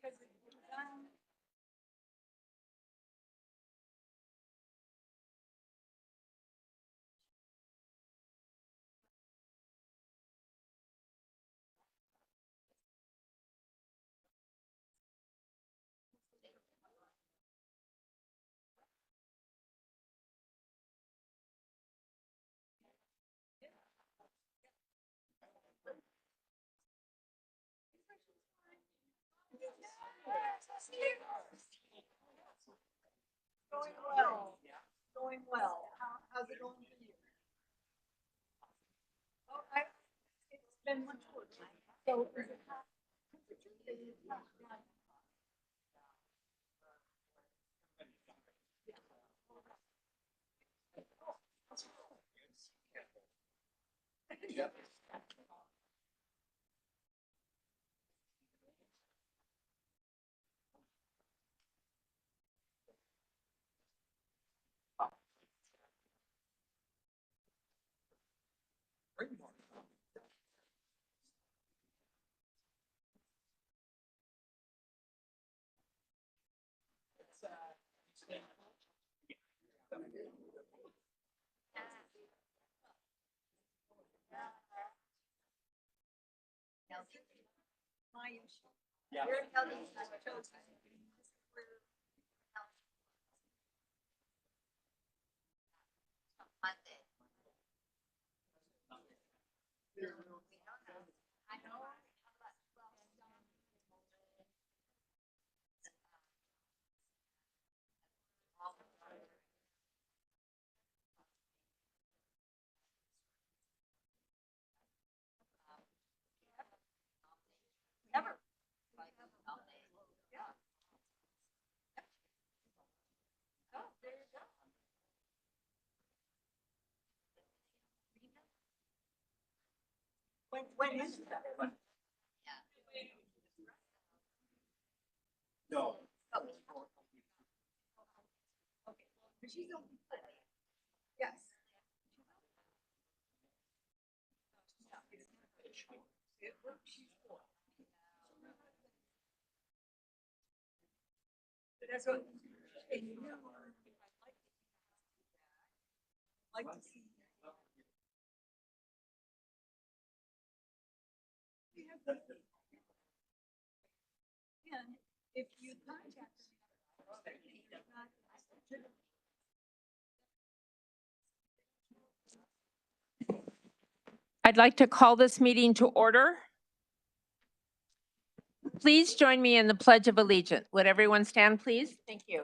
Because it's done. Going well. Going well. How's it going for you? Oh, it's been much worse. So is it hot? Is it hot? Yep. My issue. Yeah. Your health is not chosen. I know. Never. Yeah. Oh, there you go. When is that? No. Okay. She's on. Yes. She's four. But that's what. And you know, I'd like to see. We have the. And if you contact them. I'd like to call this meeting to order. Please join me in the Pledge of Allegiance. Would everyone stand, please? Thank you.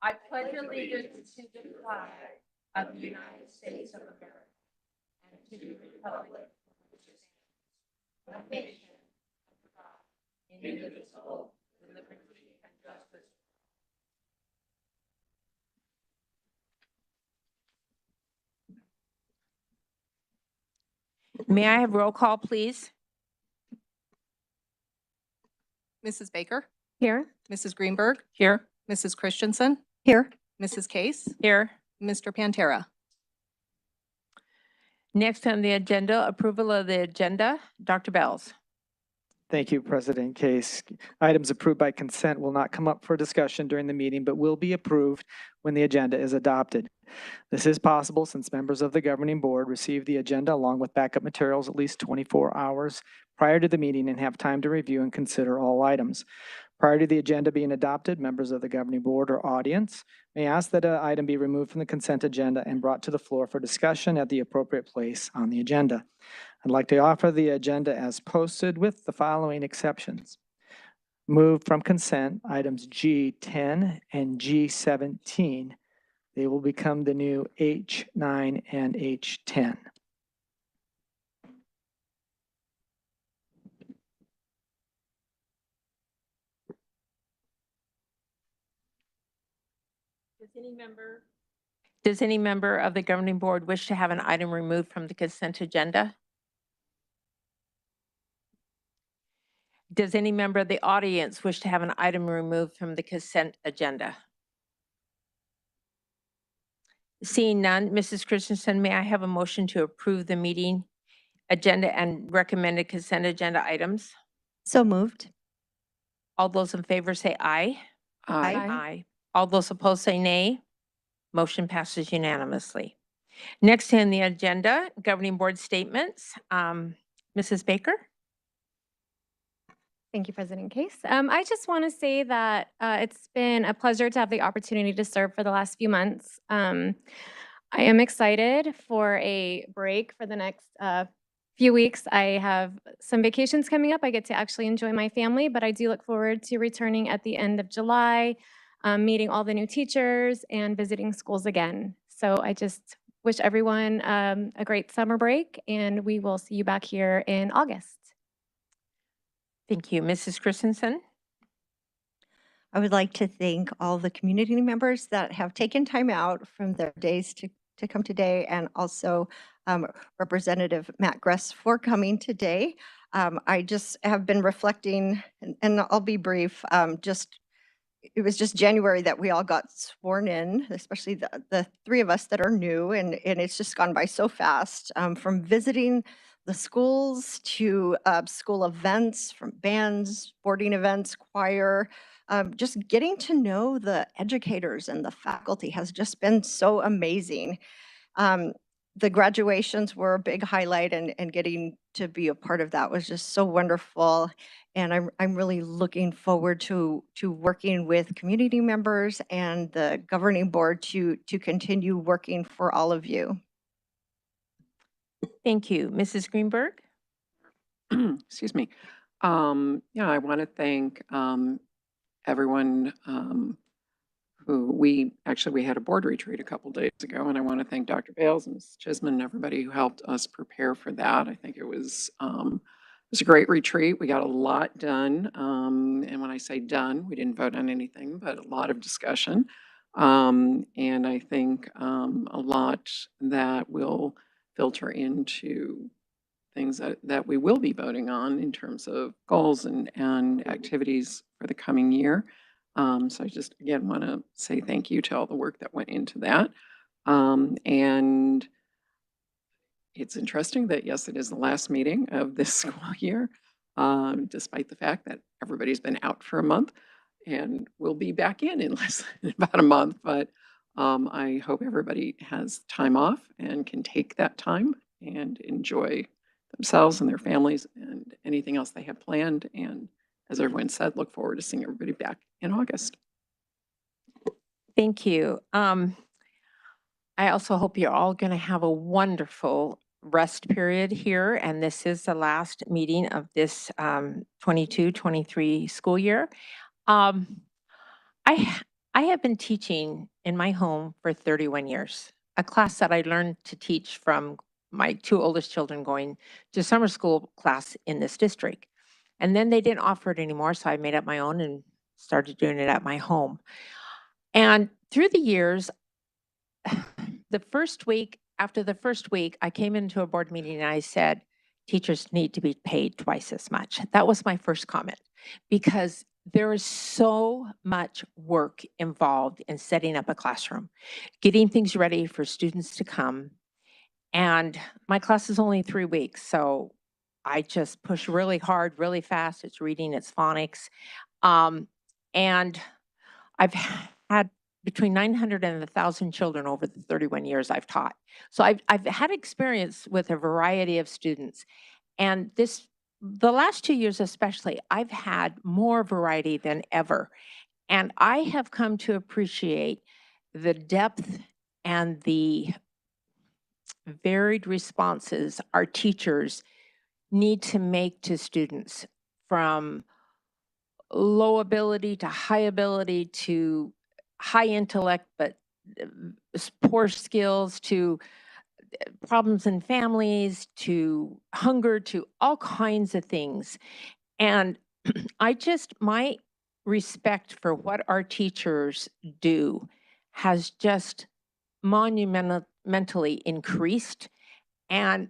I pledge allegiance to the flag of the United States of America and to the republic for which it stands, one nation, under God, indivisible, with liberty and justice. May I have roll call, please? Mrs. Baker, Here. Mrs. Greenberg, Here. Mrs. Christensen, Here. Mrs. Case, Here. Mr. Pantera. Next on the agenda, approval of the agenda. Dr. Bells. Thank you, President Case. Items approved by consent will not come up for discussion during the meeting, but will be approved when the agenda is adopted. This is possible since members of the governing board receive the agenda along with backup materials at least 24 hours prior to the meeting and have time to review and consider all items. Prior to the agenda being adopted, members of the governing board or audience may ask that an item be removed from the consent agenda and brought to the floor for discussion at the appropriate place on the agenda. I'd like to offer the agenda as posted with the following exceptions. Move from consent items G10 and G17. They will become the new H9 and H10. Does any member of the governing board wish to have an item removed from the consent agenda? Does any member of the audience wish to have an item removed from the consent agenda? Seeing none, Mrs. Christensen, may I have a motion to approve the meeting agenda and recommended consent agenda items? So moved. All those in favor say aye. Aye. Aye. All those opposed say nay. Motion passes unanimously. Next on the agenda, governing board statements. Mrs. Baker? Thank you, President Case. I just want to say that it's been a pleasure to have the opportunity to serve for the last few months. I am excited for a break for the next few weeks. I have some vacations coming up. I get to actually enjoy my family, but I do look forward to returning at the end of July, meeting all the new teachers and visiting schools again. So I just wish everyone a great summer break, and we will see you back here in August. Thank you. Mrs. Christensen? I would like to thank all the community members that have taken time out from their days to come today, and also Representative Matt Gress for coming today. I just have been reflecting, and I'll be brief, it was just January that we all got sworn in, especially the three of us that are new, and it's just gone by so fast, from visiting the schools to school events, from bands, sporting events, choir. Just getting to know the educators and the faculty has just been so amazing. The graduations were a big highlight, and getting to be a part of that was just so wonderful. And I'm really looking forward to working with community members and the governing board to continue working for all of you. Thank you. Mrs. Greenberg? Excuse me. Yeah, I want to thank everyone who we had a board retreat a couple days ago, and I want to thank Dr. Bales and Ms. Chisman and everybody who helped us prepare for that. I think it was a great retreat. We got a lot done, and when I say done, we didn't vote on anything, but a lot of discussion, and I think a lot that will filter into things that we will be voting on in terms of goals and activities for the coming year. So I just, again, want to say thank you to all the work that went into that. And it's interesting that, yes, it is the last meeting of this school year, despite the fact that everybody's been out for a month and we'll be back in less than about a month. But I hope everybody has time off and can take that time and enjoy themselves and their families and anything else they have planned. And as everyone said, look forward to seeing everybody back in August. Thank you. I also hope you're all going to have a wonderful rest period here. And this is the last meeting of this 22-23 school year. I have been teaching in my home for 31 years, a class that I learned to teach from my two oldest children going to summer school class in this district. And then they didn't offer it anymore, so I made up my own and started doing it at my home. And through the years, after the first week, I came into a board meeting and I said, teachers need to be paid twice as much. That was my first comment, because there is so much work involved in setting up a classroom, getting things ready for students to come. And my class is only 3 weeks, so I just push really hard, really fast. It's reading, it's phonics. And I've had between 900 and 1,000 children over the 31 years I've taught. So I've had experience with a variety of students. And the last 2 years especially, I've had more variety than ever. And I have come to appreciate the depth and the varied responses our teachers need to make to students, from low ability to high ability to high intellect but poor skills, to problems in families, to hunger, to all kinds of things. And my respect for what our teachers do has just monumentally increased. And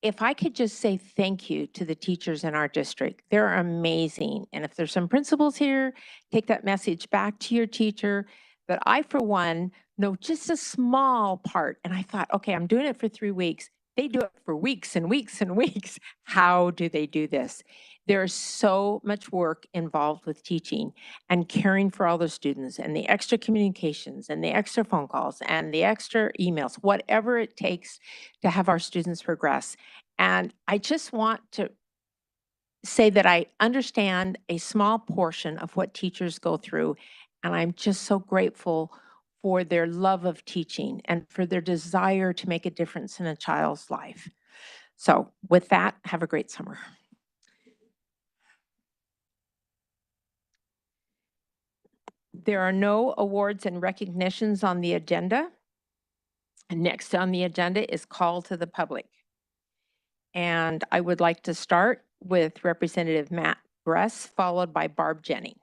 if I could just say thank you to the teachers in our district, they're amazing. And if there's some principals here, take that message back to your teacher. But I, for one, know just a small part. And I thought, okay, I'm doing it for 3 weeks. They do it for weeks and weeks and weeks. How do they do this? There's so much work involved with teaching and caring for all the students and the extra communications and the extra phone calls and the extra emails, whatever it takes to have our students progress. And I just want to say that I understand a small portion of what teachers go through, and I'm just so grateful for their love of teaching and for their desire to make a difference in a child's life. So with that, have a great summer. There are no awards and recognitions on the agenda. Next on the agenda is call to the public. And I would like to start with Representative Matt Gress, followed by Barb Jennings.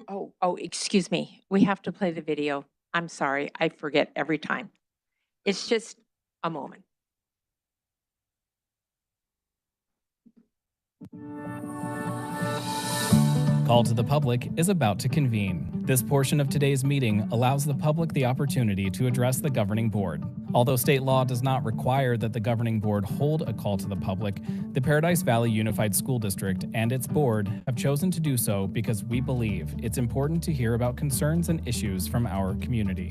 Oh, excuse me. We have to play the video. I'm sorry. I forget every time. It's just a moment. Call to the Public is about to convene. This portion of today's meeting allows the public the opportunity to address the governing board. Although state law does not require that the governing board hold a call to the public, the Paradise Valley Unified School District and its board have chosen to do so because we believe it's important to hear about concerns and issues from our community.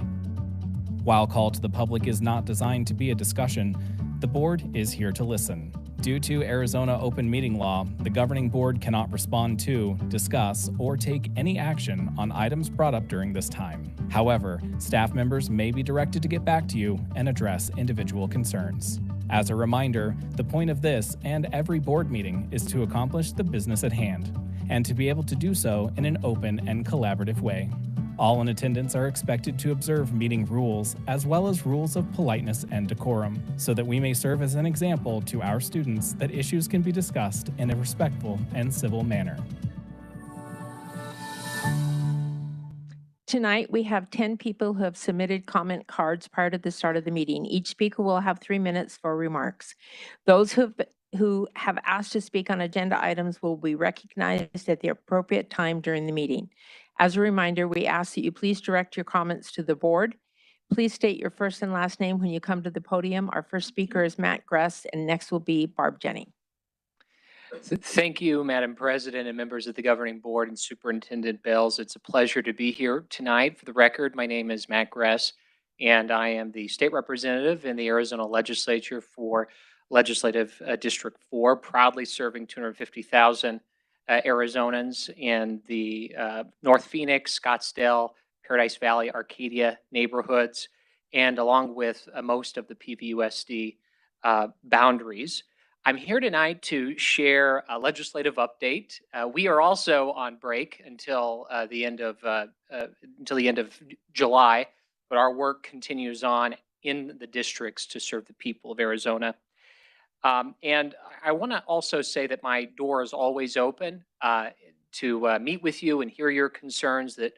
While Call to the Public is not designed to be a discussion, the board is here to listen. Due to Arizona open meeting law, the governing board cannot respond to, discuss, or take any action on items brought up during this time. However, staff members may be directed to get back to you and address individual concerns. As a reminder, the point of this and every board meeting is to accomplish the business at hand, and to be able to do so in an open and collaborative way. All in attendance are expected to observe meeting rules, as well as rules of politeness and decorum, so that we may serve as an example to our students that issues can be discussed in a respectful and civil manner. Tonight, we have 10 people who have submitted comment cards prior to the start of the meeting. Each speaker will have 3 minutes for remarks. Those who have asked to speak on agenda items will be recognized at the appropriate time during the meeting. As a reminder, we ask that you please direct your comments to the board. Please state your first and last name when you come to the podium. Our first speaker is Matt Gress, and next will be Barb Jennings. Thank you, Madam President and members of the Governing Board and Superintendent Bells. It's a pleasure to be here tonight. For the record, my name is Matt Gress, and I am the state representative in the Arizona Legislature for Legislative District 4, proudly serving 250,000 Arizonans in the North Phoenix, Scottsdale, Paradise Valley, Arcadia neighborhoods, and along with most of the PVUSD boundaries. I'm here tonight to share a legislative update. We are also on break until the end of July, but our work continues on in the districts to serve the people of Arizona. And I want to also say that my door is always open to meet with you and hear your concerns that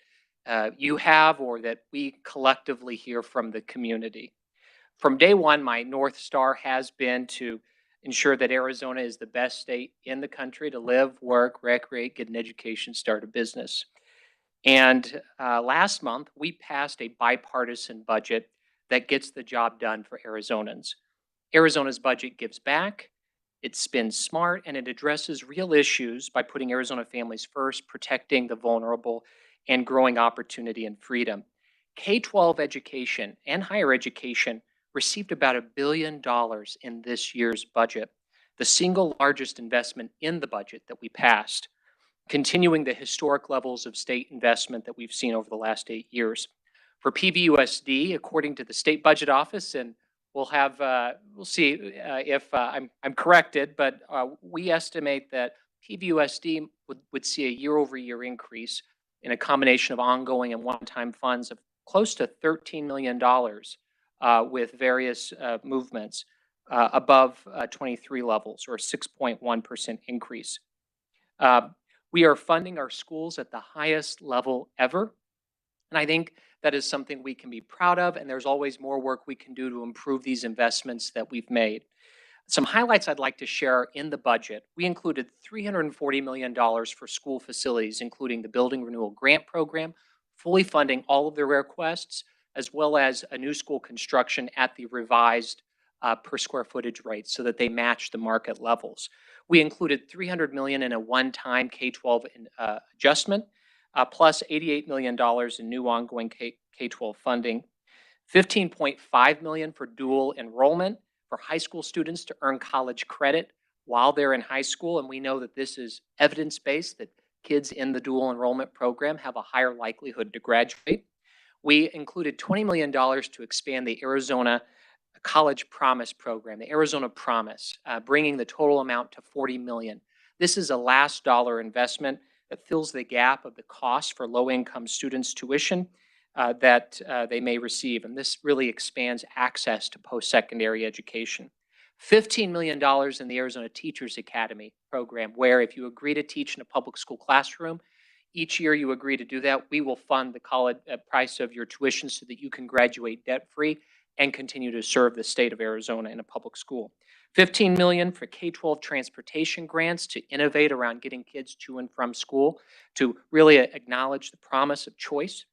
you have or that we collectively hear from the community. From day one, my North Star has been to ensure that Arizona is the best state in the country to live, work, recreate, get an education, start a business. And last month, we passed a bipartisan budget that gets the job done for Arizonans. Arizona's budget gives back, it spends smart, and it addresses real issues by putting Arizona families first, protecting the vulnerable, and growing opportunity and freedom. K-12 education and higher education received about $1 billion in this year's budget, the single largest investment in the budget that we passed, continuing the historic levels of state investment that we've seen over the last 8 years. For PVUSD, according to the State Budget Office, and we'll see if I'm corrected, but we estimate that PVUSD would see a year-over-year increase in a combination of ongoing and one-time funds of close to $13 million with various movements above 23 levels, or a 6.1% increase. We are funding our schools at the highest level ever. And I think that is something we can be proud of, and there's always more work we can do to improve these investments that we've made. Some highlights I'd like to share in the budget. We included $340 million for school facilities, including the Building Renewal Grant Program, fully funding all of their requests, as well as a new school construction at the revised per square footage rates so that they match the market levels. We included $300 million in a one-time K-12 adjustment, plus $88 million in new ongoing K-12 funding, $15.5 million for dual enrollment for high school students to earn college credit while they're in high school. And we know that this is evidence-based, that kids in the dual enrollment program have a higher likelihood to graduate. We included $20 million to expand the Arizona College Promise program, the Arizona Promise, bringing the total amount to $40 million. This is a last dollar investment that fills the gap of the cost for low-income students' tuition that they may receive. And this really expands access to post-secondary education. $15 million in the Arizona Teachers Academy program, where if you agree to teach in a public school classroom, each year you agree to do that, we will fund the college price of your tuition so that you can graduate debt-free and continue to serve the state of Arizona in a public school. $15 million for K-12 transportation grants to innovate around getting kids to and from school, to really acknowledge the promise of choice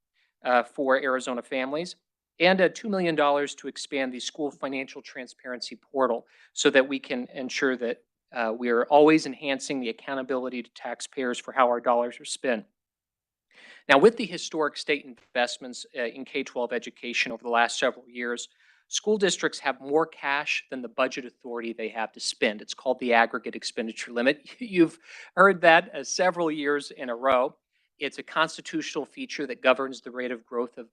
for Arizona families, and $2 million to expand the school financial transparency portal so that we can ensure that we are always enhancing the accountability to taxpayers for how our dollars are spent. Now, with the historic state investments in K-12 education over the last several years, school districts have more cash than the budget authority they have to spend. It's called the aggregate expenditure limit. You've heard that several years in a row. It's a constitutional feature that governs the rate of growth of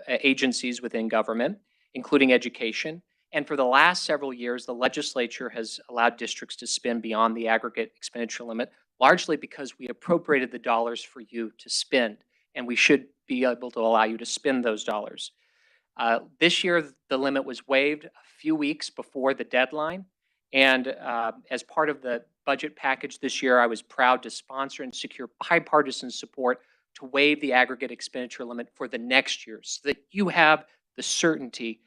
agencies within government, including education. And for the last several years, the legislature has allowed districts to spend beyond the aggregate expenditure limit, largely because we appropriated the dollars for you to spend, and we should be able to allow you to spend those dollars. This year, the limit was waived a few weeks before the deadline, and as part of the budget package this year, I was proud to sponsor and secure bipartisan support to waive the aggregate expenditure limit for the next year so that you have the certainty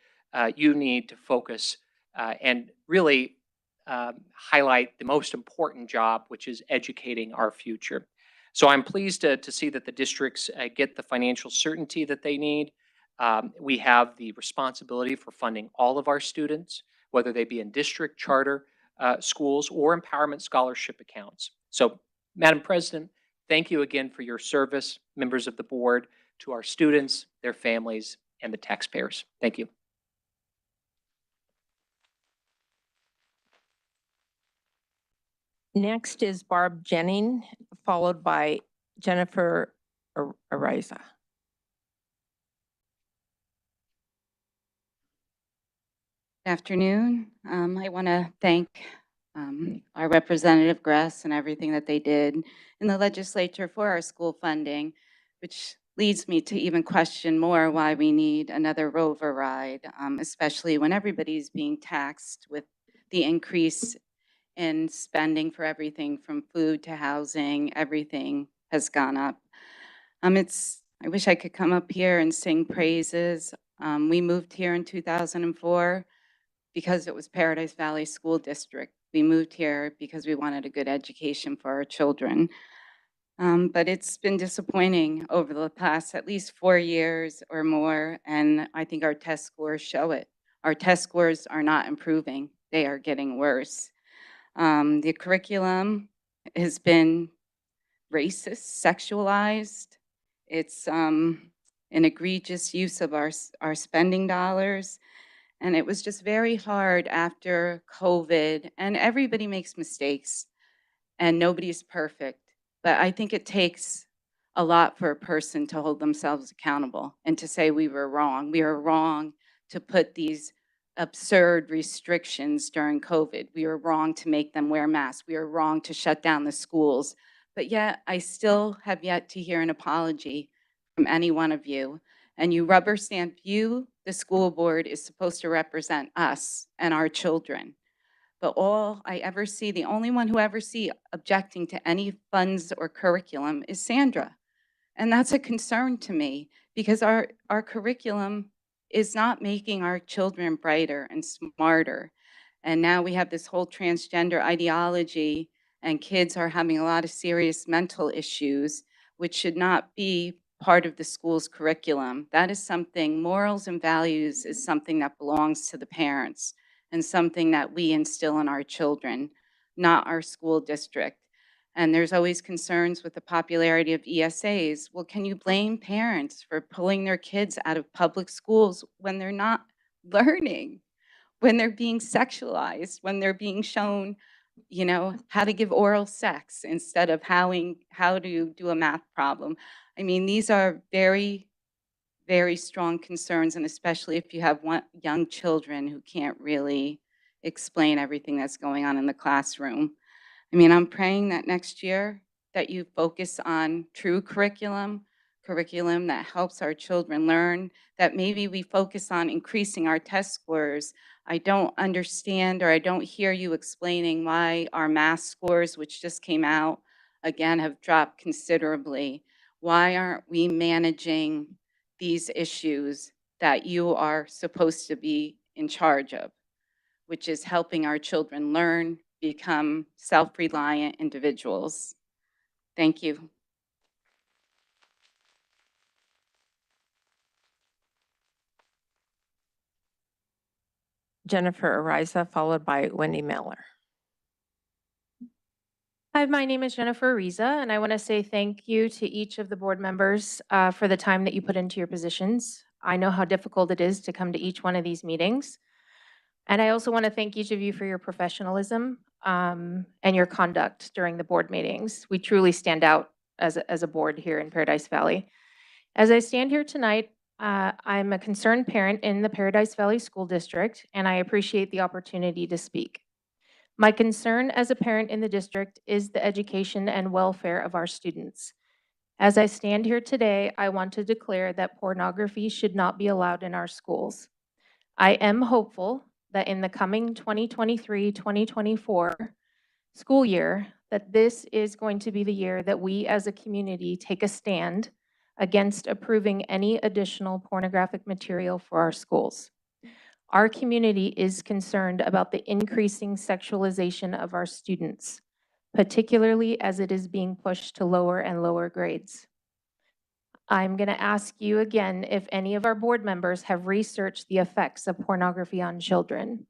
you need to focus and really highlight the most important job, which is educating our future. So I'm pleased to see that the districts get the financial certainty that they need. We have the responsibility for funding all of our students, whether they be in district, charter schools, or empowerment scholarship accounts. So, Madam President, thank you again for your service, members of the board, to our students, their families, and the taxpayers. Thank you. Next is Barb Jennings, followed by Jennifer Ariza. Afternoon. I want to thank our Representative Gress and everything that they did in the legislature for our school funding, which leads me to even question more why we need another override, especially when everybody's being taxed with the increase in spending for everything from food to housing. Everything has gone up. I wish I could come up here and sing praises. We moved here in 2004 because it was Paradise Valley School District. We moved here because we wanted a good education for our children. But it's been disappointing over the past at least 4 years or more, and I think our test scores show it. Our test scores are not improving. They are getting worse. The curriculum has been racist, sexualized. It's an egregious use of our spending dollars. And it was just very hard after COVID, and everybody makes mistakes and nobody's perfect. But I think it takes a lot for a person to hold themselves accountable and to say we were wrong. We were wrong to put these absurd restrictions during COVID. We were wrong to make them wear masks. We were wrong to shut down the schools. But yet I still have yet to hear an apology from any one of you. and you rubber stamp you, the school board, is supposed to represent us and our children. But all I ever see, the only one who ever see objecting to any funds or curriculum is Sandra. And that's a concern to me because our curriculum is not making our children brighter and smarter. And now we have this whole transgender ideology, and kids are having a lot of serious mental issues, which should not be part of the school's curriculum. That is something, morals and values is something that belongs to the parents and something that we instill in our children, not our school district. And there's always concerns with the popularity of ESAs. Well, can you blame parents for pulling their kids out of public schools when they're not learning, when they're being sexualized, when they're being shown, you know, how to give oral sex instead of how to do a math problem? I mean, these are very, very strong concerns, and especially if you have young children who can't really explain everything that's going on in the classroom. I mean, I'm praying that next year that you focus on true curriculum that helps our children learn, that maybe we focus on increasing our test scores. I don't understand, or I don't hear you explaining why our math scores, which just came out, again, have dropped considerably. Why aren't we managing these issues that you are supposed to be in charge of, which is helping our children learn, become self-reliant individuals? Thank you. Jennifer Ariza, followed by Wendy Miller. Hi, my name is Jennifer Ariza, and I want to say thank you to each of the board members for the time that you put into your positions. I know how difficult it is to come to each one of these meetings. And I also want to thank each of you for your professionalism and your conduct during the board meetings. We truly stand out as a board here in Paradise Valley. As I stand here tonight, I'm a concerned parent in the Paradise Valley School District, and I appreciate the opportunity to speak. My concern as a parent in the district is the education and welfare of our students. As I stand here today, I want to declare that pornography should not be allowed in our schools. I am hopeful that in the coming 2023-2024 school year, that this is going to be the year that we as a community take a stand against approving any additional pornographic material for our schools. Our community is concerned about the increasing sexualization of our students, particularly as it is being pushed to lower and lower grades. I'm going to ask you again if any of our board members have researched the effects of pornography on children.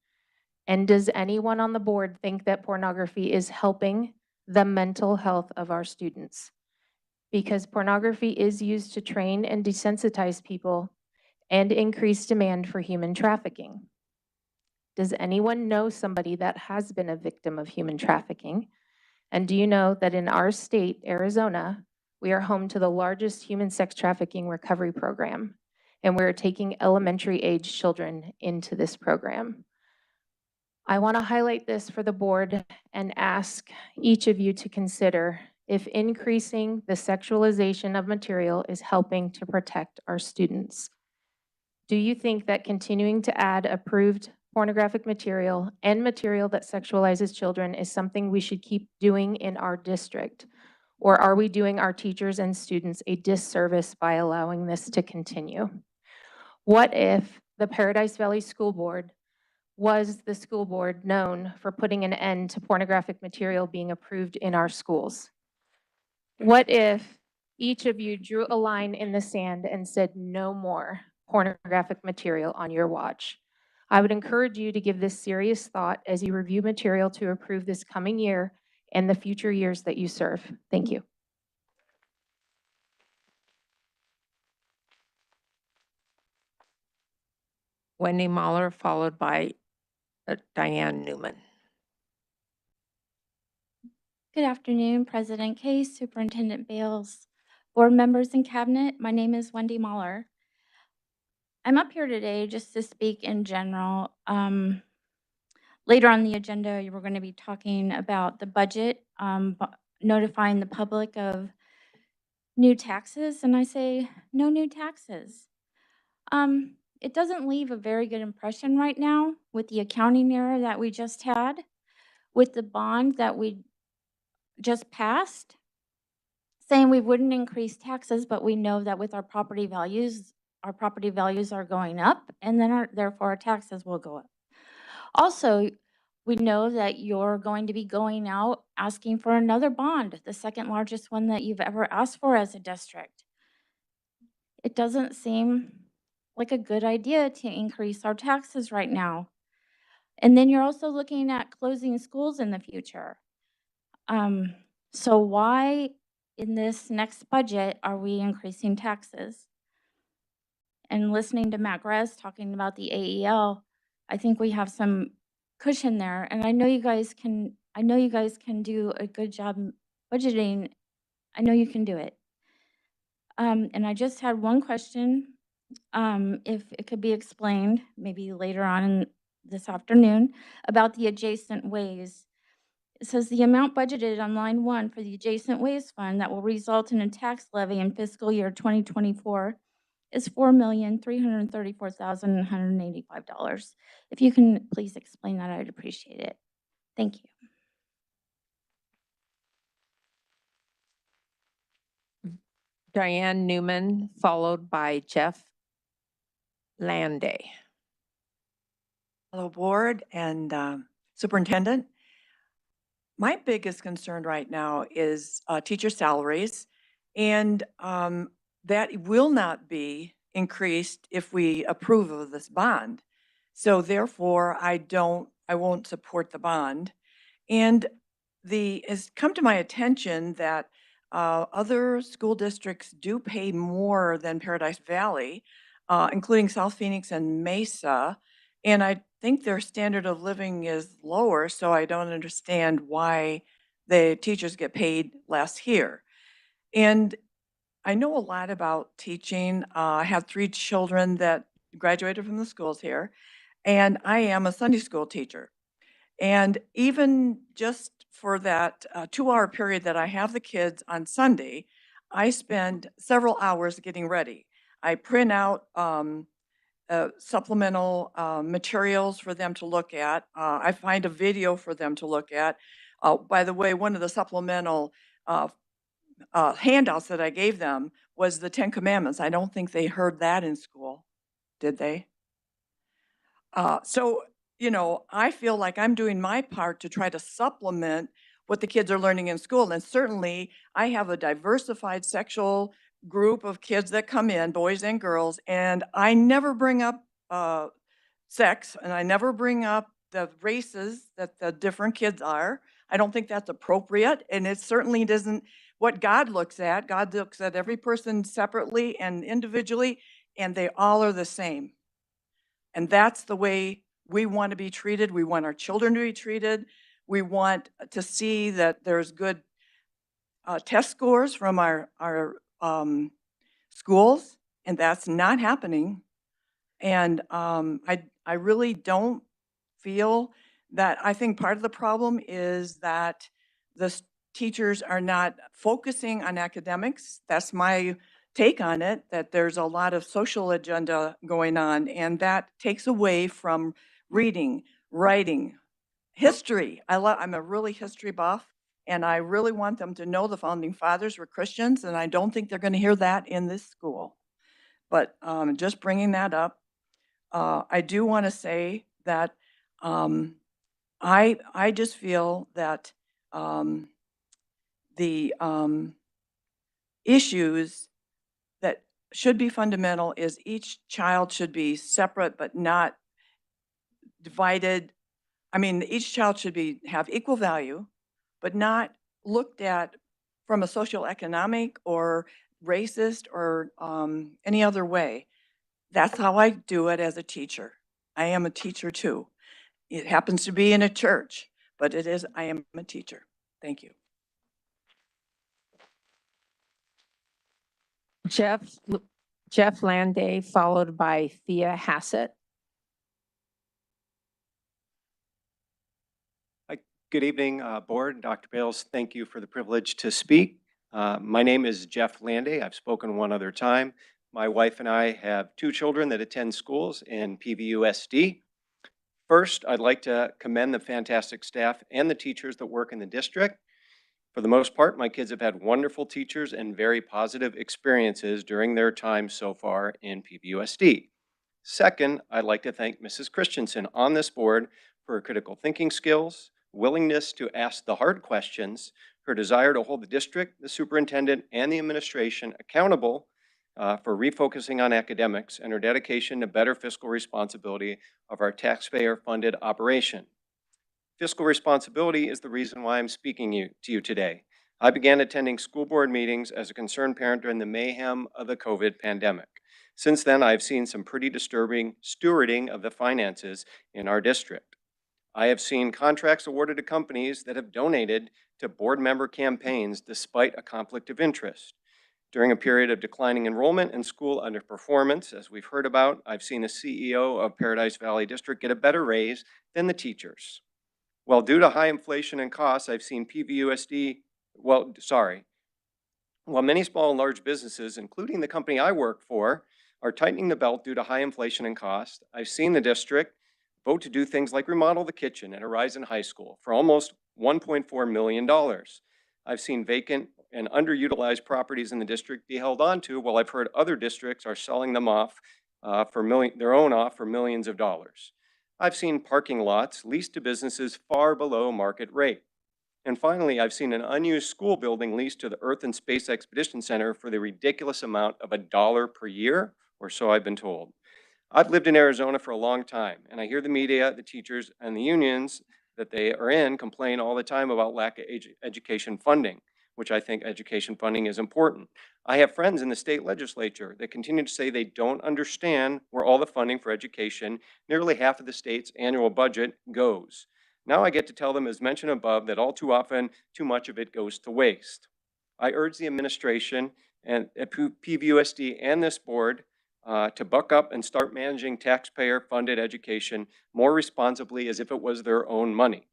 And does anyone on the board think that pornography is helping the mental health of our students? Because pornography is used to train and desensitize people and increase demand for human trafficking. Does anyone know somebody that has been a victim of human trafficking? And do you know that in our state, Arizona, we are home to the largest human sex trafficking recovery program, and we're taking elementary age children into this program? I want to highlight this for the board and ask each of you to consider if increasing the sexualization of material is helping to protect our students. Do you think that continuing to add approved pornographic material and material that sexualizes children is something we should keep doing in our district? Or are we doing our teachers and students a disservice by allowing this to continue? What if the Paradise Valley School Board was the school board known for putting an end to pornographic material being approved in our schools? What if each of you drew a line in the sand and said no more pornographic material on your watch? I would encourage you to give this serious thought as you review material to approve this coming year and the future years that you serve. Thank you. Wendy Mahler, followed by Diane Newman. Good afternoon, President Case, Superintendent Bales, board members and cabinet. My name is Wendy Mahler. I'm up here today just to speak in general. Later on the agenda, we're going to be talking about the budget, notifying the public of new taxes, and I say no new taxes. It doesn't leave a very good impression right now with the accounting error that we just had, with the bond that we just passed, saying we wouldn't increase taxes, but we know that with our property values are going up, and then therefore our taxes will go up. Also, we know that you're going to be going out asking for another bond, the second largest one that you've ever asked for as a district. It doesn't seem like a good idea to increase our taxes right now. And then you're also looking at closing schools in the future. So why in this next budget are we increasing taxes? And listening to Matt Gress talking about the AEL, I think we have some cushion there. And I know you guys can do a good job budgeting. I know you can do it. And I just had one question, if it could be explained, maybe later on this afternoon, about the adjacent ways. It says the amount budgeted on line 1 for the adjacent ways fund that will result in a tax levy in fiscal year 2024 is $4,334,185. If you can please explain that, I'd appreciate it. Thank you. Diane Newman, followed by Jeff Landay. Hello, Board and Superintendent. My biggest concern right now is teacher salaries, and that will not be increased if we approve of this bond. So therefore, I won't support the bond. And it's come to my attention that other school districts do pay more than Paradise Valley, including South Phoenix and Mesa. And I think their standard of living is lower, so I don't understand why the teachers get paid less here. And I know a lot about teaching. I have 3 children that graduated from the schools here, and I am a Sunday school teacher. And even just for that 2-hour period that I have the kids on Sunday, I spend several hours getting ready. I print out supplemental materials for them to look at. I find a video for them to look at. By the way, one of the supplemental handouts that I gave them was the 10 Commandments. I don't think they heard that in school, did they? So, you know, I feel like I'm doing my part to try to supplement what the kids are learning in school. And certainly I have a diversified sexual group of kids that come in, boys and girls, and I never bring up sex, and I never bring up the races that the different kids are. I don't think that's appropriate, and it certainly isn't what God looks at. God looks at every person separately and individually, and they all are the same. And that's the way we want to be treated. We want our children to be treated. We want to see that there's good test scores from our schools, and that's not happening. And I really don't feel that. I think part of the problem is that the teachers are not focusing on academics. That's my take on it, that there's a lot of social agenda going on, and that takes away from reading, writing, history. I'm a really history buff, and I really want them to know the founding fathers were Christians, and I don't think they're going to hear that in this school. But just bringing that up, I do want to say that I just feel that the issues that should be fundamental is each child should be separate but not divided. I mean, each child should have equal value, but not looked at from a socioeconomic or racist or any other way. That's how I do it as a teacher. I am a teacher too. It happens to be in a church, but I am a teacher. Thank you. Jeff Landay, followed by Thea Hassett. Good evening, Board and Dr. Bales. Thank you for the privilege to speak. My name is Jeff Landay. I've spoken one other time. My wife and I have 2 children that attend schools in PVUSD. First, I'd like to commend the fantastic staff and the teachers that work in the district. For the most part, my kids have had wonderful teachers and very positive experiences during their time so far in PVUSD. Second, I'd like to thank Mrs. Christensen on this board for her critical thinking skills, willingness to ask the hard questions, her desire to hold the district, the superintendent, and the administration accountable for refocusing on academics, and her dedication to better fiscal responsibility of our taxpayer-funded operation. Fiscal responsibility is the reason why I'm speaking to you today. I began attending school board meetings as a concerned parent during the mayhem of the COVID pandemic. Since then, I've seen some pretty disturbing stewarding of the finances in our district. I have seen contracts awarded to companies that have donated to board member campaigns despite a conflict of interest. During a period of declining enrollment and school underperformance, as we've heard about, I've seen the CEO of Paradise Valley District get a better raise than the teachers. Well, due to high inflation and costs, I've seen while many small and large businesses, including the company I work for, are tightening the belt due to high inflation and cost, I've seen the district vote to do things like remodel the kitchen at Horizon High School for almost $1.4 million. I've seen vacant and underutilized properties in the district be held onto, while I've heard other districts are selling them off their own off for millions of dollars. I've seen parking lots leased to businesses far below market rate. And finally, I've seen an unused school building leased to the Earth and Space Expedition Center for the ridiculous amount of $1 per year, or so I've been told. I've lived in Arizona for a long time, and I hear the media, the teachers, and the unions that they are in complain all the time about lack of education funding, which I think education funding is important. I have friends in the state legislature that continue to say they don't understand where all the funding for education, nearly half of the state's annual budget, goes. Now I get to tell them, as mentioned above, that all too often, too much of it goes to waste. I urge the administration and at PVUSD and this board to buck up and start managing taxpayer-funded education more responsibly, as if it was their own money.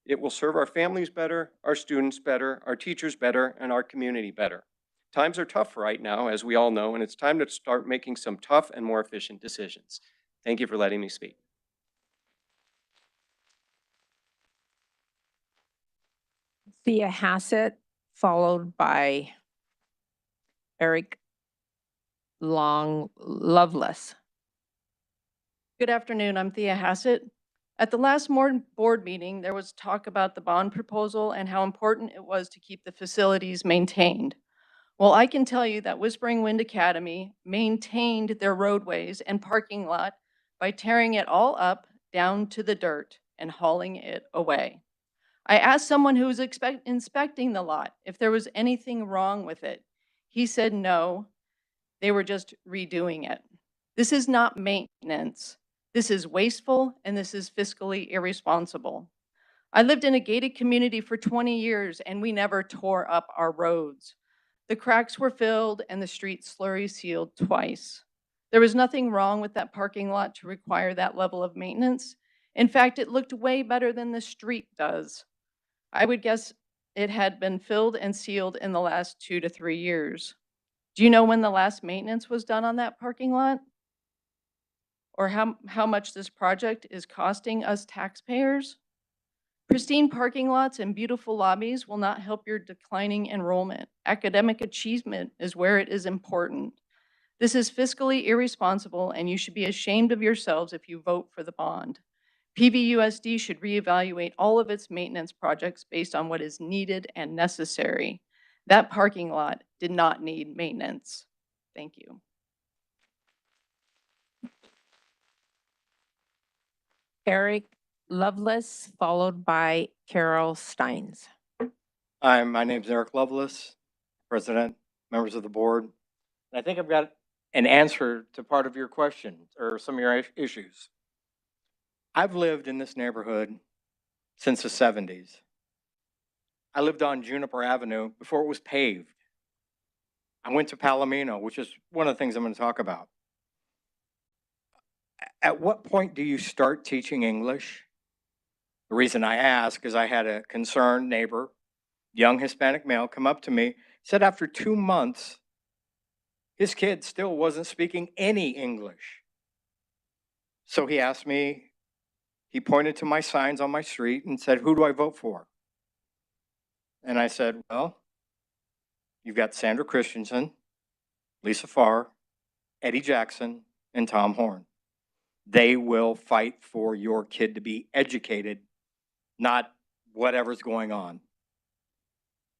It will serve our families better, our students better, our teachers better, and our community better. Times are tough right now, as we all know, and it's time to start making some tough and more efficient decisions. Thank you for letting me speak. Thea Hassett, followed by Eric Lovelace. Good afternoon, I'm Thea Hassett. At the last board meeting, there was talk about the bond proposal and how important it was to keep the facilities maintained. Well, I can tell you that Whispering Wind Academy maintained their roadways and parking lot by tearing it all up down to the dirt and hauling it away. I asked someone who was inspecting the lot if there was anything wrong with it. He said no, they were just redoing it. This is not maintenance. This is wasteful, and this is fiscally irresponsible. I lived in a gated community for 20 years, and we never tore up our roads. The cracks were filled and the streets slurry sealed twice. There was nothing wrong with that parking lot to require that level of maintenance. In fact, it looked way better than the street does. I would guess it had been filled and sealed in the last 2 to 3 years. Do you know when the last maintenance was done on that parking lot? Or how much this project is costing us taxpayers? Pristine parking lots and beautiful lobbies will not help your declining enrollment. Academic achievement is where it is important. This is fiscally irresponsible, and you should be ashamed of yourselves if you vote for the bond. PVUSD should reevaluate all of its maintenance projects based on what is needed and necessary. That parking lot did not need maintenance. Thank you. Eric Lovelace, followed by Carol Steins. Hi, my name's Eric Lovelace, President, members of the board. And I think I've got an answer to part of your question or some of your issues. I've lived in this neighborhood since the 70s. I lived on Juniper Avenue before it was paved. I went to Palomino, which is one of the things I'm going to talk about. At what point do you start teaching English? The reason I ask is I had a concerned neighbor, young Hispanic male, come up to me, said after 2 months, His kid still wasn't speaking any English. So he asked me, he pointed to my signs on my street and said, "Who do I vote for?" And I said, "Well, you've got Sandra Christensen, Lisa Farr, Eddie Jackson, and Tom Horn. They will fight for your kid to be educated, not whatever's going on."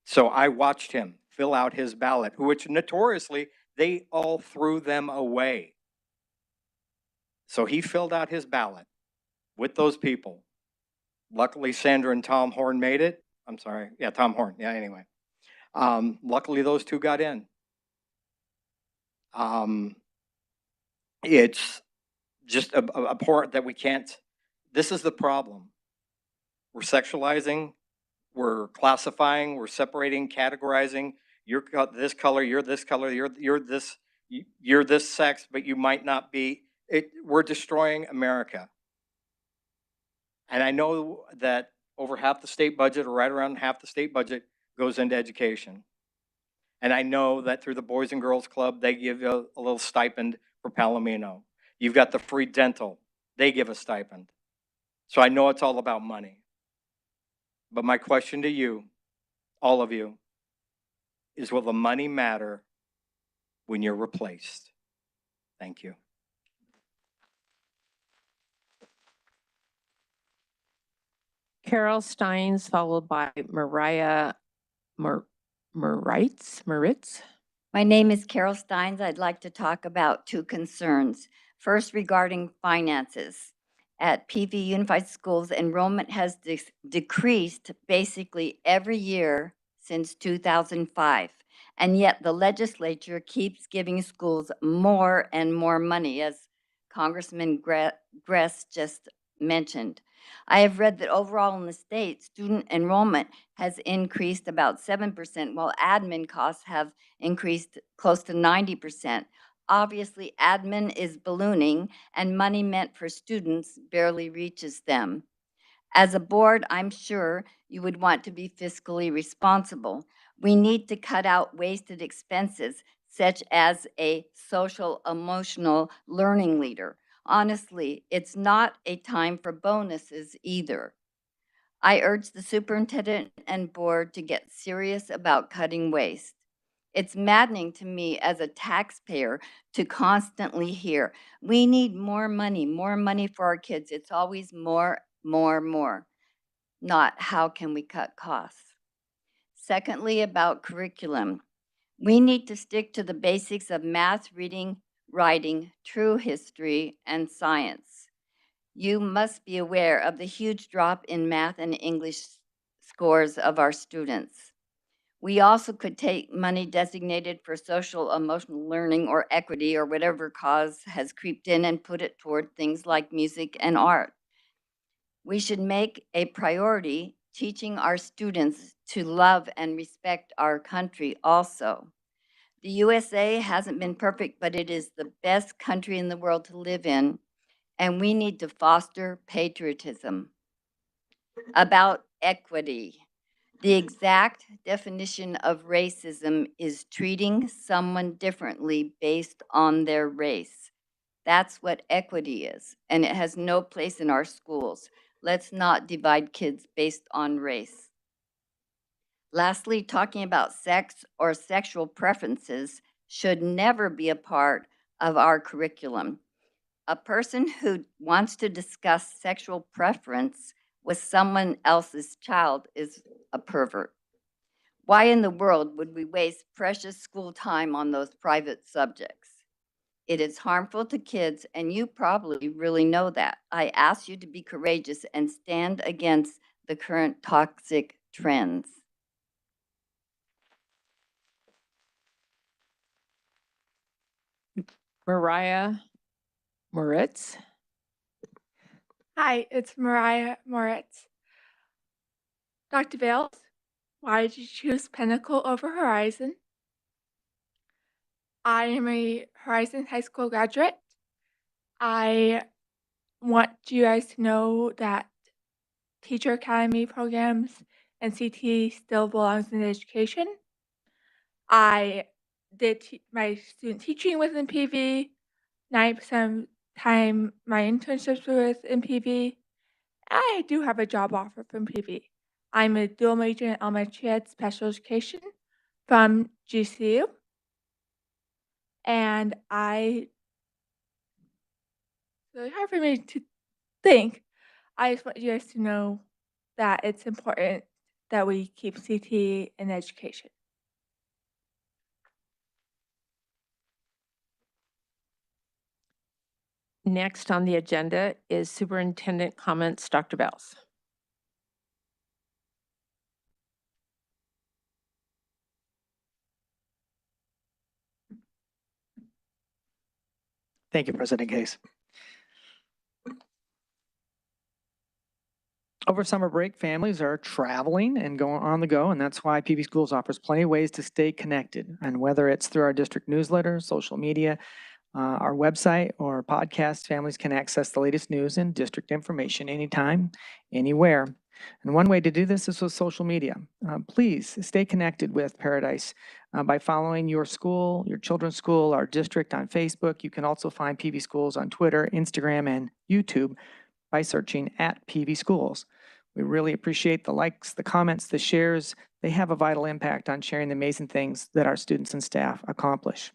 So I watched him fill out his ballot, which notoriously they all threw them away. So he filled out his ballot with those people. Luckily, Sandra and Tom Horn made it. I'm sorry. Yeah, Tom Horn. Yeah, anyway. Luckily, those two got in. It's just a part that we can't. This is the problem. We're sexualizing, we're classifying, we're separating, categorizing. You're this color, you're this color, you're this sex, but you might not be. We're destroying America. And I know that over half the state budget, or right around half the state budget, goes into education. And I know that through the Boys and Girls Club, they give you a little stipend for Palomino. You've got the free dental. They give a stipend. So I know it's all about money. But my question to you, all of you, is will the money matter when you're replaced? Thank you. Carol Steins, followed by Mariah Moritz. My name is Carol Steins. I'd like to talk about two concerns. First, regarding finances. At PV Unified Schools, enrollment has decreased basically every year since 2005. And yet the legislature keeps giving schools more and more money, as Congressman Gress just mentioned. I have read that overall in the state, student enrollment has increased about 7%, while admin costs have increased close to 90%. Obviously, admin is ballooning, and money meant for students barely reaches them. As a board, I'm sure you would want to be fiscally responsible. We need to cut out wasted expenses, such as a social emotional learning leader. Honestly, it's not a time for bonuses either. I urge the superintendent and board to get serious about cutting waste. It's maddening to me as a taxpayer to constantly hear, we need more money for our kids. It's always more, not how can we cut costs. Secondly, about curriculum. We need to stick to the basics of math, reading, writing, true history, and science. You must be aware of the huge drop in math and English scores of our students. We also could take money designated for social emotional learning or equity or whatever cause has creeped in and put it toward things like music and art. We should make a priority teaching our students to love and respect our country also. The USA hasn't been perfect, but it is the best country in the world to live in, and we need to foster patriotism. About equity. The exact definition of racism is treating someone differently based on their race. That's what equity is, and it has no place in our schools. Let's not divide kids based on race. Lastly, talking about sex or sexual preferences should never be a part of our curriculum. A person who wants to discuss sexual preference with someone else's child is a pervert. Why in the world would we waste precious school time on those private subjects? It is harmful to kids, and you probably really know that. I ask you to be courageous and stand against the current toxic trends. Mariah Moritz. Hi, it's Mariah Moritz. Dr. Bales, why did you choose Pinnacle over Horizon? I am a Horizon High School graduate. I want you guys to know that Teacher Academy programs and CTE still belongs in education. I my student teaching was in PV. 90% of time my internships were in PV. I do have a job offer from PV. I'm a dual major in elementary ed special education from GCU. And it's really hard for me to think. I just want you guys to know that it's important that we keep CT in education. Next on the agenda is superintendent comments. Dr. Bells. Thank you, President Case. Over summer break, families are traveling and going on the go, and that's why PV Schools offers plenty of ways to stay connected. And whether it's through our district newsletter, social media, our website, or podcast, families can access the latest news and district information anytime, anywhere. And one way to do this is with social media. Please stay connected with Paradise by following your school, your children's school, our district on Facebook. You can also find PV Schools on Twitter, Instagram, and YouTube by searching at PV Schools. We really appreciate the likes, the comments, the shares. They have a vital impact on sharing the amazing things that our students and staff accomplish.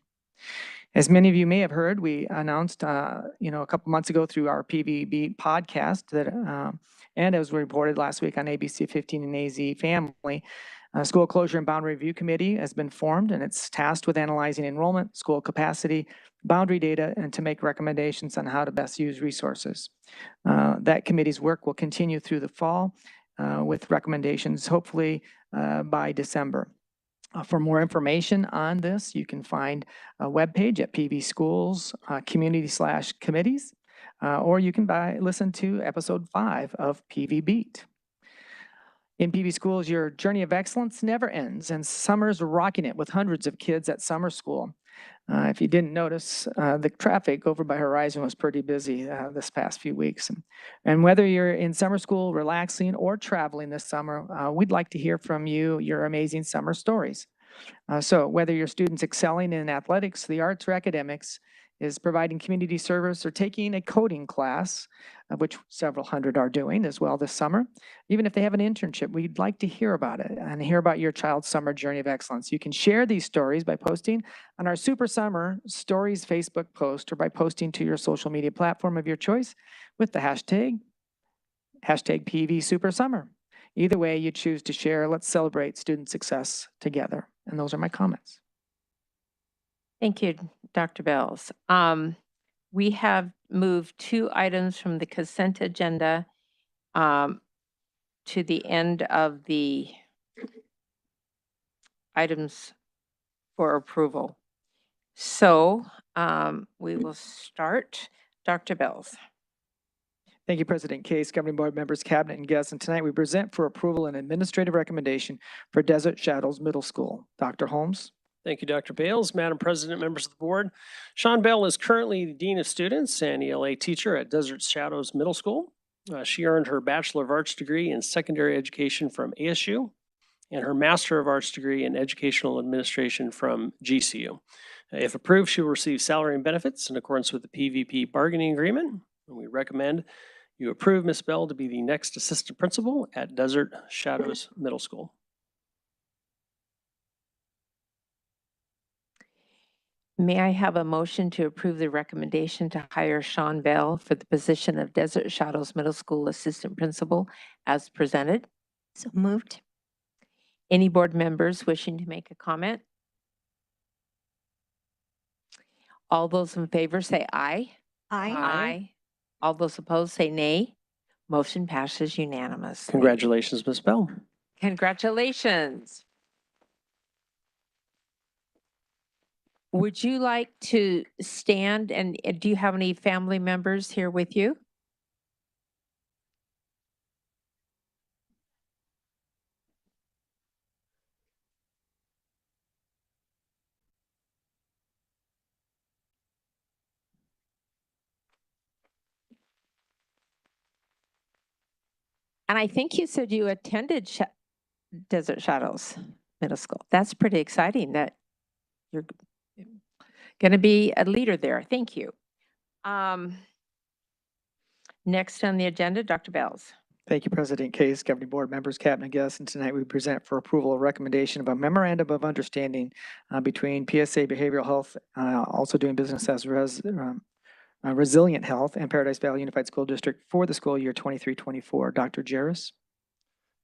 As many of you may have heard, we announced, a couple months ago through our PV Beat podcast that, and as we reported last week on ABC 15 and AZ Family, a school closure and boundary review committee has been formed, and it's tasked with analyzing enrollment, school capacity, boundary data, and to make recommendations on how to best use resources. That committee's work will continue through the fall with recommendations hopefully by December. For more information on this, you can find a webpage at PV Schools community/committees, or you can listen to episode 5 of PV Beat. In PV Schools, your journey of excellence never ends, and summer's rocking it with hundreds of kids at summer school. If you didn't notice, the traffic over by Horizon was pretty busy this past few weeks. And whether you're in summer school, relaxing, or traveling this summer, we'd like to hear from you your amazing summer stories. So whether your students excelling in athletics, the arts, or academics, is providing community service or taking a coding class, which several hundred are doing as well this summer. Even if they have an internship, we'd like to hear about it and hear about your child's summer journey of excellence. You can share these stories by posting on our Super Summer Stories Facebook post or by posting to your social media platform of your choice with the hashtag PV Super Summer. Either way you choose to share, let's celebrate student success together. And those are my comments. Thank you, Dr. Bells. We have moved 2 items from the consent agenda to the end of the items for approval. So we will start. Dr. Bells. Thank you, President Case, Governing Board members, Cabinet, and guests. And tonight we present for approval an administrative recommendation for Desert Shadows Middle School. Dr. Holmes. Thank you, Dr. Bales. Madam President, members of the board. Sean Bell is currently the Dean of Students and ELA teacher at Desert Shadows Middle School. She earned her Bachelor of Arts degree in Secondary Education from ASU and her Master of Arts degree in Educational Administration from GCU. If approved, she will receive salary and benefits in accordance with the PVP bargaining agreement. And we recommend you approve Ms. Bell to be the next assistant principal at Desert Shadows Middle School. May I have a motion to approve the recommendation to hire Sean Bell for the position of Desert Shadows Middle School Assistant Principal as presented? So moved. Any board members wishing to make a comment? All those in favor say aye. Aye. All those opposed say nay. Motion passes unanimously. Congratulations, Ms. Bell. Congratulations. Would you like to stand and do you have any family members here with you? And I think you said you attended Desert Shadows Middle School. That's pretty exciting that you're Going to be a leader there. Thank you. Next on the agenda, Dr. Bells. Thank you, President Case, governing board members, cabinet guests, and tonight we present for approval a recommendation of a memorandum of understanding between PSA Behavioral Health, also doing business as Resilient Health, and Paradise Valley Unified School District for the school year 23-24. Dr. Jarris.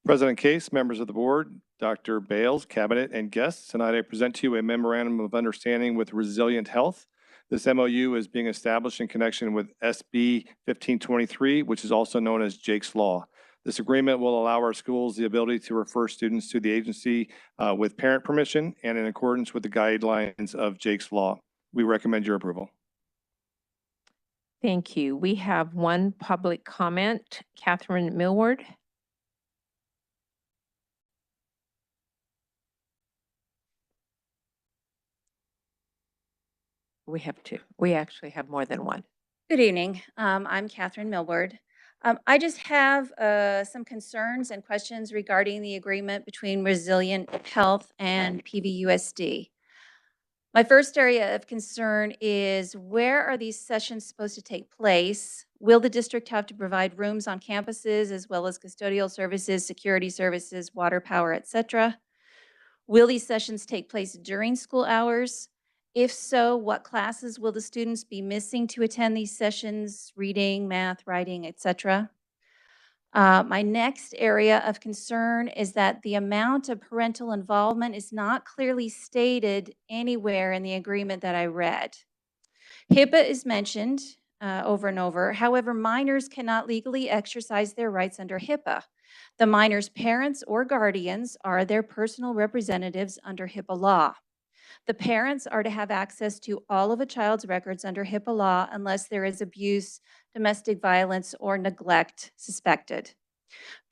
President Case, members of the board, Dr. Bales, cabinet, and guests, tonight I present to you a memorandum of understanding with Resilient Health. This MOU is being established in connection with SB 1523, which is also known as Jake's Law. This agreement will allow our schools the ability to refer students to the agency with parent permission and in accordance with the guidelines of Jake's Law. We recommend your approval. Thank you. We have one public comment. Catherine Millward. We have two. We actually have more than one. Good evening. I'm Catherine Millward. I just have some concerns and questions regarding the agreement between Resilient Health and PVUSD. My first area of concern is, where are these sessions supposed to take place? Will the district have to provide rooms on campuses as well as custodial services, security services, water, power, etc.? Will these sessions take place during school hours? If so, what classes will the students be missing to attend these sessions, reading, math, writing, etc.? My next area of concern is that the amount of parental involvement is not clearly stated anywhere in the agreement that I read. HIPAA is mentioned over and over. However, minors cannot legally exercise their rights under HIPAA. The minor's parents or guardians are their personal representatives under HIPAA law. The parents are to have access to all of a child's records under HIPAA law unless there is abuse, domestic violence, or neglect suspected.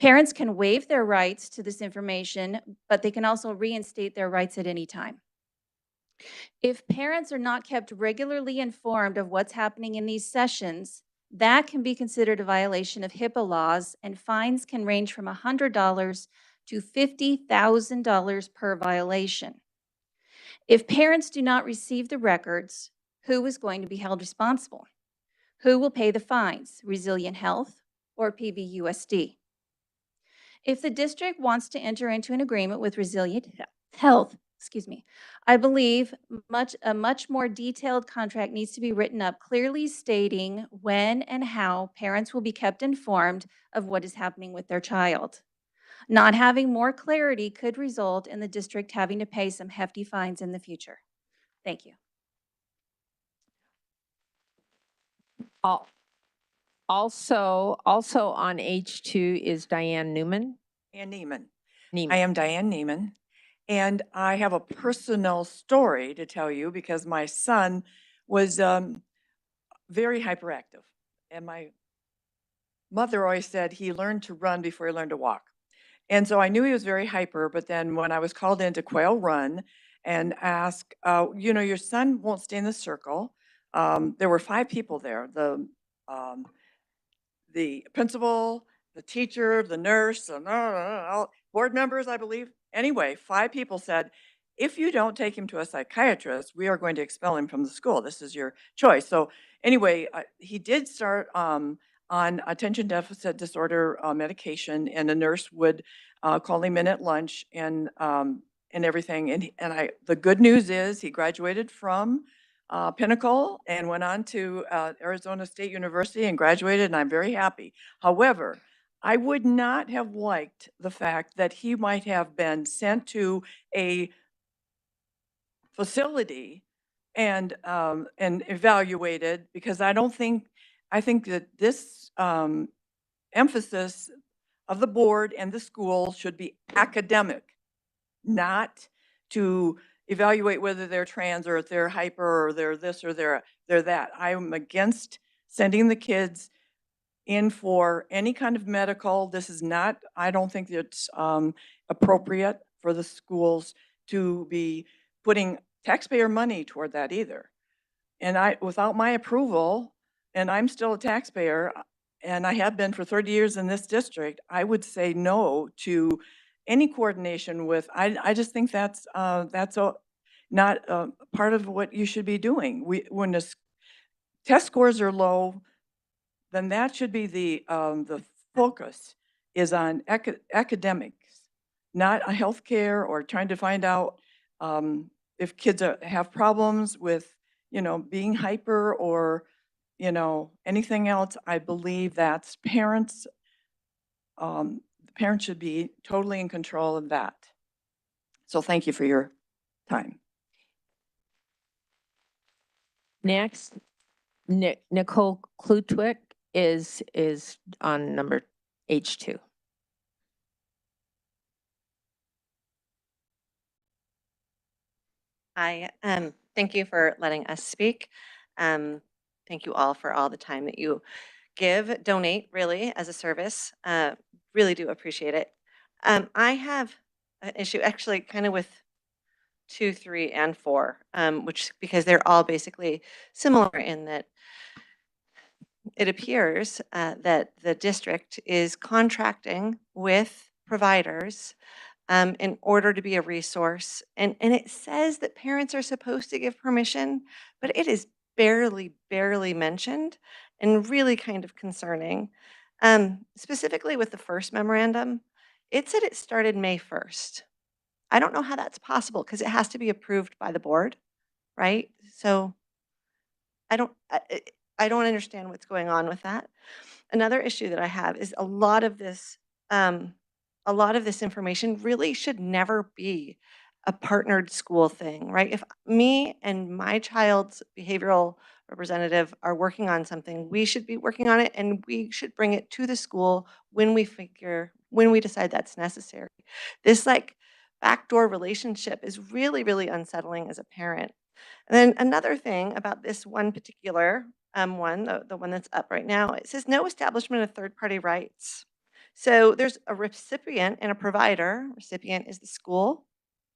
Parents can waive their rights to this information, but they can also reinstate their rights at any time. If parents are not kept regularly informed of what's happening in these sessions, that can be considered a violation of HIPAA laws, and fines can range from $100 to $50,000 per violation. If parents do not receive the records, who is going to be held responsible? Who will pay the fines, Resilient Health or PVUSD? If the district wants to enter into an agreement with Resilient Health, I believe a much more detailed contract needs to be written up, clearly stating when and how parents will be kept informed of what is happening with their child. Not having more clarity could result in the district having to pay some hefty fines in the future. Thank you. Also on H2 is Diane Newman. And Neiman. Neiman. I am Diane Neiman, and I have a personal story to tell you because my son was very hyperactive, and my mother always said he learned to run before he learned to walk. And so I knew he was very hyper, but then when I was called into Quail Run and asked, your son won't stay in the circle. There were 5 people there, the principal, the teacher, the nurse, and board members, I believe. Anyway, 5 people said, if you don't take him to a psychiatrist, we are going to expel him from the school. This is your choice. So anyway, he did start on attention deficit disorder medication, and the nurse would call him in at lunch and everything. And the good news is he graduated from Pinnacle and went on to Arizona State University and graduated, and I'm very happy. However, I would not have liked the fact that he might have been sent to a facility and evaluated, because I think that this emphasis of the board and the school should be academic, not to evaluate whether they're trans or if they're hyper or they're this or they're that. I'm against sending the kids in for any kind of medical. This is not, I don't think it's appropriate for the schools to be putting taxpayer money toward that either. And without my approval, and I'm still a taxpayer, and I have been for 30 years in this district, I would say no to any coordination with, I just think that's not part of what you should be doing. When the test scores are low, then that should be the focus is on academics, not a healthcare or trying to find out if kids have problems with, being hyper or, anything else. I believe that's parents. The parents should be totally in control of that. So thank you for your time. Next, Nicole Klutwick is on number H2. Hi, thank you for letting us speak. Thank you all for all the time that you donate really as a service. Really do appreciate it. I have an issue actually kind of with 2, 3, and 4, because they're all basically similar in that it appears that the district is contracting with providers in order to be a resource. And it says that parents are supposed to give permission, but it is barely mentioned and really kind of concerning. Specifically with the first memorandum, it said it started May 1st. I don't know how that's possible because it has to be approved by the board, right? So I don't understand what's going on with that. Another issue that I have is a lot of this information really should never be a partnered school thing, right? If me and my child's behavioral representative are working on something, we should be working on it and we should bring it to the school when we decide that's necessary. This like backdoor relationship is really unsettling as a parent. And then another thing about this one particular one, the one that's up right now, it says no establishment of third-party rights. So there's a recipient and a provider. Recipient is the school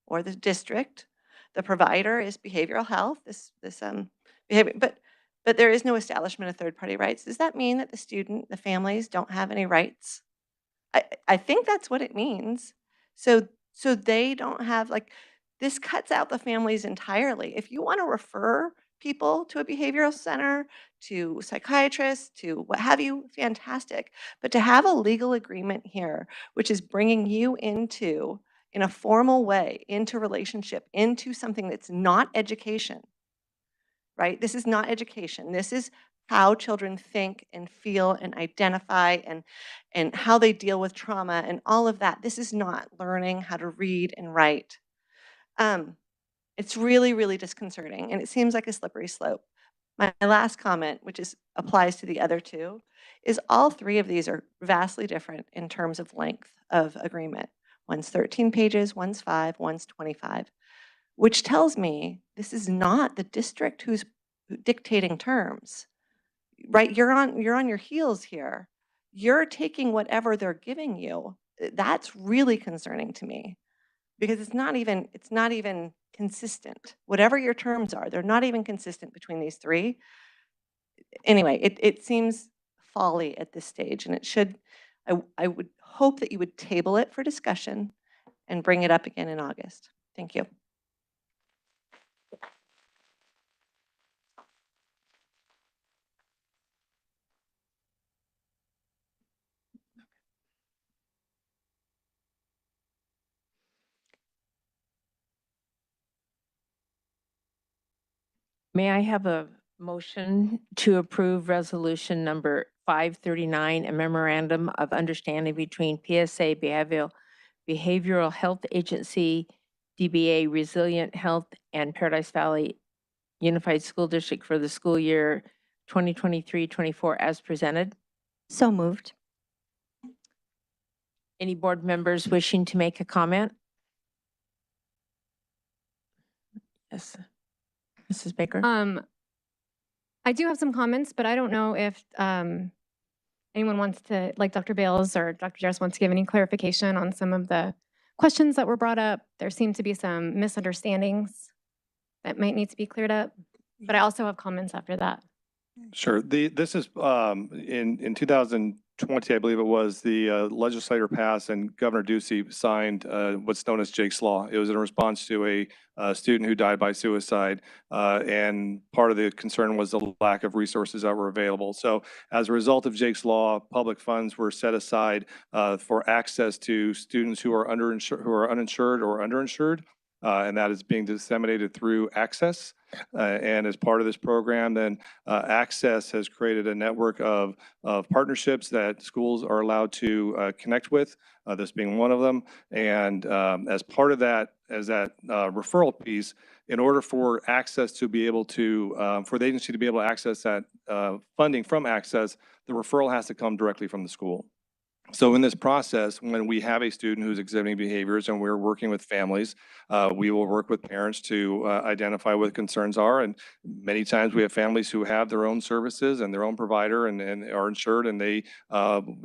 or the district. The provider is behavioral health, this behavior, but there is no establishment of third-party rights. Does that mean that the families don't have any rights? I think that's what it means. So they don't have, like, this cuts out the families entirely. If you want to refer people to a behavioral center, to psychiatrists, to what have you, fantastic. But to have a legal agreement here, which is bringing you into, in a formal way, into relationship, into something that's not education, right? This is not education. This is how children think and feel and identify and how they deal with trauma and all of that. This is not learning how to read and write. It's really disconcerting, and it seems like a slippery slope. My last comment, which applies to the other two, is all three of these are vastly different in terms of length of agreement. One's 13 pages, one's 5, one's 25, which tells me this is not the district who's dictating terms, right? You're on your heels here. You're taking whatever they're giving you. That's really concerning to me because it's not even consistent. Whatever your terms are, they're not even consistent between these three. Anyway, it seems folly at this stage, and it should, I would hope that you would table it for discussion and bring it up again in August. Thank you. May I have a motion to approve resolution number 539, a memorandum of understanding between PSA Behavioral Health Agency, DBA Resilient Health, and Paradise Valley Unified School District for the school year 2023-24 as presented? So moved. Any board members wishing to make a comment? Yes. Mrs. Baker? I do have some comments, but I don't know if anyone wants to, like Dr. Bales or Dr. Jarris wants to give any clarification on some of the questions that were brought up. There seem to be some misunderstandings that might need to be cleared up, but I also have comments after that. Sure. This is in 2000, 2020, I believe it was, the legislator passed and Governor Ducey signed what's known as Jake's Law. It was in response to a student who died by suicide. And part of the concern was the lack of resources that were available. So as a result of Jake's Law, public funds were set aside for access to students who are uninsured or underinsured. And that is being disseminated through Access. And as part of this program, then Access has created a network of partnerships that schools are allowed to connect with, this being one of them. And as part of that, as that referral piece, in order for Access to be able to, for the agency to be able to access that funding from Access, the referral has to come directly from the school. So in this process, when we have a student who's exhibiting behaviors and we're working with families, we will work with parents to identify what concerns are. And many times we have families who have their own services and their own provider and are insured, and they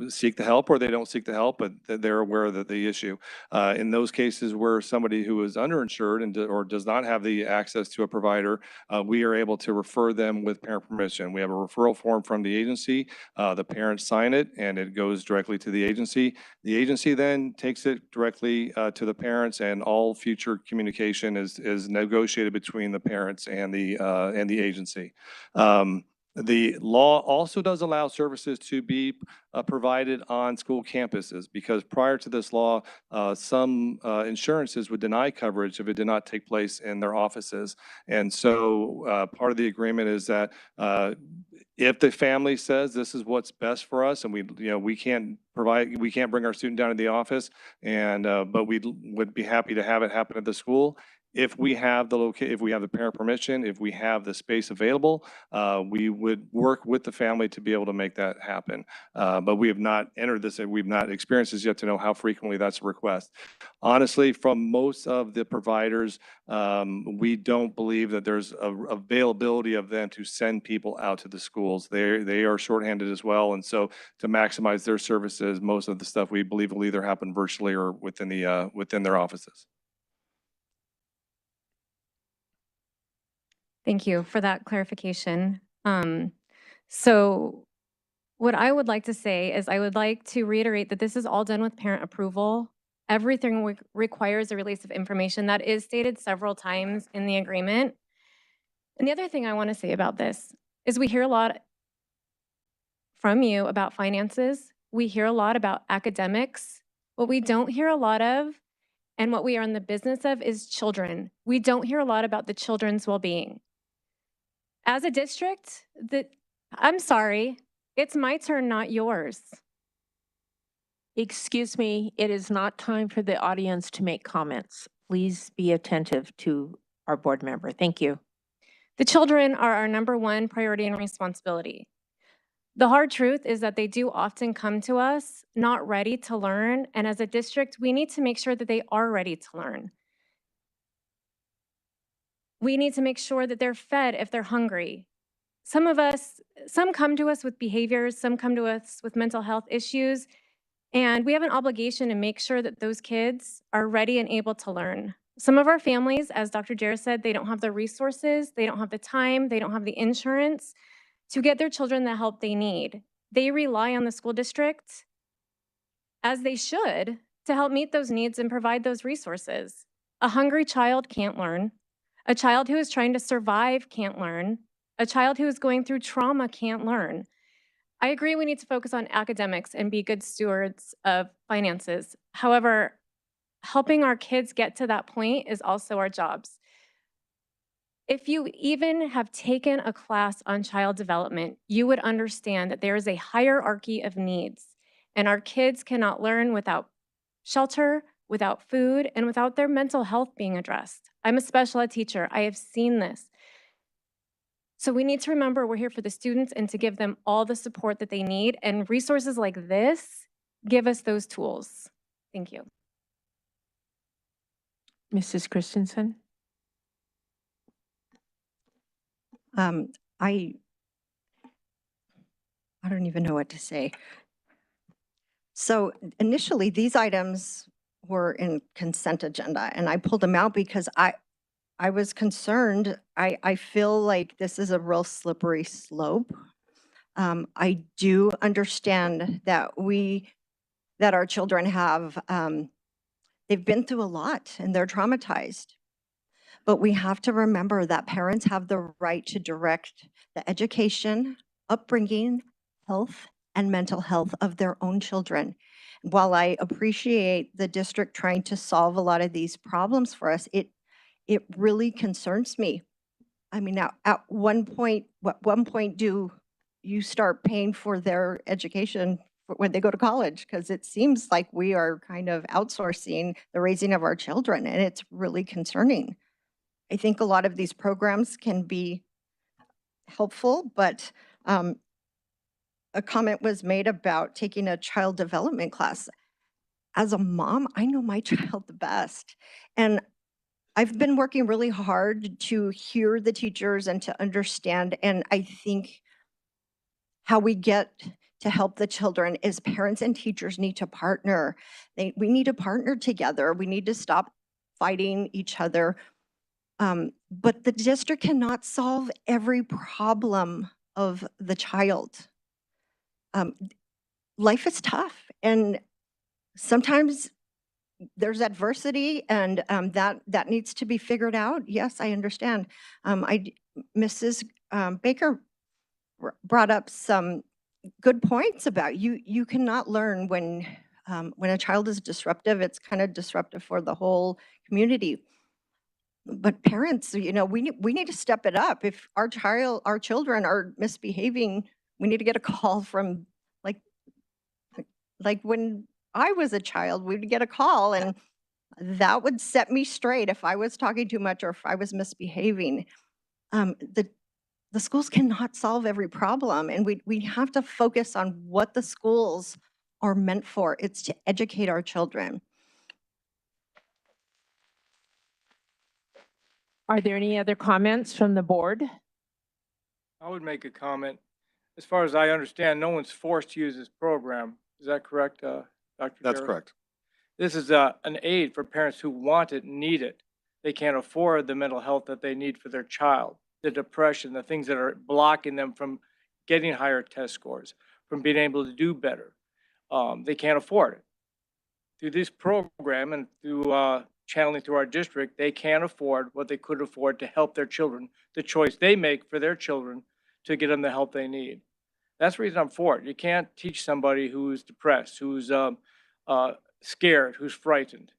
seek the help or they don't seek the help, but they're aware of the issue. In those cases where somebody who is underinsured and or does not have the access to a provider, we are able to refer them with parent permission. We have a referral form from the agency. The parents sign it and it goes directly to the agency. The agency then takes it directly to the parents, and all future communication is negotiated between the parents and the agency. The law also does allow services to be provided on school campuses, because prior to this law, some insurances would deny coverage if it did not take place in their offices. And so part of the agreement is that if the family says this is what's best for us, and we can't bring our student down to the office, and but we would be happy to have it happen at the school. If we have the parent permission, if we have the space available, we would work with the family to be able to make that happen. But we have not entered this, and we've not experienced this yet to know how frequently that's a request. Honestly, from most of the providers, we don't believe that there's availability of them to send people out to the schools. They are shorthanded as well, and so to maximize their services, most of the stuff we believe will either happen virtually or within their offices. Thank you for that clarification. So what I would like to say is I would like to reiterate that this is all done with parent approval. Everything requires a release of information. That is stated several times in the agreement. And the other thing I want to say about this is we hear a lot from you about finances. We hear a lot about academics. What we don't hear a lot of, and what we are in the business of, is children. We don't hear a lot about the children's well-being. As a district, I'm sorry, it's my turn, not yours. Excuse me, it is not time for the audience to make comments. Please be attentive to our board member. Thank you. The children are our number one priority and responsibility. The hard truth is that they do often come to us not ready to learn, and as a district, we need to make sure that they are ready to learn. We need to make sure that they're fed if they're hungry. Some come to us with behaviors, some come to us with mental health issues, and we have an obligation to make sure that those kids are ready and able to learn. Some of our families, as Dr. Jarrett said, they don't have the resources, they don't have the time, they don't have the insurance to get their children the help they need. They rely on the school district, as they should, to help meet those needs and provide those resources. A hungry child can't learn. A child who is trying to survive can't learn. A child who is going through trauma can't learn. I agree we need to focus on academics and be good stewards of finances. However, helping our kids get to that point is also our jobs. If you even have taken a class on child development, you would understand that there is a hierarchy of needs, and our kids cannot learn without shelter, without food, and without their mental health being addressed. I'm a special ed teacher. I have seen this. So we need to remember we're here for the students and to give them all the support that they need, and resources like this give us those tools. Thank you. Mrs. Christensen? I don't even know what to say. So initially, these items were in consent agenda, and I pulled them out because I was concerned. I feel like this is a real slippery slope. I do understand that that our children have, they've been through a lot and they're traumatized. But we have to remember that parents have the right to direct the education, upbringing, health, and mental health of their own children. While I appreciate the district trying to solve a lot of these problems for us, it really concerns me. I mean, now at one point, what one point do you start paying for their education when they go to college? Because it seems like we are kind of outsourcing the raising of our children, and it's really concerning. I think a lot of these programs can be helpful, but a comment was made about taking a child development class. As a mom, I know my child the best. And I've been working really hard to hear the teachers and to understand. And I think how we get to help the children is parents and teachers need to partner. We need to partner together. We need to stop fighting each other. But the district cannot solve every problem of the child. Life is tough, and sometimes there's adversity, and that needs to be figured out. Yes, I understand. Mrs. Baker brought up some good points about you cannot learn when a child is disruptive. It's kind of disruptive for the whole community. But parents, we need to step it up. If our children are misbehaving, we need to get a call from like when I was a child, we'd get a call and that would set me straight if I was talking too much or if I was misbehaving. The schools cannot solve every problem, and we have to focus on what the schools are meant for. It's to educate our children. Are there any other comments from the board? I would make a comment. As far as I understand, no one's forced to use this program. Is that correct, Dr. That's Jarrett? correct. This is an aid for parents who want it and need it. They can't afford the mental health that they need for their child, the depression, the things that are blocking them from getting higher test scores, from being able to do better. They can't afford it. Through this program and through channeling through our district, they can afford what they could afford to help their children, the choice they make for their children to get them the help they need. That's the reason I'm for it. You can't teach somebody who's depressed, who's scared, who's frightened.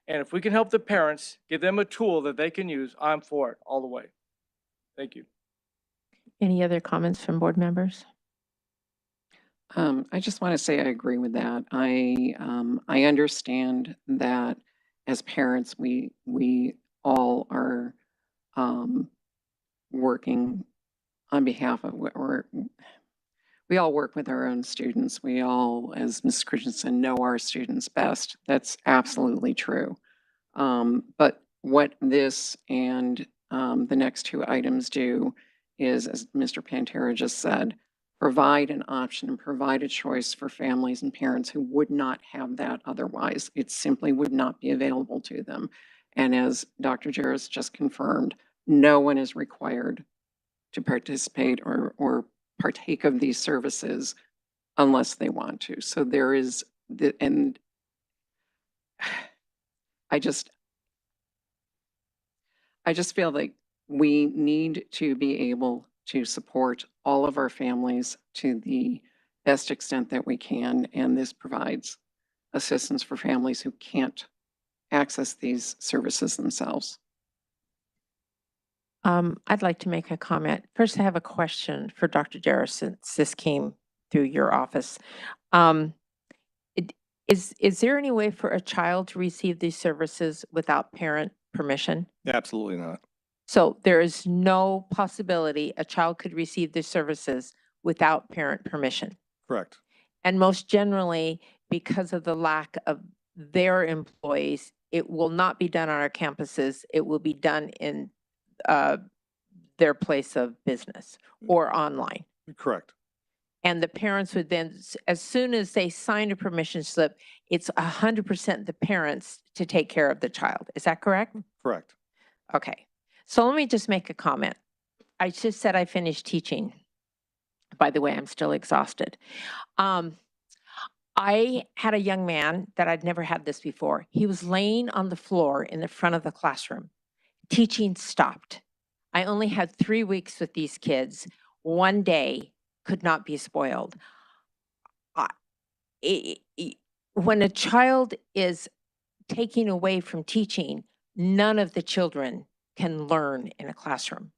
And if we can help the parents, give them a tool that they can use, I'm for it all the way. Thank you. Any other comments from board members? I just want to say I agree with that. I understand that as parents, we all are working on behalf of, we all work with our own students. We all, as Ms. Christensen, know our students best. That's absolutely true. But what this and the next two items do is, as Mr. Pantera just said, provide an option and provide a choice for families and parents who would not have that otherwise. It simply would not be available to them. And as Dr. Jarris just confirmed, no one is required to participate or partake of these services unless they want to. So there is, and I just feel like we need to be able to support all of our families to the best extent that we can. And this provides assistance for families who can't access these services themselves. I'd like to make a comment. First, I have a question for Dr. Jarris since this came through your office. Is there any way for a child to receive these services without parent permission? Absolutely not. So there is no possibility a child could receive the services without parent permission. Correct. And most generally, because of the lack of their employees, it will not be done on our campuses. It will be done in their place of business or online. Correct. And the parents would then, as soon as they sign a permission slip, it's 100% the parents to take care of the child. Is that correct? Correct. Okay. So let me just make a comment. I just said I finished teaching By the way, I'm still exhausted. I had a young man that I'd never had this before. He was laying on the floor in the front of the classroom. Teaching stopped. I only had 3 weeks with these kids. One day could not be spoiled. When a child is taking away from teaching, none of the children can learn in a classroom.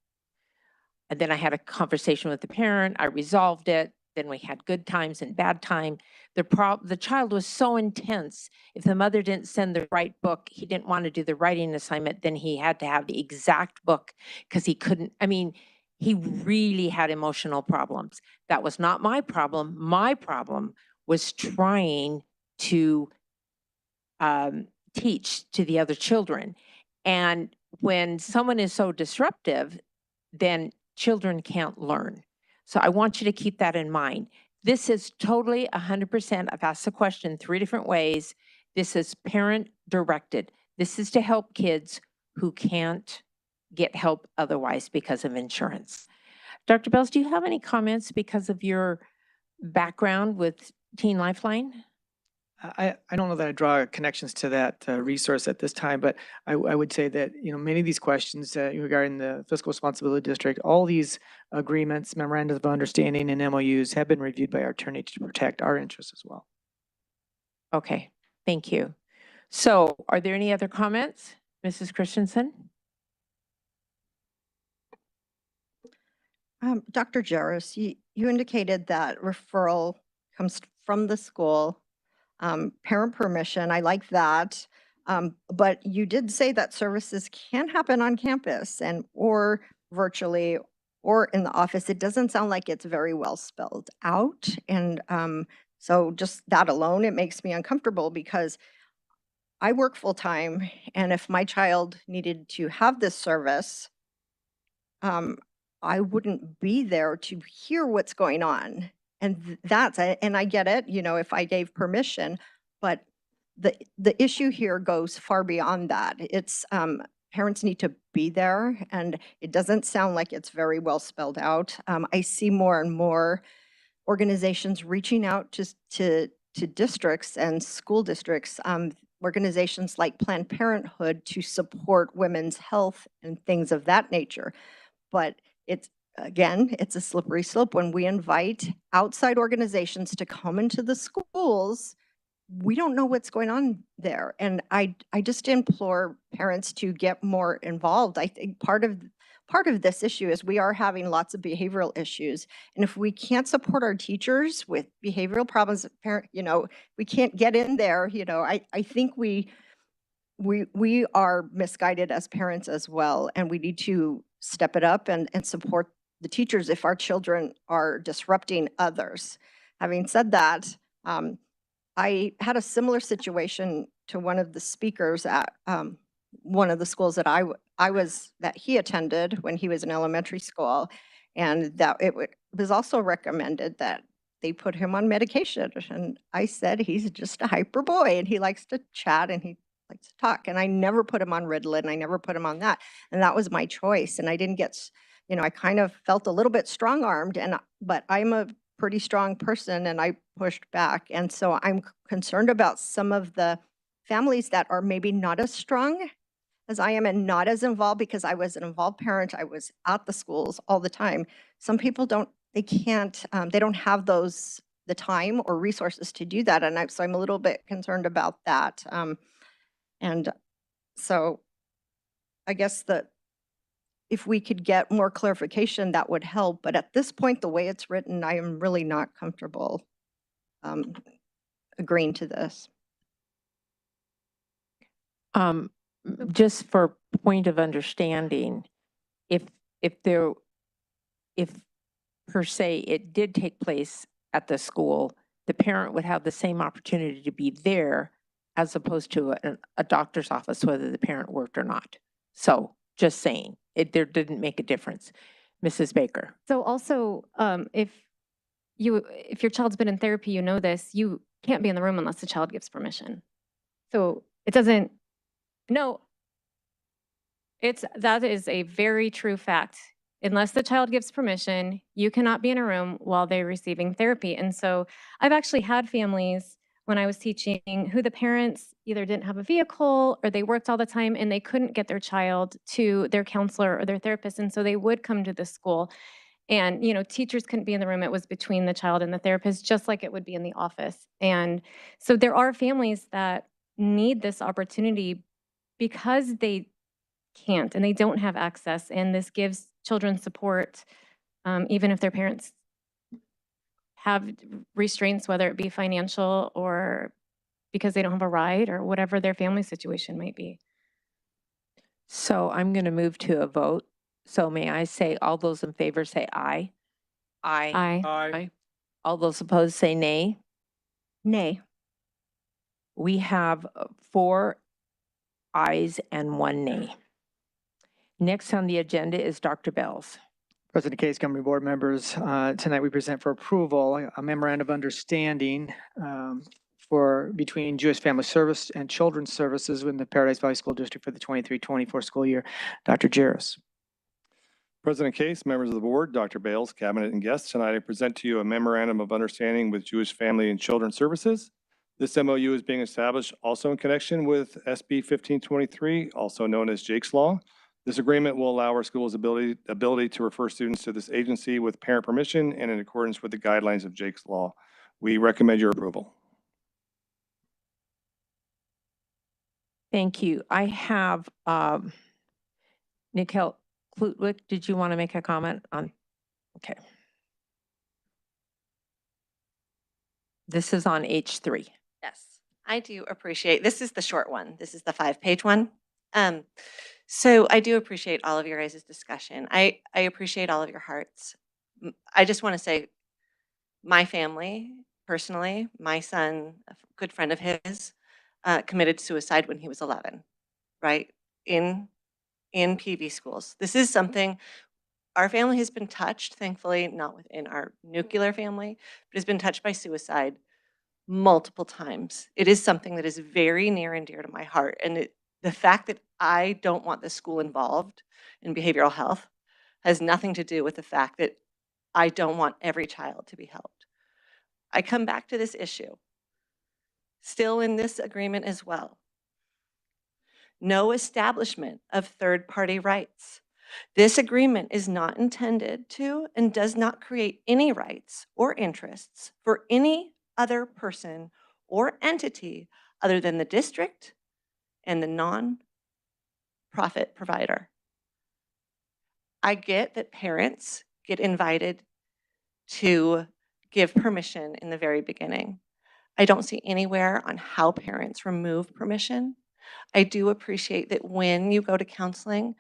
And then I had a conversation with the parent. I resolved it. Then we had good times and bad time. The child was so intense. If the mother didn't send the right book, he didn't want to do the writing assignment, then he had to have the exact book because he couldn't. I mean, he really had emotional problems. That was not my problem. My problem was trying to teach to the other children. And when someone is so disruptive, then children can't learn. So I want you to keep that in mind. This is totally 100%. I've asked the question 3 different ways. This is parent directed. This is to help kids who can't get help otherwise because of insurance. Dr. Bells, do you have any comments because of your background with Teen Lifeline? I don't know that I draw connections to that resource at this time, but I would say that, many of these questions regarding the fiscal responsibility district, all these agreements, memorandums of understanding, and MOUs have been reviewed by our attorney to protect our interests as well. Okay, thank you. So are there any other comments? Mrs. Christensen? Dr. Jarris, you indicated that referral comes from the school. Parent permission, I like that. But you did say that services can happen on campus or virtually or in the office. It doesn't sound like it's very well spelled out. And so just that alone, it makes me uncomfortable because I work full time. And if my child needed to have this service, I wouldn't be there to hear what's going on. And and I get it, if I gave permission, but the issue here goes far beyond that. It's parents need to be there, and it doesn't sound like it's very well spelled out. I see more and more organizations reaching out to districts and school districts, organizations like Planned Parenthood to support women's health and things of that nature. But it's a slippery slope. When we invite outside organizations to come into the schools, we don't know what's going on there. And I just implore parents to get more involved. I think part of this issue is we are having lots of behavioral issues. And if we can't support our teachers with behavioral problems, we can't get in there, I think we are misguided as parents as well. And we need to step it up and support the teachers if our children are disrupting others. Having said that, I had a similar situation to one of the speakers at one of the schools that that he attended when he was in elementary school, and that it was also recommended that they put him on medication. And I said, he's just a hyper boy and he likes to chat and he likes to talk. And I never put him on Ritalin. I never put him on that. And that was my choice. And I didn't get, I kind of felt a little bit strong-armed, but I'm a pretty strong person and I pushed back. And so I'm concerned about some of the families that are maybe not as strong as I am and not as involved, because I was an involved parent. I was at the schools all the time. Some people they don't have the time or resources to do that. And so I'm a little bit concerned about that. And so I guess that if we could get more clarification, that would help. But at this point, the way it's written, I am really not comfortable agreeing to this. Just for point of understanding, if per se it did take place at the school, the parent would have the same opportunity to be there as opposed to a doctor's office, whether the parent worked or not. So just saying, there didn't make a difference. Mrs. Baker. So also, if your child's been in therapy, you know this, you can't be in the room unless the child gives permission. So it doesn't, no, that is a very true fact. unless the child gives permission, you cannot be in a room while they're receiving therapy. And so I've actually had families when I was teaching who the parents either didn't have a vehicle or they worked all the time and they couldn't get their child to their counselor or their therapist. And so they would come to the school. And, teachers couldn't be in the room. It was between the child and the therapist, just like it would be in the office. And so there are families that need this opportunity because they can't and they don't have access. And this gives children support, even if their parents have restraints, whether it be financial or because they don't have a ride or whatever their family situation might be. So I'm going to move to a vote. So may I say, all those in favor say aye. Aye. Aye. Aye. All those opposed say nay. Nay. We have 4 ayes and 1 nay. Next on the agenda is Dr. Bells. President Case, governing board members, tonight we present for approval a memorandum of understanding between Jewish Family Service and Children's Services within the Paradise Valley School District for the 23-24 school year. Dr. Jaros. President Case, members of the board, Dr. Bales, cabinet, and guests, tonight I present to you a memorandum of understanding with Jewish Family and Children's Services. This MOU is being established also in connection with SB 1523, also known as Jake's Law. This agreement will allow our school's ability to refer students to this agency with parent permission and in accordance with the guidelines of Jake's Law. We recommend your approval. Thank you. I have Nicole Klutwick. Did you want to make a comment on? Okay. This is on H3. Yes, I do appreciate, this is the short one. This is the 5-page one. So I do appreciate all of your guys' discussion. I appreciate all of your hearts. I just want to say my family, personally, my son, a good friend of his, committed suicide when he was 11, right? In PV schools. This is something our family has been touched, thankfully, not within our nuclear family, but has been touched by suicide multiple times. It is something that is very near and dear to my heart. And the fact that I don't want the school involved in behavioral health has nothing to do with the fact that I don't want every child to be helped. I come back to this issue, still in this agreement as well. No establishment of third-party rights. This agreement is not intended to and does not create any rights or interests for any other person or entity other than the district and the non-profit provider. I get that parents get invited to give permission in the very beginning. I don't see anywhere on how parents remove permission. I do appreciate that when you go to counseling,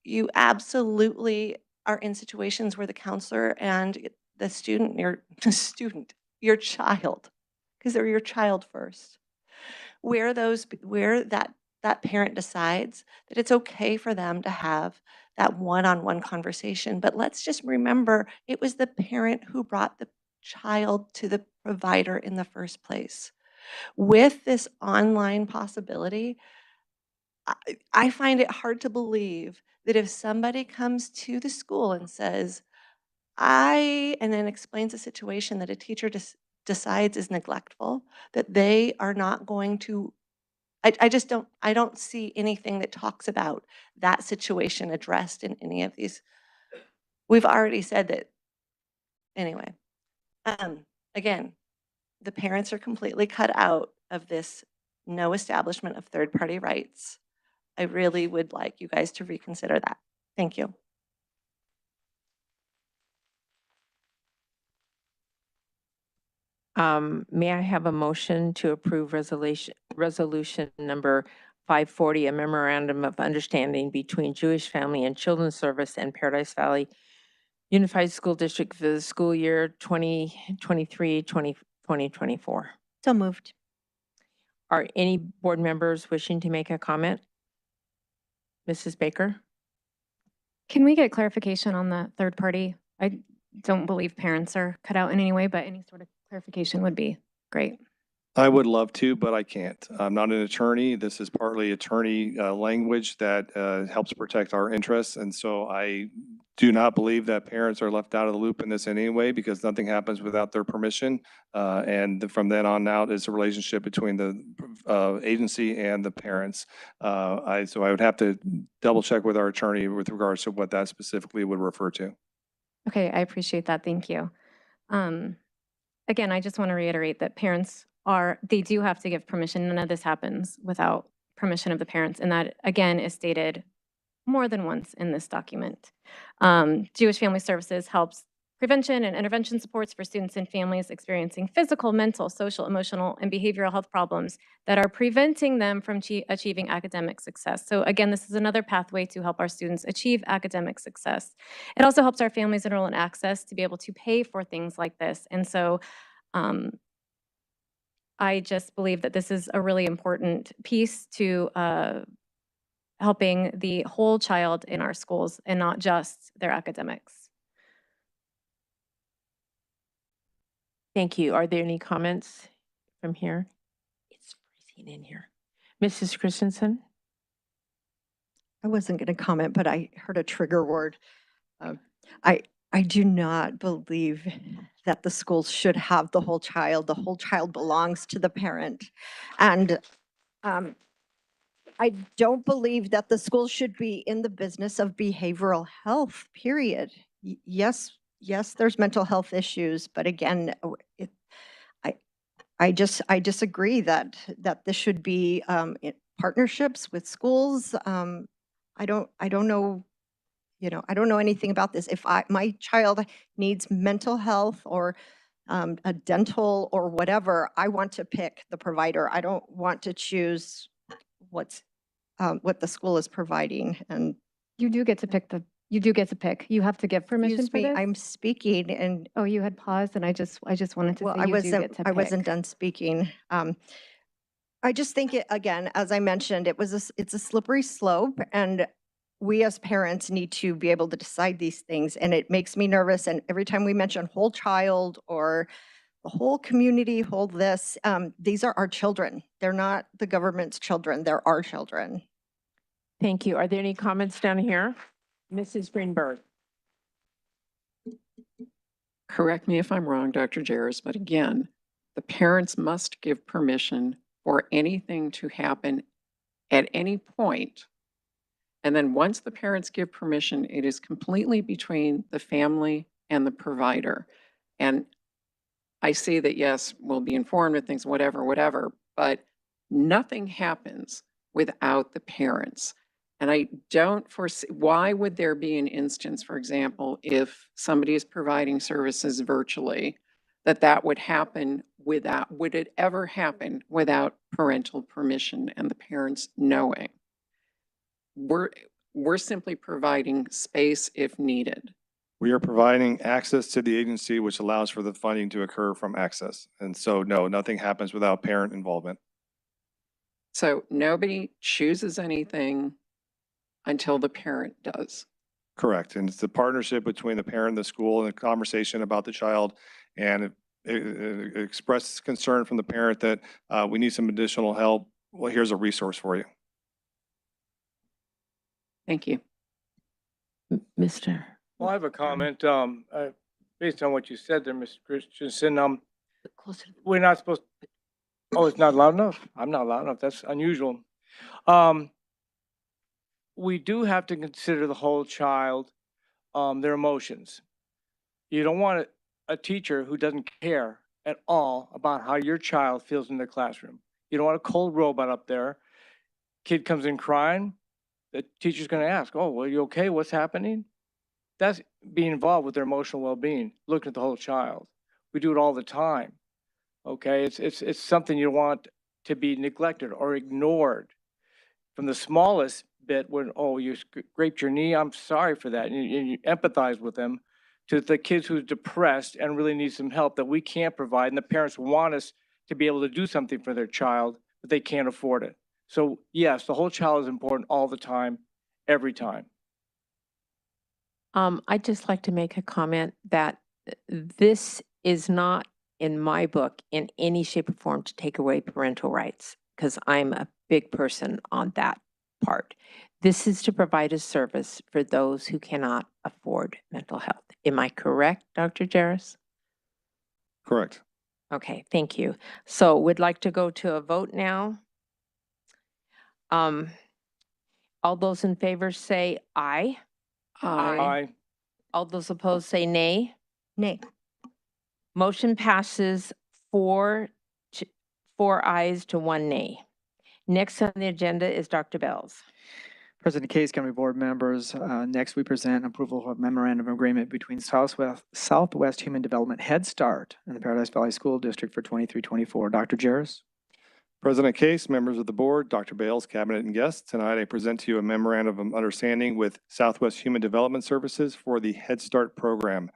you absolutely are in situations where the counselor and the student, your child, because they're your child first, where that parent decides that it's okay for them to have that one-on-one conversation. But let's just remember, it was the parent who brought the child to the provider in the first place. With this online possibility, I find it hard to believe that if somebody comes to the school and says, and then explains a situation that a teacher decides is neglectful, that they are not going to, I don't see anything that talks about that situation addressed in any of these. We've already said that. Anyway, again, the parents are completely cut out of this no establishment of third-party rights. I really would like you guys to reconsider that. Thank you. May I have a motion to approve resolution number 540, a memorandum of understanding between Jewish Family and Children's Service and Paradise Valley Unified School District for the school year 2023-2024. So moved. Are any board members wishing to make a comment? Mrs. Baker? Can we get clarification on the third party? I don't believe parents are cut out in any way, but any sort of clarification would be great. I would love to, but I can't. I'm not an attorney. This is partly attorney language that helps protect our interests. And so I do not believe that parents are left out of the loop in this in any way because nothing happens without their permission. From then on out is a relationship between the agency and the parents. So I would have to double check with our attorney with regards to what that specifically would refer to. Okay, I appreciate that. Thank you. Again, I just want to reiterate that they do have to give permission. None of this happens without permission of the parents. And that, again, is stated more than once in this document. Jewish Family Services helps prevention and intervention supports for students and families experiencing physical, mental, social, emotional, and behavioral health problems that are preventing them from achieving academic success. So again, this is another pathway to help our students achieve academic success. It also helps our families enroll in access to be able to pay for things like this. And so I just believe that this is a really important piece to helping the whole child in our schools and not just their academics. Thank you. Are there any comments from here? It's freezing in here. Mrs. Christensen? I wasn't going to comment, but I heard a trigger word. I do not believe that the schools should have the whole child. The whole child belongs to the parent. And I don't believe that the schools should be in the business of behavioral health, period. Yes, there's mental health issues, but again, I disagree that this should be in partnerships with schools. I don't know, I don't know anything about this. If my child needs mental health or a dental or whatever, I want to pick the provider. I don't want to choose what the school is providing. And You do get to pick. You have to give permission excuse for me, this. I'm speaking and Oh, you had paused, and I just wanted to well, say you do get to pick. I wasn't done speaking. I just think again, as I mentioned, it's a slippery slope, and we as parents need to be able to decide these things, and it makes me nervous. And every time we mention whole child or the whole community, these are our children. They're not the government's children. They're our children. Thank you. Are there any comments down here? Mrs. Greenberg? Correct me if I'm wrong, Dr. Jarris, but again, the parents must give permission for anything to happen at any point. And then once the parents give permission, it is completely between the family and the provider. And I see that, yes, we'll be informed of things, whatever, but nothing happens without the parents. And I don't foresee, why would there be an instance, for example, if somebody is providing services virtually, that would happen would it ever happen without parental permission and the parents knowing? We're simply providing space if needed. We are providing access to the agency, which allows for the funding to occur from access. And so, no, nothing happens without parent involvement. So nobody chooses anything until the parent does. Correct. And it's the partnership between the parent and the school and a conversation about the child, and it expressed concern from the parent that we need some additional help. Well, here's a resource for you. Thank you. Mr. Well, I have a comment, based on what you said there, Mr. Christensen. We're not supposed, oh, it's not loud enough? I'm not loud enough. That's unusual. We do have to consider the whole child, their emotions. You don't want a teacher who doesn't care at all about how your child feels in the classroom. You don't want a cold robot up there. Kid comes in crying, the teacher's going to ask, oh, well, are you okay? What's happening? That's being involved with their emotional well-being, looking at the whole child. We do it all the time. Okay, it's something you want to be neglected or ignored. From the smallest bit when, oh, you scraped your knee, I'm sorry for that. And you empathize with them, to the kids who's depressed and really need some help that we can't provide. And the parents want us to be able to do something for their child, but they can't afford it. So yes, the whole child is important all the time, every time. I'd just like to make a comment that this is not in my book, in any shape or form to take away parental rights, because I'm a big person on that part. This is to provide a service for those who cannot afford mental health. Am I correct, Dr. Jarris? Correct. Okay, thank you. So we'd like to go to a vote now. All those in favor say aye. Aye. All those opposed say nay. Nay. Motion passes 4 ayes to 1 nay. Next on the agenda is Dr. Bells. President Case, Governing Board members, next we present approval of a memorandum of agreement between Southwest Human Development Head Start and the Paradise Valley School District for 23-24. Dr. Jarris? President Case, members of the board, Dr. Bales, cabinet, and guests, tonight I present to you a memorandum of understanding with Southwest Human Development Services for the Head Start program.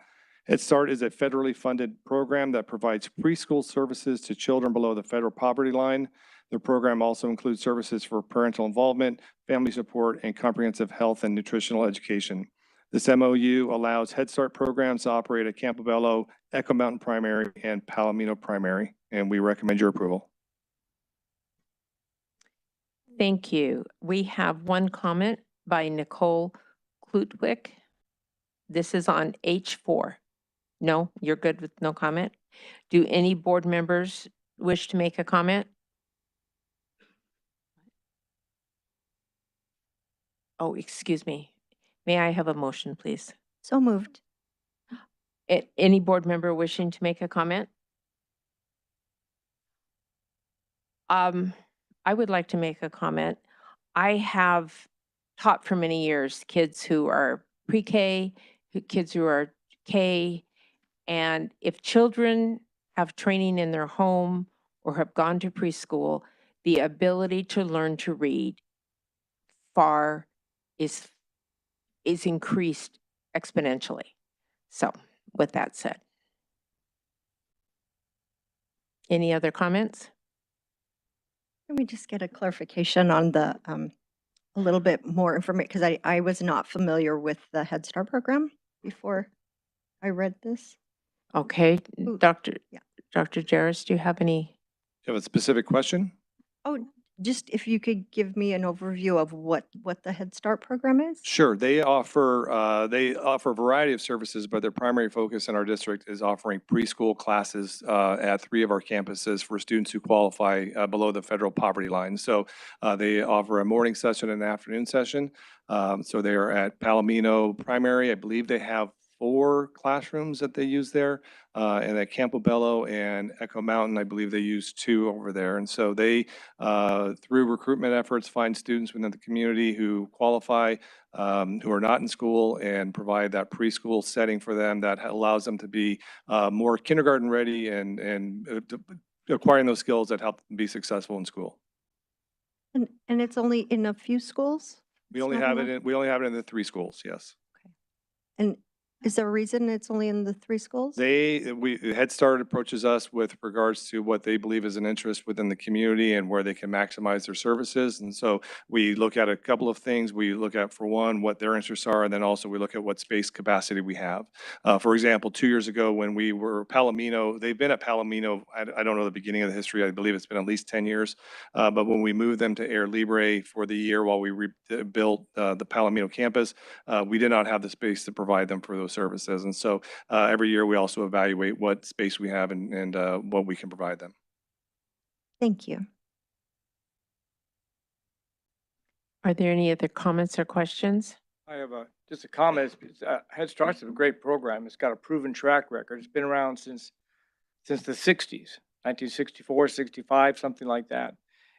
Head Start is a federally funded program that provides preschool services to children below the federal poverty line. The program also includes services for parental involvement, family support, and comprehensive health and nutritional education. This MOU allows Head Start programs to operate at Campobello, Echo Mountain Primary, and Palomino Primary, and we recommend your approval. Thank you. We have one comment by Nicole Klutwick. This is on H4. No, you're good with no comment? Do any board members wish to make a comment? Oh, excuse me. May I have a motion, please? So moved. Any board member wishing to make a comment? I would like to make a comment. I have taught for many years kids who are pre-K, kids who are K, and if children have training in their home or have gone to preschool, the ability to learn to read is increased exponentially. So with that said. Any other comments? Can we just get a clarification on the, a little bit more information? Because I was not familiar with the Head Start program before I read this. Okay, Ooh, Dr. yeah. Dr. Jarris, do you have any? You have a specific question? Oh, just if you could give me an overview of what the Head Start program is? Sure. They offer a variety of services, but their primary focus in our district is offering preschool classes at 3 of our campuses for students who qualify below the federal poverty line. So they offer a morning session and an afternoon session. So they are at Palomino Primary. I believe they have 4 classrooms that they use there. And at Campobello and Echo Mountain, I believe they use 2 over there. And so they, through recruitment efforts, find students within the community who qualify, who are not in school, and provide that preschool setting for them that allows them to be more kindergarten ready and acquiring those skills that help them be successful in school. And it's only in a few schools? We It's only not have in it in, we only have it in the 3 schools, yes. And is there a reason it's only in the 3 schools? Head Start approaches us with regards to what they believe is an interest within the community and where they can maximize their services. And so we look at a couple of things. We look at, for one, what their interests are, and then also we look at what space capacity we have. For example, 2 years ago when we were Palomino, they've been at Palomino, I don't know the beginning of the history, I believe it's been at least 10 years. But when we moved them to Air Libre for the year while we rebuilt the Palomino campus, we did not have the space to provide them for those services. And so every year we also evaluate what space we have and what we can provide them. Thank you. Are there any other comments or questions? I have just a comment. Head Start's a great program. It's got a proven track record. It's been around since the 60s, 1964, 65, something like that.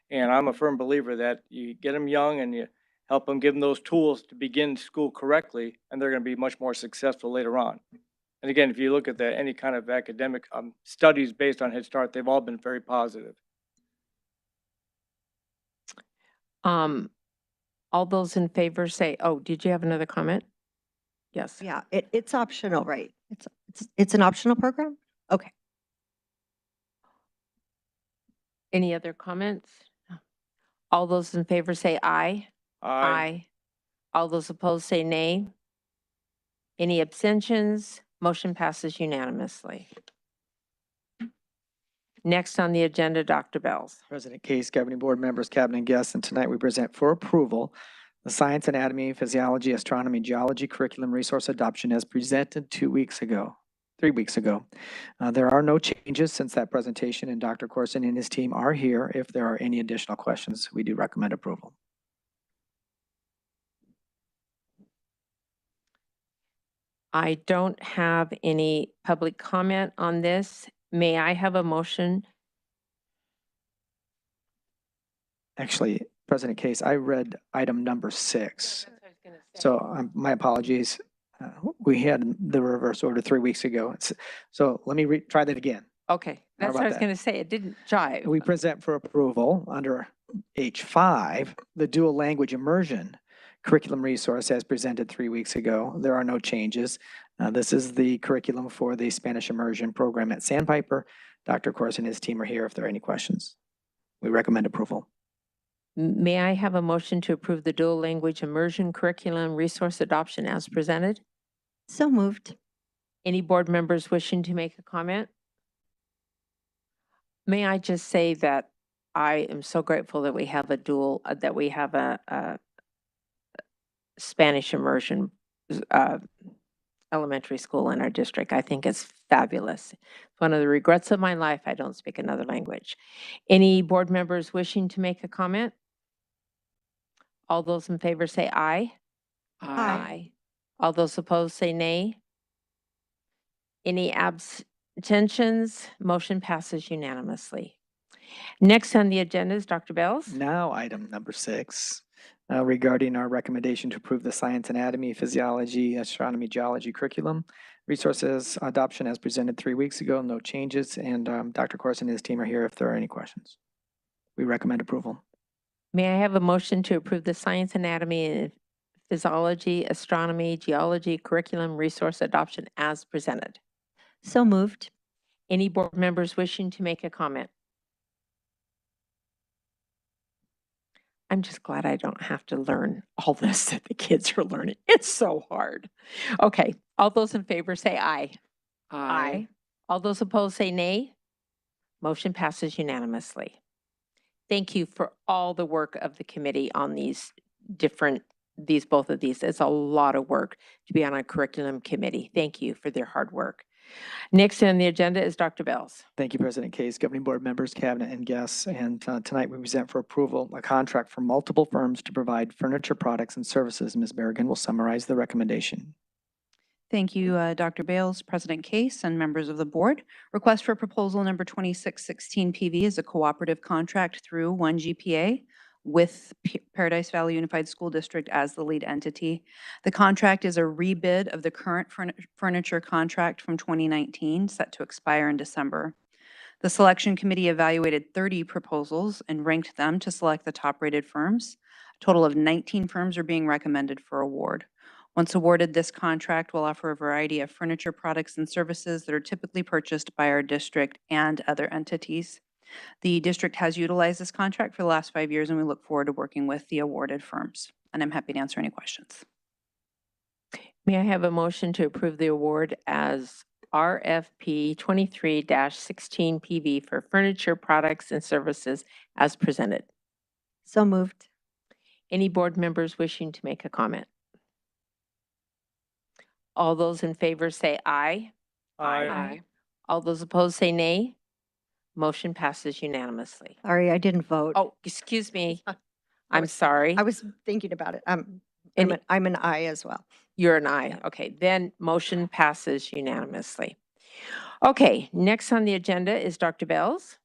And I'm a firm believer that you get them young and you help them, give them those tools to begin school correctly, and they're going to be much more successful later on. And again, if you look at any kind of academic studies based on Head Start, they've all been very positive. All those in favor say, oh, did you have another comment? Yes. Yeah, it's optional, right? It's an optional program? Okay. Any other comments? All those in favor say aye. Aye. All those opposed say nay. Any abstentions? Motion passes unanimously. Next on the agenda, Dr. Bells. President Case, governing board members, cabinet and guests, and tonight we present for approval the science, anatomy, physiology, astronomy, geology curriculum resource adoption as presented 3 weeks ago. There are no changes since that presentation, and Dr. Corson and his team are here. If there are any additional questions, we do recommend approval. I don't have any public comment on this. May I have a motion? Actually, President Case, I read item number 6. So my apologies. We had the reverse order 3 weeks ago. So let me try that again. Okay, that's what I was about going to say. It didn't jive. We present for approval under H5, the dual language immersion curriculum resource as presented 3 weeks ago. There are no changes. This is the curriculum for the Spanish immersion program at Sandpiper. Dr. Corson and his team are here if there are any questions. We recommend approval. May I have a motion to approve the dual language immersion curriculum resource adoption as presented? So moved. Any board members wishing to make a comment? May I just say that I am so grateful that we have a Spanish immersion elementary school in our district. I think it's fabulous. It's one of the regrets of my life I don't speak another language. Any board members wishing to make a comment? All those in favor say aye. Aye. All those opposed say nay. Any abstentions? Motion passes unanimously. Next on the agenda is Dr. Bells. Now, item number 6, regarding our recommendation to approve the science, anatomy, physiology, astronomy, geology curriculum resources adoption as presented 3 weeks ago. No changes, and Dr. Corson and his team are here if there are any questions. We recommend approval. May I have a motion to approve the science, anatomy, and physiology, astronomy, geology curriculum resource adoption as presented? So moved. Any board members wishing to make a comment? I'm just glad I don't have to learn all this that the kids are learning. It's so hard. Okay, all those in favor say aye. Aye. All those opposed say nay. Motion passes unanimously. Thank you for all the work of the committee on both of these. It's a lot of work to be on a curriculum committee. Thank you for their hard work. Next on the agenda is Dr. Bells. Thank you, President Case, governing board members, cabinet, and guests. And tonight we present for approval a contract for multiple firms to provide furniture products and services. Ms. Berrigan will summarize the recommendation. Thank you, Dr. Bales, President Case, and members of the board. Request for proposal number 2616 PV is a cooperative contract through 1GPA with Paradise Valley Unified School District as the lead entity. The contract is a rebid of the current furniture contract from 2019, set to expire in December. The selection committee evaluated 30 proposals and ranked them to select the top-rated firms. A total of 19 firms are being recommended for award. Once awarded, this contract will offer a variety of furniture products and services that are typically purchased by our district and other entities. The district has utilized this contract for the last 5 years, and we look forward to working with the awarded firms. And I'm happy to answer any questions. May I have a motion to approve the award as RFP 23-16 PV for furniture products and services as presented? So moved. Any board members wishing to make a comment? All those in favor say aye. Aye. All those opposed say nay. Motion passes unanimously. Sorry, I didn't vote. Oh, excuse me. I'm sorry. I was thinking about it. I'm an aye as well. You're an aye. Okay, then motion passes unanimously. Okay, next on the agenda is Dr. Bells.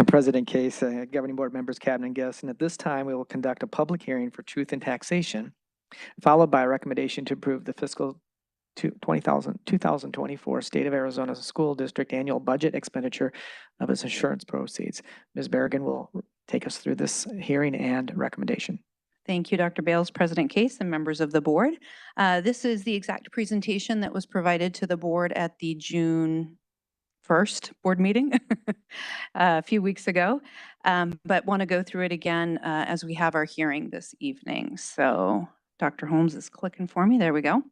President Case, governing board members, cabinet, and guests, and at this time we will conduct a public hearing for truth and taxation, followed by a recommendation to approve the fiscal 2024 State of Arizona School District annual budget expenditure of its insurance proceeds. Ms. Berrigan will take us through this hearing and recommendation. Thank you, Dr. Bales, President Case, and members of the board. This is the exact presentation that was provided to the board at the June 1st board meeting a few weeks ago, but want to go through it again as we have our hearing this evening. So Dr. Holmes is clicking for me. There we go.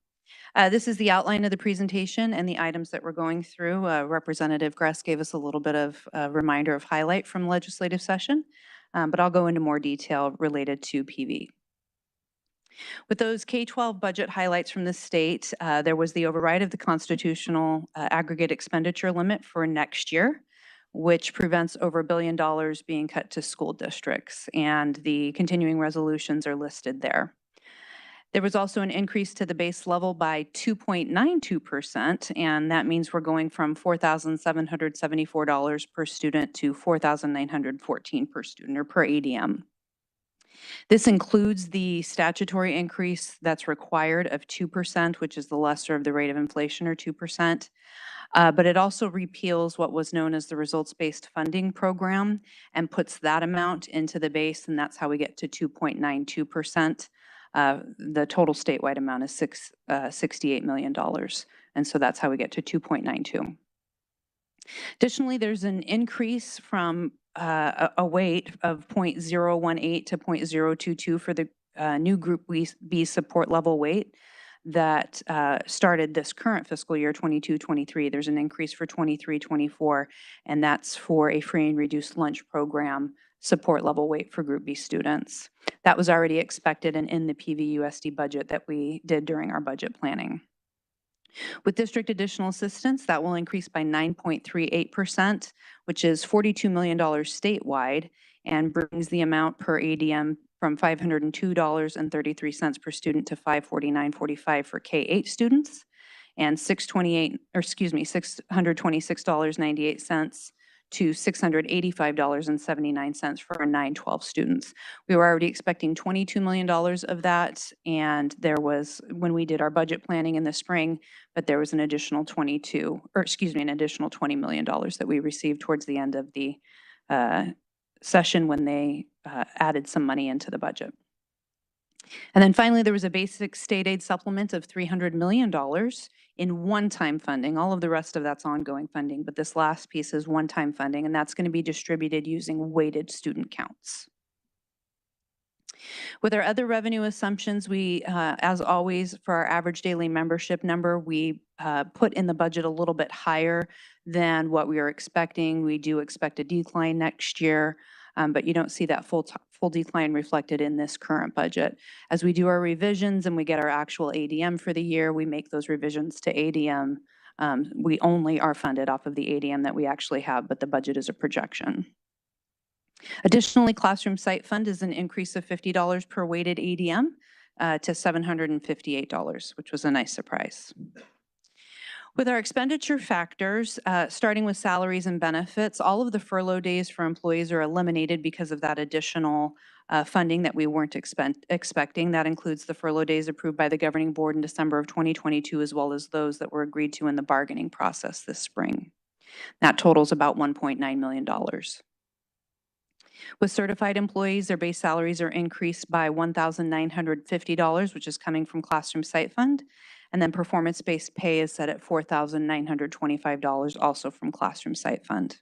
This is the outline of the presentation and the items that we're going through. Representative Gress gave us a little bit of a reminder of highlight from legislative session, but I'll go into more detail related to PV. With those K-12 budget highlights from the state, there was the override of the constitutional aggregate expenditure limit for next year, which prevents over $1 billion being cut to school districts, and the continuing resolutions are listed there. There was also an increase to the base level by 2.92%, and that means we're going from $4,774 per student to $4,914 per student or per ADM. This includes the statutory increase that's required of 2%, which is the lesser of the rate of inflation, or 2%. But it also repeals what was known as the results-based funding program and puts that amount into the base, and that's how we get to 2.92%. The total statewide amount is $68 million, and so that's how we get to 2.92. Additionally, there's an increase from a weight of 0.018 to 0.022 for the new Group B support level weight that started this current fiscal year 22-23. There's an increase for 23-24, and that's for a free and reduced lunch program support level weight for Group B students. That was already expected and in the PVUSD budget that we did during our budget planning. With district additional assistance, that will increase by 9.38%, which is $42 million statewide, and brings the amount per ADM from $502.33 per student to $549.45 for K-8 students, and $626.98 to $685.79 for our 9-12 students. We were already expecting $22 million of that, and there was, when we did our budget planning in the spring, but there was an additional an additional $20 million that we received towards the end of the session when they added some money into the budget. And then finally, there was a basic state aid supplement of $300 million in one-time funding. All of the rest of that's ongoing funding, but this last piece is one-time funding, and that's going to be distributed using weighted student counts. With our other revenue assumptions, we, as always, for our average daily membership number, we put in the budget a little bit higher than what we are expecting. We do expect a decline next year, but you don't see that full decline reflected in this current budget. As we do our revisions and we get our actual ADM for the year, we make those revisions to ADM. We only are funded off of the ADM that we actually have, but the budget is a projection. Additionally, Classroom Site Fund is an increase of $50 per weighted ADM to $758, which was a nice surprise. With our expenditure factors, starting with salaries and benefits, all of the furlough days for employees are eliminated because of that additional funding that we weren't expecting. That includes the furlough days approved by the governing board in December of 2022, as well as those that were agreed to in the bargaining process this spring. That totals about $1.9 million. With certified employees, their base salaries are increased by $1,950, which is coming from Classroom Site Fund. And then performance-based pay is set at $4,925, also from Classroom Site Fund.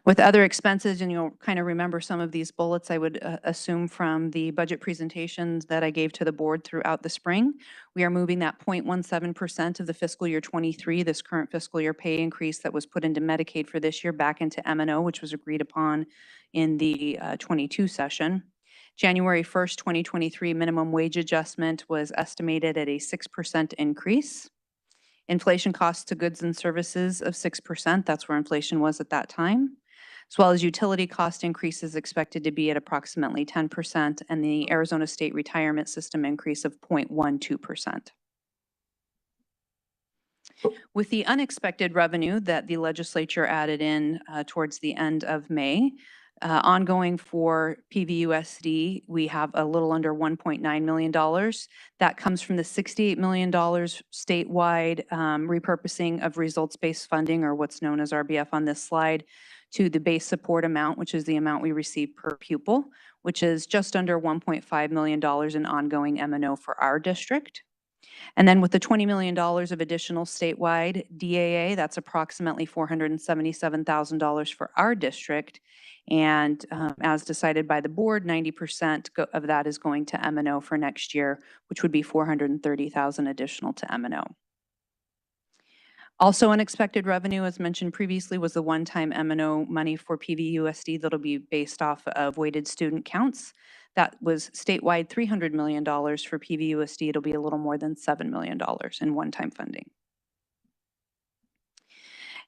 With other expenses, and you'll kind of remember some of these bullets, I would assume from the budget presentations that I gave to the board throughout the spring, we are moving that 0.17% of the fiscal year 23, this current fiscal year pay increase that was put into Medicaid for this year, back into M&O, which was agreed upon in the 22 session. January 1st, 2023 minimum wage adjustment was estimated at a 6% increase. Inflation costs to goods and services of 6%, that's where inflation was at that time, as well as utility cost increases expected to be at approximately 10%, and the Arizona State Retirement System increase of 0.12%. With the unexpected revenue that the legislature added in towards the end of May, ongoing for PVUSD, we have a little under $1.9 million. That comes from the $68 million statewide repurposing of results-based funding, or what's known as RBF on this slide, to the base support amount, which is the amount we receive per pupil, which is just under $1.5 million in ongoing M&O for our district. And then with the $20 million of additional statewide DAA, that's approximately $477,000 for our district. And as decided by the board, 90% of that is going to M&O for next year, which would be $430,000 additional to M&O. Also unexpected revenue, as mentioned previously, was the one-time M&O money for PVUSD that'll be based off of weighted student counts. That was statewide $300 million for PVUSD. It'll be a little more than $7 million in one-time funding.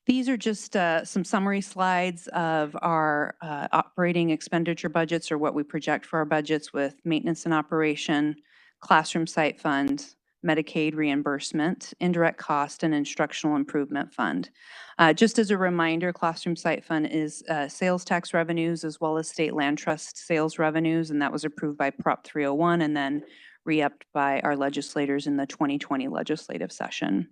These are just some summary slides of our operating expenditure budgets, or what we project for our budgets, with maintenance and operation, classroom site fund, Medicaid reimbursement, indirect cost, and instructional improvement fund. Just as a reminder, classroom site fund is sales tax revenues as well as state land trust sales revenues, and that was approved by Prop 301 and then re-upped by our legislators in the 2020 legislative session.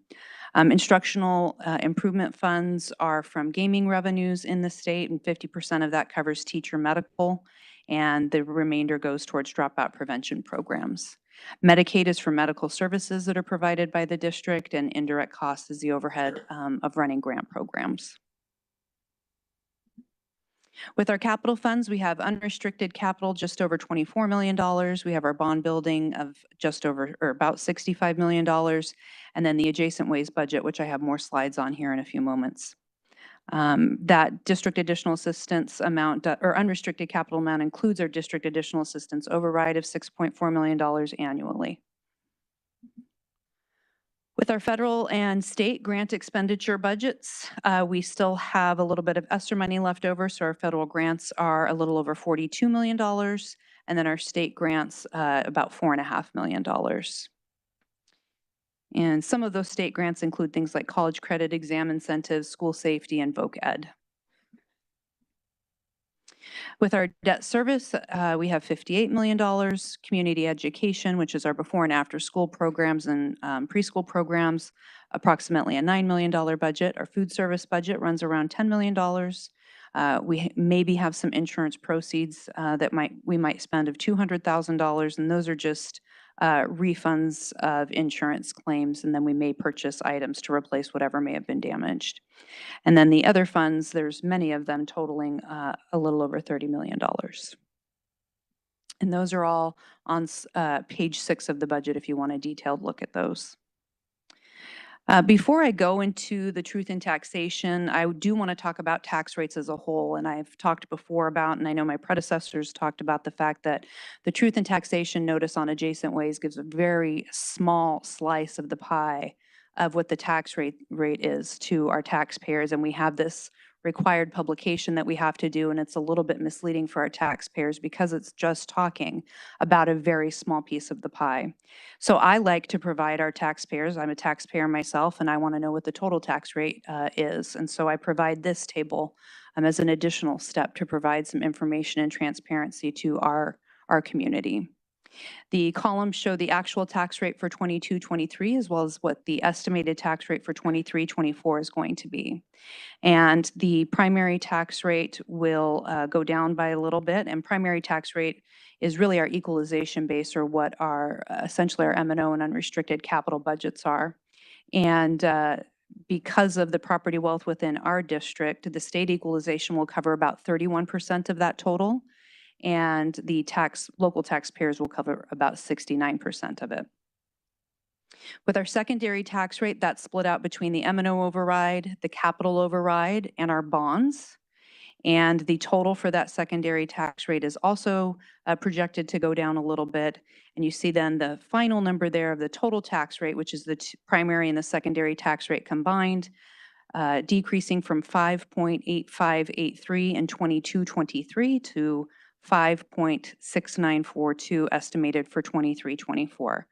Instructional improvement funds are from gaming revenues in the state, and 50% of that covers teacher medical, and the remainder goes towards dropout prevention programs. Medicaid is for medical services that are provided by the district, and indirect cost is the overhead of running grant programs. With our capital funds, we have unrestricted capital just over $24 million. We have our bond building of just over, or about $65 million, and then the adjacent ways budget, which I have more slides on here in a few moments. That district additional assistance amount, or unrestricted capital amount, includes our district additional assistance override of $6.4 million annually. With our federal and state grant expenditure budgets, we still have a little bit of ESSER money left over, so our federal grants are a little over $42 million, and then our state grants about $4.5 million. And some of those state grants include things like college credit, exam incentives, school safety, and voc ed. With our debt service, we have $58 million, community education, which is our before and after school programs and preschool programs, approximately a $9 million budget. Our food service budget runs around $10 million. We maybe have some insurance proceeds that we might spend of $200,000, and those are just refunds of insurance claims, and then we may purchase items to replace whatever may have been damaged. And then the other funds, there's many of them totaling a little over $30 million. And those are all on page 6 of the budget if you want a detailed look at those. Before I go into the truth in taxation, I do want to talk about tax rates as a whole. And I've talked before about, and I know my predecessors talked about, the fact that the truth in taxation notice on adjacent ways gives a very small slice of the pie of what the tax rate is to our taxpayers. And we have this required publication that we have to do, and it's a little bit misleading for our taxpayers because it's just talking about a very small piece of the pie. So I like to provide our taxpayers, I'm a taxpayer myself, and I want to know what the total tax rate is. And so I provide this table as an additional step to provide some information and transparency to our community. The columns show the actual tax rate for 22-23, as well as what the estimated tax rate for 23-24 is going to be. And the primary tax rate will go down by a little bit, and primary tax rate is really our equalization base, or what our essentially our M&O and unrestricted capital budgets are. And because of the property wealth within our district, the state equalization will cover about 31% of that total, and the local taxpayers will cover about 69% of it. With our secondary tax rate, that's split out between the M&O override, the capital override, and our bonds. And the total for that secondary tax rate is also projected to go down a little bit. And you see then the final number there of the total tax rate, which is the primary and the secondary tax rate combined, decreasing from 5.8583 in 22-23 to 5.6942 estimated for 23-24.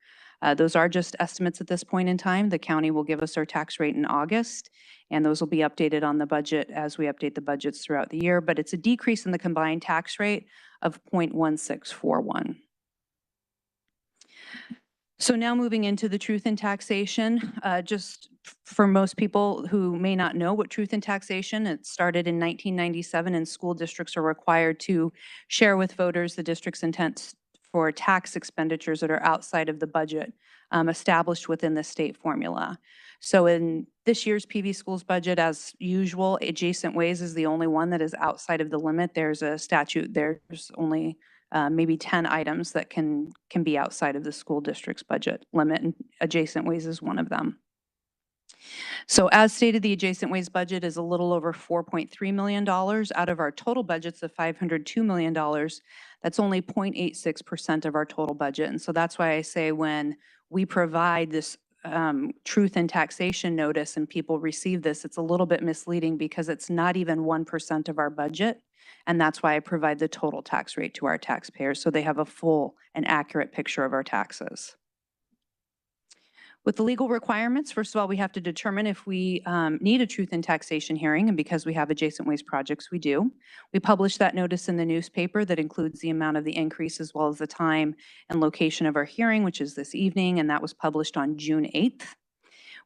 Those are just estimates at this point in time. The county will give us our tax rate in August, and those will be updated on the budget as we update the budgets throughout the year. But it's a decrease in the combined tax rate of 0.1641. So now moving into the truth in taxation, just for most people who may not know what truth in taxation, it started in 1997, and school districts are required to share with voters the district's intent for tax expenditures that are outside of the budget established within the state formula. So in this year's PV schools budget, as usual, adjacent ways is the only one that is outside of the limit. There's a statute, there's only maybe 10 items that can be outside of the school district's budget limit, and adjacent ways is one of them. So as stated, the adjacent ways budget is a little over $4.3 million out of our total budgets of $502 million. That's only 0.86% of our total budget. And so that's why I say when we provide this truth in taxation notice and people receive this, it's a little bit misleading because it's not even 1% of our budget. And that's why I provide the total tax rate to our taxpayers so they have a full and accurate picture of our taxes. With the legal requirements, first of all, we have to determine if we need a truth in taxation hearing, and because we have adjacent ways projects, we do. We publish that notice in the newspaper that includes the amount of the increase as well as the time and location of our hearing, which is this evening, and that was published on June 8th.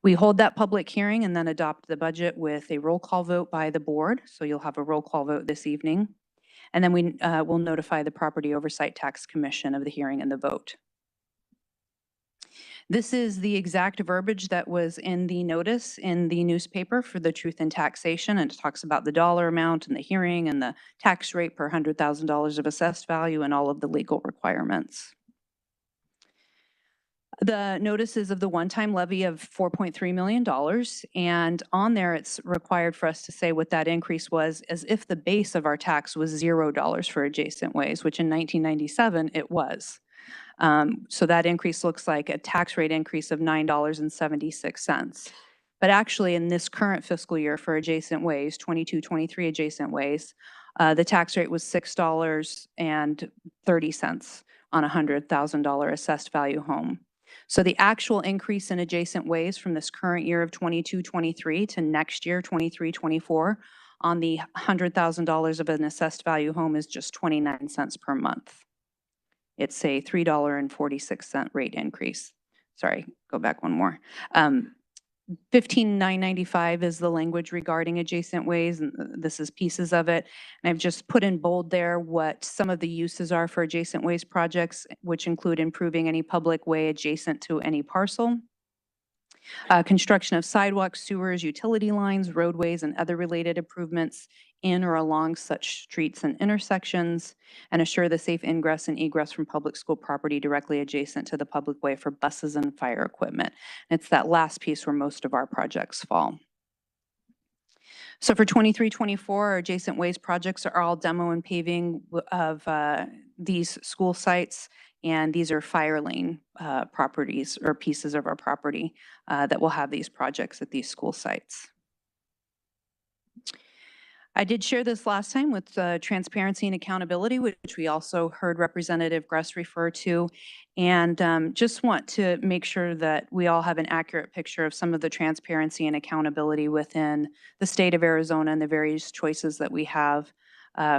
We hold that public hearing and then adopt the budget with a roll call vote by the board. So you'll have a roll call vote this evening. And then we will notify the Property Oversight Tax Commission of the hearing and the vote. This is the exact verbiage that was in the notice in the newspaper for the truth in taxation, and it talks about the dollar amount and the hearing and the tax rate per $100,000 of assessed value and all of the legal requirements. The notice is of the one-time levy of $4.3 million, and on there it's required for us to say what that increase was as if the base of our tax was $0 for adjacent ways, which in 1997 it was. So that increase looks like a tax rate increase of $9.76. But actually in this current fiscal year for adjacent ways, 22-23 adjacent ways, the tax rate was $6.30 on a $100,000 assessed value home. So the actual increase in adjacent ways from this current year of 22-23 to next year, 23-24, on the $100,000 of an assessed value home is just 29 cents per month. It's a $3.46 rate increase. Sorry, go back one more. 15,995 is the language regarding adjacent ways, and this is pieces of it. And I've just put in bold there what some of the uses are for adjacent ways projects, which include improving any public way adjacent to any parcel, construction of sidewalks, sewers, utility lines, roadways, and other related improvements in or along such streets and intersections, and assure the safe ingress and egress from public school property directly adjacent to the public way for buses and fire equipment. And it's that last piece where most of our projects fall. So for 23-24, our adjacent ways projects are all demo and paving of these school sites. And these are fire lane properties or pieces of our property that will have these projects at these school sites. I did share this last time with transparency and accountability, which we also heard Representative Gress refer to. And just want to make sure that we all have an accurate picture of some of the transparency and accountability within the state of Arizona and the various choices that we have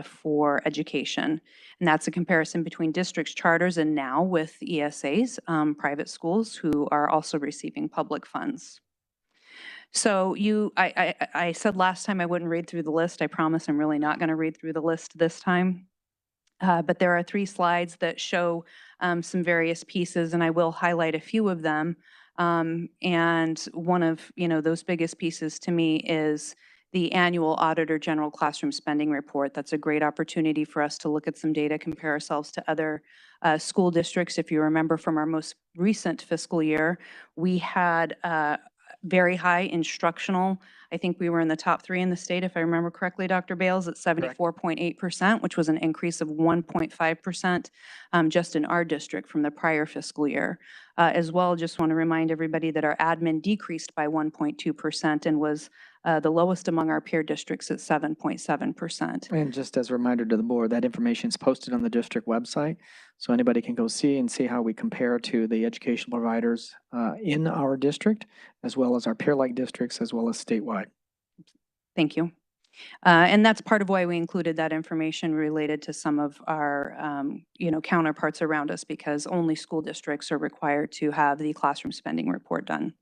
for education. And that's a comparison between districts, charters, and now with ESAs, private schools who are also receiving public funds. So I said last time I wouldn't read through the list. I promise I'm really not going to read through the list this time. But there are 3 slides that show some various pieces, and I will highlight a few of them. And one of those biggest pieces to me is the annual Auditor General Classroom Spending Report. That's a great opportunity for us to look at some data, compare ourselves to other school districts. If you remember from our most recent fiscal year, we had very high instructional. I think we were in the top 3 in the state, if I remember correctly, Dr. Bales, at 74.8%, which was an increase of 1.5% just in our district from the prior fiscal year. As well, just want to remind everybody that our admin decreased by 1.2% and was the lowest among our peer districts at 7.7%. And just as a reminder to the board, that information is posted on the district website. So anybody can go see how we compare to the educational providers in our district, as well as our peer-like districts, as well as statewide. Thank you. And that's part of why we included that information related to some of our, counterparts around us, because only school districts are required to have the classroom spending report done.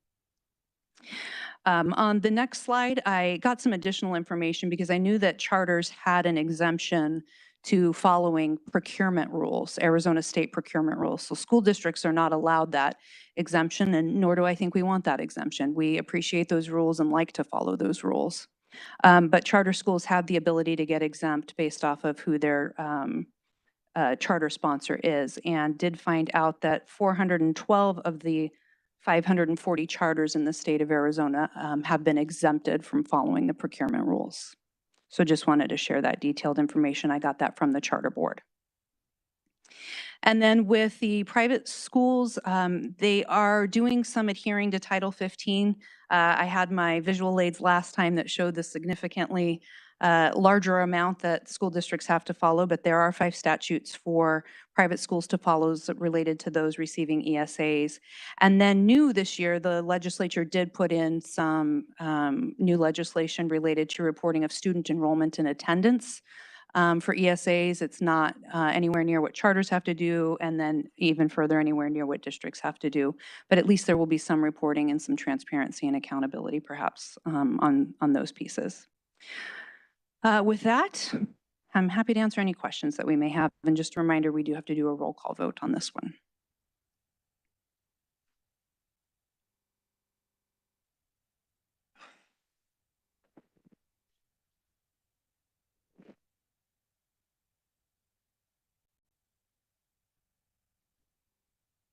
On the next slide, I got some additional information because I knew that charters had an exemption to following procurement rules, Arizona state procurement rules. So school districts are not allowed that exemption, and nor do I think we want that exemption. We appreciate those rules and like to follow those rules. But charter schools have the ability to get exempt based off of who their charter sponsor is, and did find out that 412 of the 540 charters in the state of Arizona have been exempted from following the procurement rules. So just wanted to share that detailed information. I got that from the charter board. And then with the private schools, they are doing some adhering to Title 15. I had my visual aids last time that showed the significantly larger amount that school districts have to follow, but there are 5 statutes for private schools to follow related to those receiving ESAs. And then new this year, the legislature did put in some new legislation related to reporting of student enrollment and attendance. For ESAs, it's not anywhere near what charters have to do, and then even further anywhere near what districts have to do. But at least there will be some reporting and some transparency and accountability perhaps on those pieces. With that, I'm happy to answer any questions that we may have. And just a reminder, we do have to do a roll call vote on this one.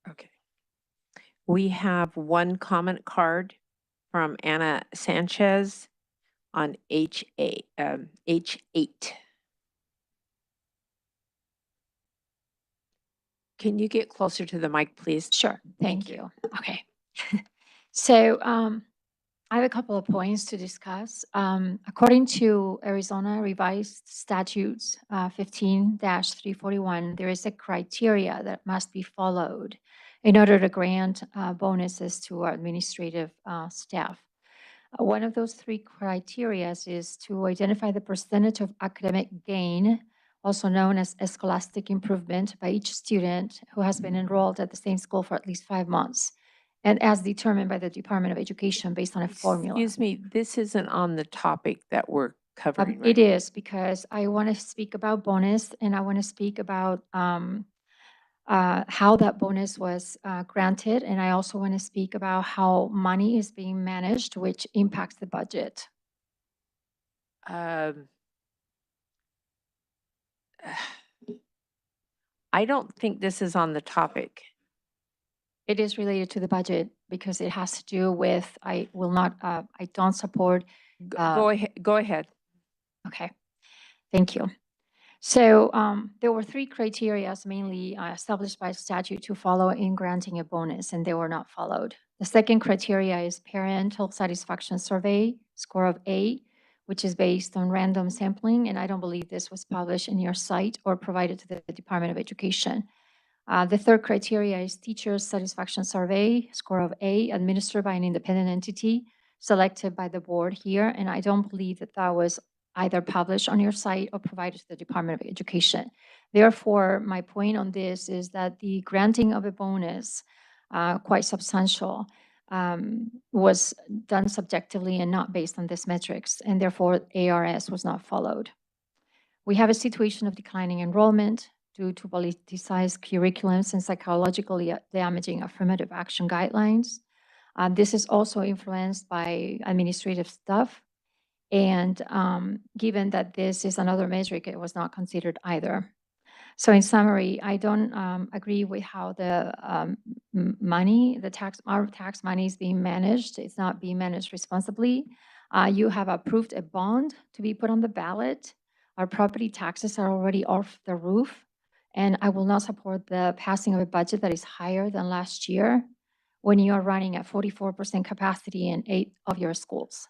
Okay. We have one comment card from Anna Sanchez on H8. Can you get closer to the mic, please? Sure, thank you. Okay. So I have a couple of points to discuss. According to Arizona Revised Statutes 15-341, there is a criteria that must be followed in order to grant bonuses to our administrative staff. One of those 3 criteria is to identify the percentage of academic gain, also known as scholastic improvement, by each student who has been enrolled at the same school for at least 5 months, and as determined by the Department of Education based on a formula. Excuse me, this isn't on the topic that we're covering right It is, because I want to speak about bonus, and I want to speak about how that bonus was granted, and I also want to speak about how money is being managed, which impacts the budget. I don't think this is on the topic. It is related to the budget because it has to do with, I don't support. Go ahead. Okay, thank you. So there were 3 criteria mainly established by statute to follow in granting a bonus, and they were not followed. The second criteria is parental satisfaction survey, score of A, which is based on random sampling, and I don't believe this was published in your site or provided to the Department of Education. The third criteria is teacher's satisfaction survey, score of A, administered by an independent entity selected by the board here, and I don't believe that that was either published on your site or provided to the Department of Education. Therefore, my point on this is that the granting of a bonus, quite substantial, was done subjectively and not based on these metrics, and therefore ARS was not followed. We have a situation of declining enrollment due to politicized curriculums and psychologically damaging affirmative action guidelines. This is also influenced by administrative staff. And given that this is another metric, it was not considered either. So in summary, I don't agree with how the money, our tax money is being managed. It's not being managed responsibly. You have approved a bond to be put on the ballot. Our property taxes are already off the roof. And I will not support the passing of a budget that is higher than last year when you are running at 44% capacity in 8 of your schools.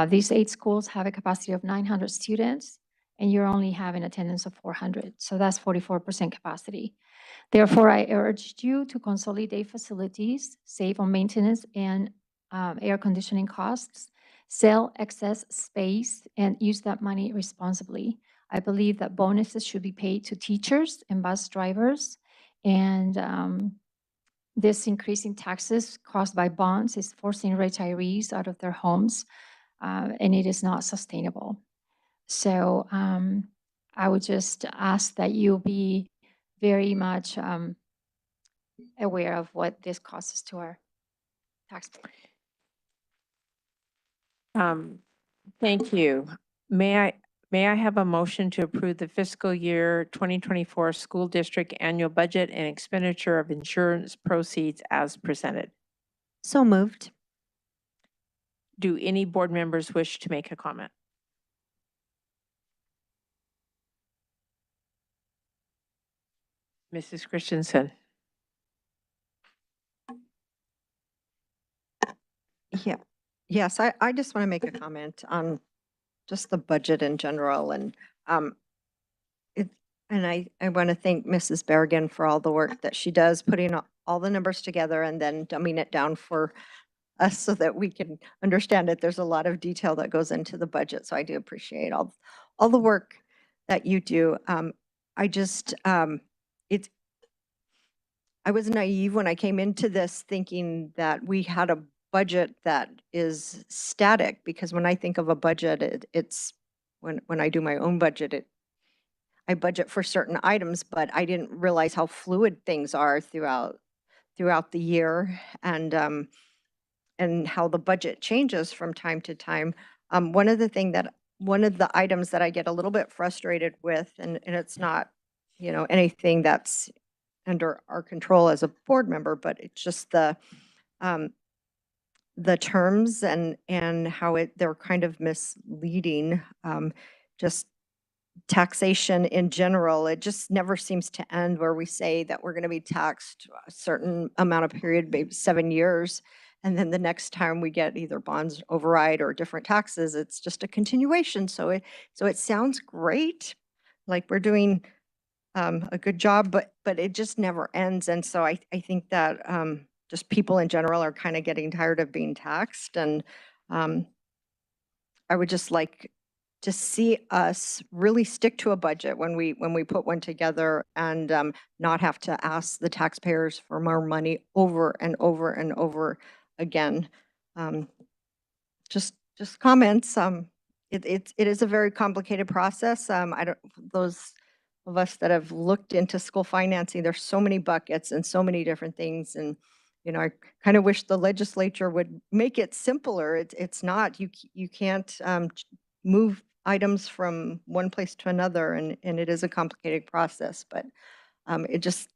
These 8 schools have a capacity of 900 students, and you're only having attendance of 400. So that's 44% capacity. Therefore, I urged you to consolidate facilities, save on maintenance and air conditioning costs, sell excess space, and use that money responsibly. I believe that bonuses should be paid to teachers and bus drivers, and this increase in taxes caused by bonds is forcing retirees out of their homes, and it is not sustainable. So I would just ask that you be very much aware of what this costs to our taxpayers. Thank you. May I have a motion to approve the fiscal year 2024 school district annual budget and expenditure of insurance proceeds as presented? So moved. Do any board members wish to make a comment? Mrs. Christensen. Yeah. Yes, I just want to make a comment on just the budget in general and it and I want to thank Mrs. Berrigan for all the work that she does putting all the numbers together and then dumbing it down for us so that we can understand it. There's a lot of detail that goes into the budget, so I do appreciate all the work that you do. I just it's I was naive when I came into this thinking that we had a budget that is static because when I think of a budget, it's when I do my own budget, I budget for certain items, but I didn't realize how fluid things are throughout the year and how the budget changes from time to time. One of the items that I get a little bit frustrated with, and it's not, anything that's under our control as a board member, but it's just the terms and how they're kind of misleading. Just taxation in general, it just never seems to end where we say that we're going to be taxed a certain amount of period, maybe 7 years. And then the next time we get either bonds override or different taxes, it's just a continuation. So it sounds great, like we're doing a good job, but it just never ends. And so I think that just people in general are kind of getting tired of being taxed. And I would just like to see us really stick to a budget when we put one together and not have to ask the taxpayers for more money over and over and over again. Just comments. It is a very complicated process. Those of us that have looked into school financing, there's so many buckets and so many different things. And, I kind of wish the legislature would make it simpler. It's not, you can't move items from one place to another, and it is a complicated process. But it just,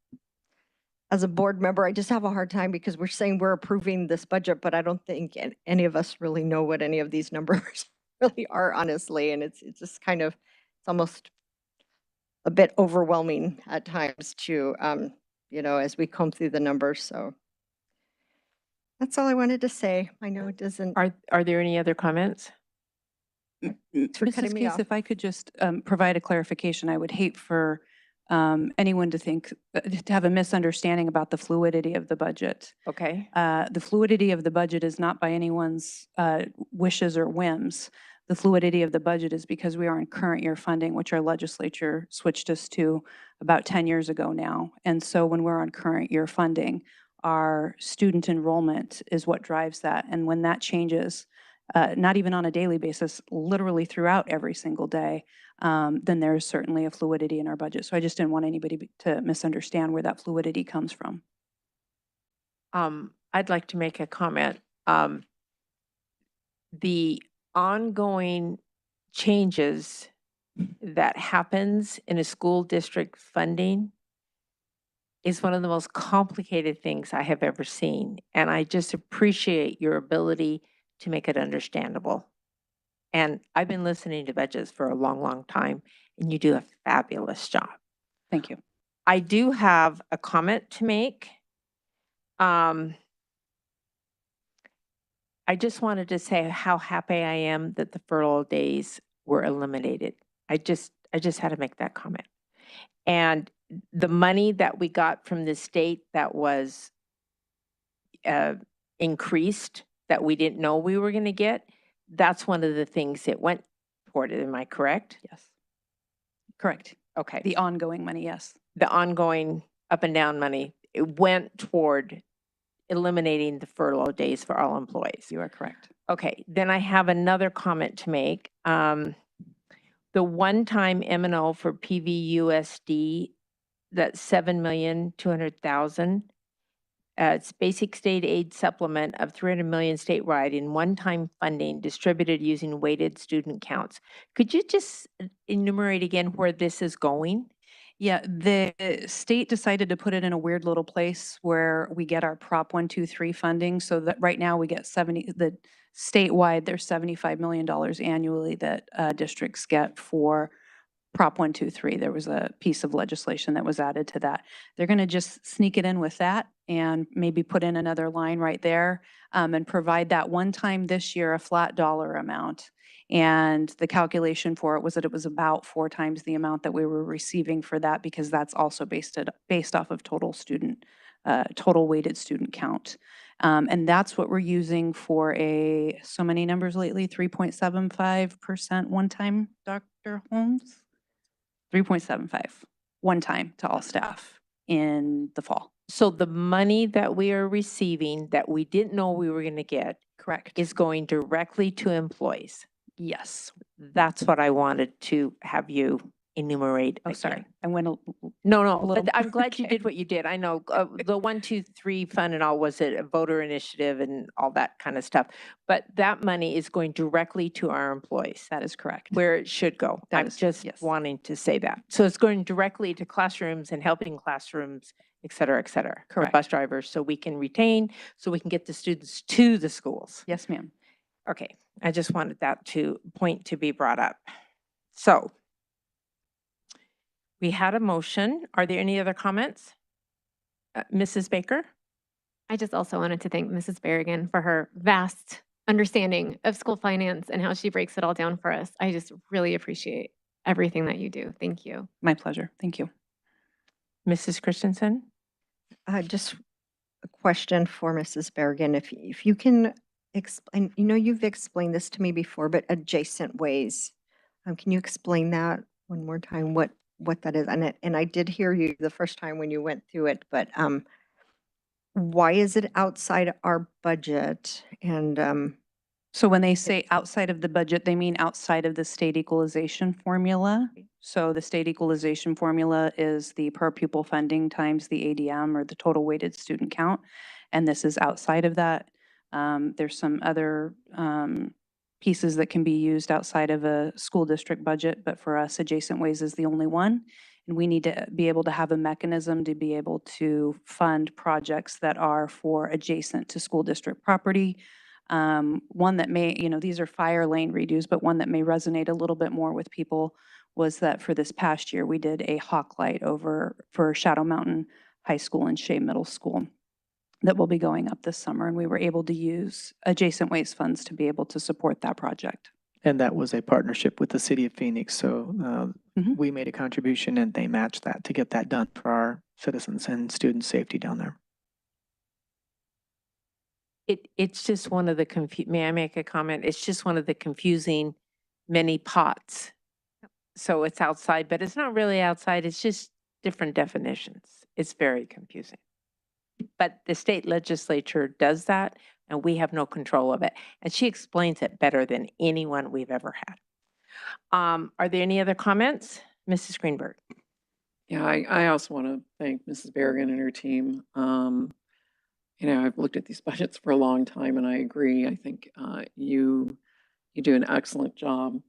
as a board member, I just have a hard time because we're saying we're approving this budget, but I don't think any of us really know what any of these numbers really are, honestly. And it's just kind of, it's almost a bit overwhelming at times to, as we comb through the numbers. So that's all I wanted to say. I know it doesn't. Are there any other comments? for cutting Mrs. me Case, off. if I could just provide a clarification, I would hate for anyone to think, to have a misunderstanding about the fluidity of the budget. Okay. The fluidity of the budget is not by anyone's wishes or whims. The fluidity of the budget is because we are in current year funding, which our legislature switched us to about 10 years ago now. And so when we're on current year funding, our student enrollment is what drives that. And when that changes, not even on a daily basis, literally throughout every single day, then there's certainly a fluidity in our budget. So I just didn't want anybody to misunderstand where that fluidity comes from. I'd like to make a comment. The ongoing changes that happens in a school district funding is one of the most complicated things I have ever seen. And I just appreciate your ability to make it understandable. And I've been listening to budgets for a long, long time, and you do a fabulous job. Thank you. I do have a comment to make. I just wanted to say how happy I am that the furlough days were eliminated. I just had to make that comment. And the money that we got from the state that was increased, that we didn't know we were going to get, that's one of the things it went toward. Am I correct? Yes. Correct. Okay. The ongoing money, yes. The ongoing up and down money, it went toward eliminating the furlough days for all employees. You are correct. Okay, then I have another comment to make. The the one-time M&O for PVUSD, that's 7,200,000. It's basic state aid supplement of 300 million statewide in one-time funding distributed using weighted student counts. Could you just enumerate again where this is going? Yeah, the state decided to put it in a weird little place where we get our Prop 123 funding. So that right now we get statewide, there's $75 million annually that districts get for Prop 123. There was a piece of legislation that was added to that. They're going to just sneak it in with that and maybe put in another line right there and provide that one time this year, a flat dollar amount. And the calculation for it was about 4 times the amount that we were receiving for that, because that's also based off of total weighted student count. And that's what we're using for so many numbers lately, 3.75% one time, Dr. Holmes? 3.75 one time to all staff in the fall. So the money that we are receiving that we didn't know we were going to get. Correct. Is going directly to employees. Yes. That's what I wanted to have you enumerate. Oh, sorry. I went No, little- but I'm glad you okay. did what you did. I know the 1, 2, 3 fund and all was a voter initiative and all that kind of stuff. But that money is going directly to our employees. That is correct. Where it should go. That I'm is- just yes. wanting to say that. So it's going directly to classrooms and helping classrooms, et cetera, et cetera. Our Correct. bus drivers, so we can retain, so we can get the students to the schools. Yes, ma'am. Okay, I just wanted that point to be brought up. So we had a motion. Are there any other comments? Mrs. Baker? I just also wanted to thank Mrs. Berrigan for her vast understanding of school finance and how she breaks it all down for us. I just really appreciate everything that you do. Thank you. My pleasure. Thank you. Mrs. Christensen? Just a question for Mrs. Berrigan. If you can explain, you've explained this to me before, but adjacent ways. Can you explain that one more time, what that is? And I did hear you the first time when you went through it, but why is it outside our budget? And So when they say outside of the budget, they mean outside of the state equalization formula. So the state equalization formula is the per pupil funding times the ADM, or the total weighted student count. And this is outside of that. There's some other pieces that can be used outside of a school district budget, but for us, adjacent ways is the only one. And we need to be able to have a mechanism to be able to fund projects that are for adjacent to school district property. One that may, these are fire lane redos, but one that may resonate a little bit more with people was that for this past year, we did a hawk light over for Shadow Mountain High School and Shea Middle School that will be going up this summer. And we were able to use adjacent ways funds to be able to support that project. And that was a partnership with the city of Phoenix. So we made a contribution and they matched that to get that done for our citizens and student safety down there. It's just one of the may I make a comment? It's just one of the confusing many pots. So it's outside, but it's not really outside. It's just different definitions. It's very confusing. But the state legislature does that and we have no control of it. And she explains it better than anyone we've ever had. Are there any other comments? Mrs. Greenberg? Yeah, I also want to thank Mrs. Berrigan and her team. I've looked at these budgets for a long time and I agree. I think you do an excellent job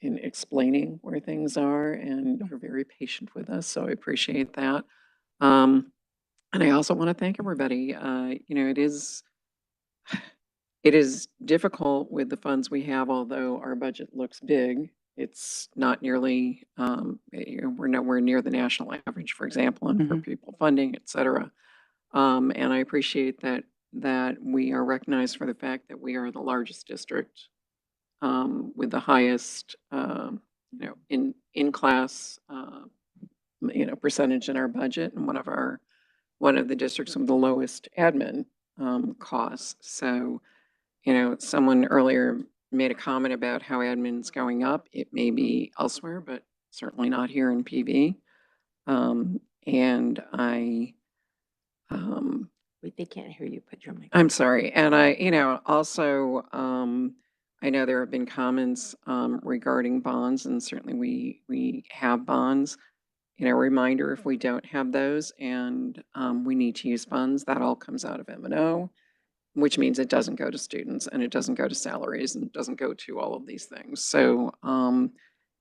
in explaining where things are, and you're very patient with us, so I appreciate that. And I also want to thank everybody. It is difficult with the funds we have, although our budget looks big. It's not nearly, we're nowhere near the national average, for example, on per pupil funding, et cetera. And I appreciate that we are recognized for the fact that we are the largest district with the highest, in-class, percentage in our budget, and one of the districts with the lowest admin costs. So, someone earlier made a comment about how admin's going up. It may be elsewhere, but certainly not here in PV. And I, Wait, they can't hear you. Put your mic. I'm sorry. And I, also, I know there have been comments regarding bonds, and certainly we have bonds. You know, reminder, if we don't have those and we need to use funds, that all comes out of M&O, which means it doesn't go to students and it doesn't go to salaries and it doesn't go to all of these things. So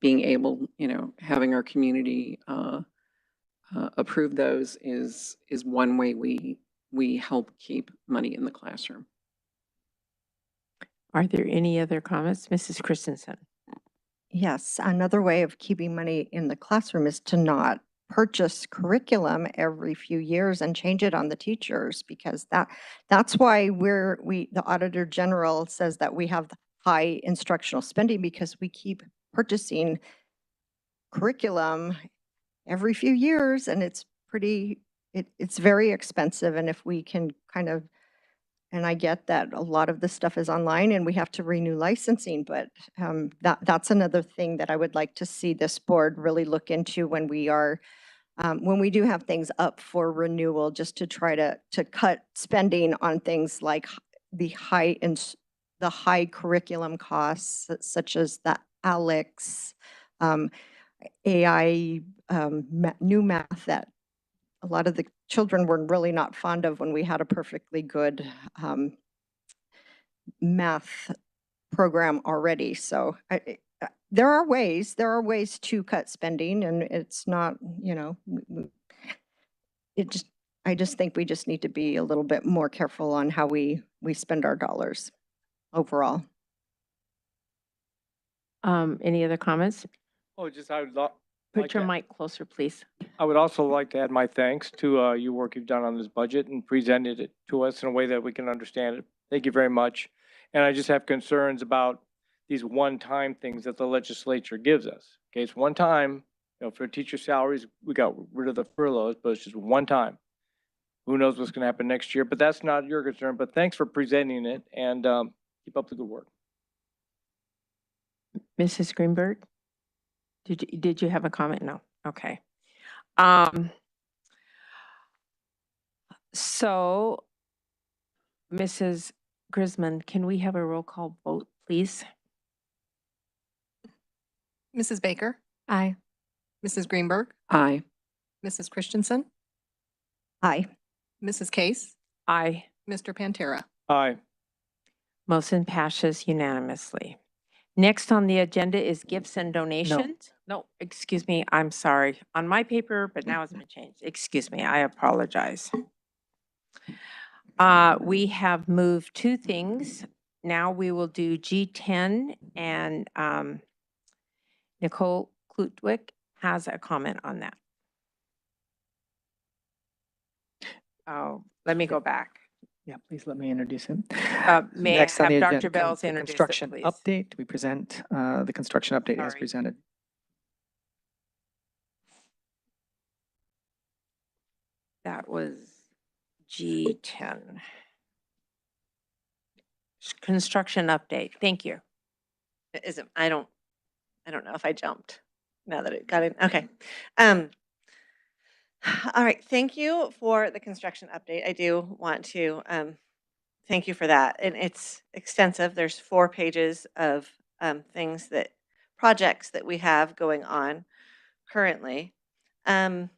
being able, you know, having our community approve those is one way we help keep money in the classroom. Are there any other comments? Mrs. Christensen? Yes, another way of keeping money in the classroom is to not purchase curriculum every few years and change it on the teachers, because that's why the Auditor General says that we have high instructional spending, because we keep purchasing curriculum every few years, and it's very expensive. And if we can and I get that a lot of this stuff is online and we have to renew licensing, but that's another thing that I would like to see this board really look into when we do have things up for renewal, just to try to cut spending on things like the high curriculum costs, such as the ALEX, AI, new math that a lot of the children were really not fond of when we had a perfectly good math program already. So there are ways to cut spending, and it's not, you know, I just think we just need to be a little bit more careful on how we spend our dollars overall. Any other comments? Oh, just Put your mic closer, please. I would also like to add my thanks to your work you've done on this budget and presented it to us in a way that we can understand it. Thank you very much. And I just have concerns about these one-time things that the legislature gives us. Okay, it's one time, you know, for teacher salaries, we got rid of the furloughs, but it's just one time. Who knows what's going to happen next year, but that's not your concern. But thanks for presenting it, and keep up the good work. Mrs. Greenberg? Did you have a comment? No. Okay. So, Mrs. Grisman, can we have a roll call vote, please? Mrs. Baker? Aye. Mrs. Greenberg? Aye. Mrs. Christensen? Aye. Mrs. Case? Aye. Mr. Pantera? Aye. Motion passes unanimously. Next on the agenda is gifts and donations. No, excuse me, I'm sorry. On my paper, but now it's been changed. Excuse me, I apologize. We have moved two things. Now we will do G10, and Nicole Klutwick has a comment on that. Oh, let me go back. Yeah, please let me introduce him. May I Next on have the Dr. agenda Bells comes the introduce it, construction please? update. We present the construction update as Sorry. presented. That was G10. Construction update. Thank you. I don't know if I jumped now that it got in. Okay. All right. Thank you for the construction update. I do want to thank you for that. And it's extensive. There's 4 pages of projects that we have going on currently. And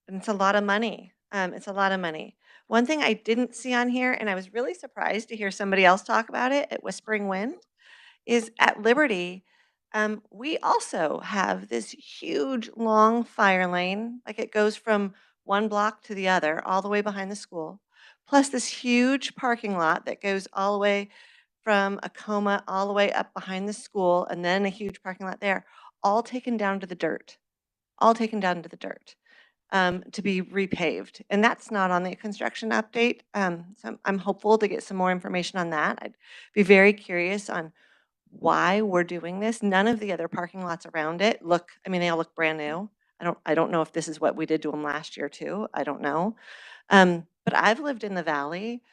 it's a lot of money. It's a lot of money. One thing I didn't see on here, and I was really surprised to hear somebody else talk about it at Whispering Wind, is at Liberty, we also have this huge long fire lane, like it goes from one block to the other, all the way behind the school, plus this huge parking lot that goes all the way from Acoma all the way up behind the school, and then a huge parking lot there, all taken down to the dirt, to be repaved. And that's not on the construction update. So I'm hopeful to get some more information on that. I'd be very curious on why we're doing this. None of the other parking lots around it look, I mean, they all look brand new. I don't know if this is what we did to them last year too. I don't know. But I've lived in the valley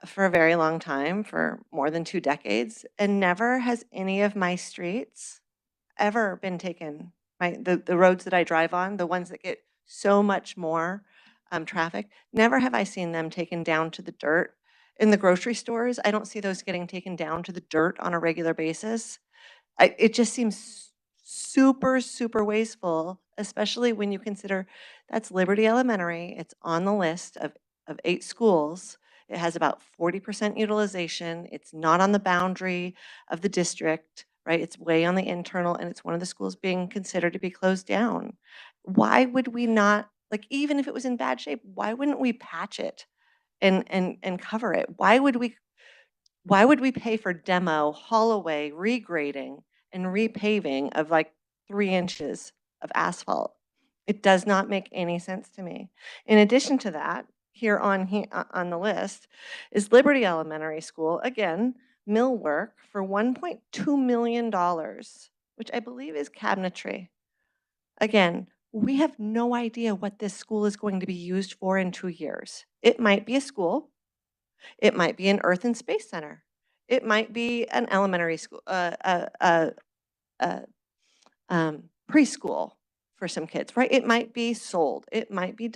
for a very long time, for more than 2 decades, and never has any of my streets ever been taken. The roads that I drive on, the ones that get so much more traffic, never have I seen them taken down to the dirt in the grocery stores. I don't see those getting taken down to the dirt on a regular basis. It just seems super, super wasteful, especially when you consider that's Liberty Elementary. It's on the list of 8 schools. It has about 40% utilization. It's not on the boundary of the district, right? It's way on the internal, and it's one of the schools being considered to be closed down. Why would we not, like, even if it was in bad shape, why wouldn't we patch it and cover it? Why would we pay for demo, haul away, regrading, and repaving of like 3 inches of asphalt? It does not make any sense to me. In addition to that, here on the list is Liberty Elementary School, again, millwork for $1.2 million, which I believe is cabinetry. Again, we have no idea what this school is going to be used for in 2 years. It might be a school. It might be an Earth and Space Center. It might be an elementary school, preschool for some kids, right? It might be sold. It might be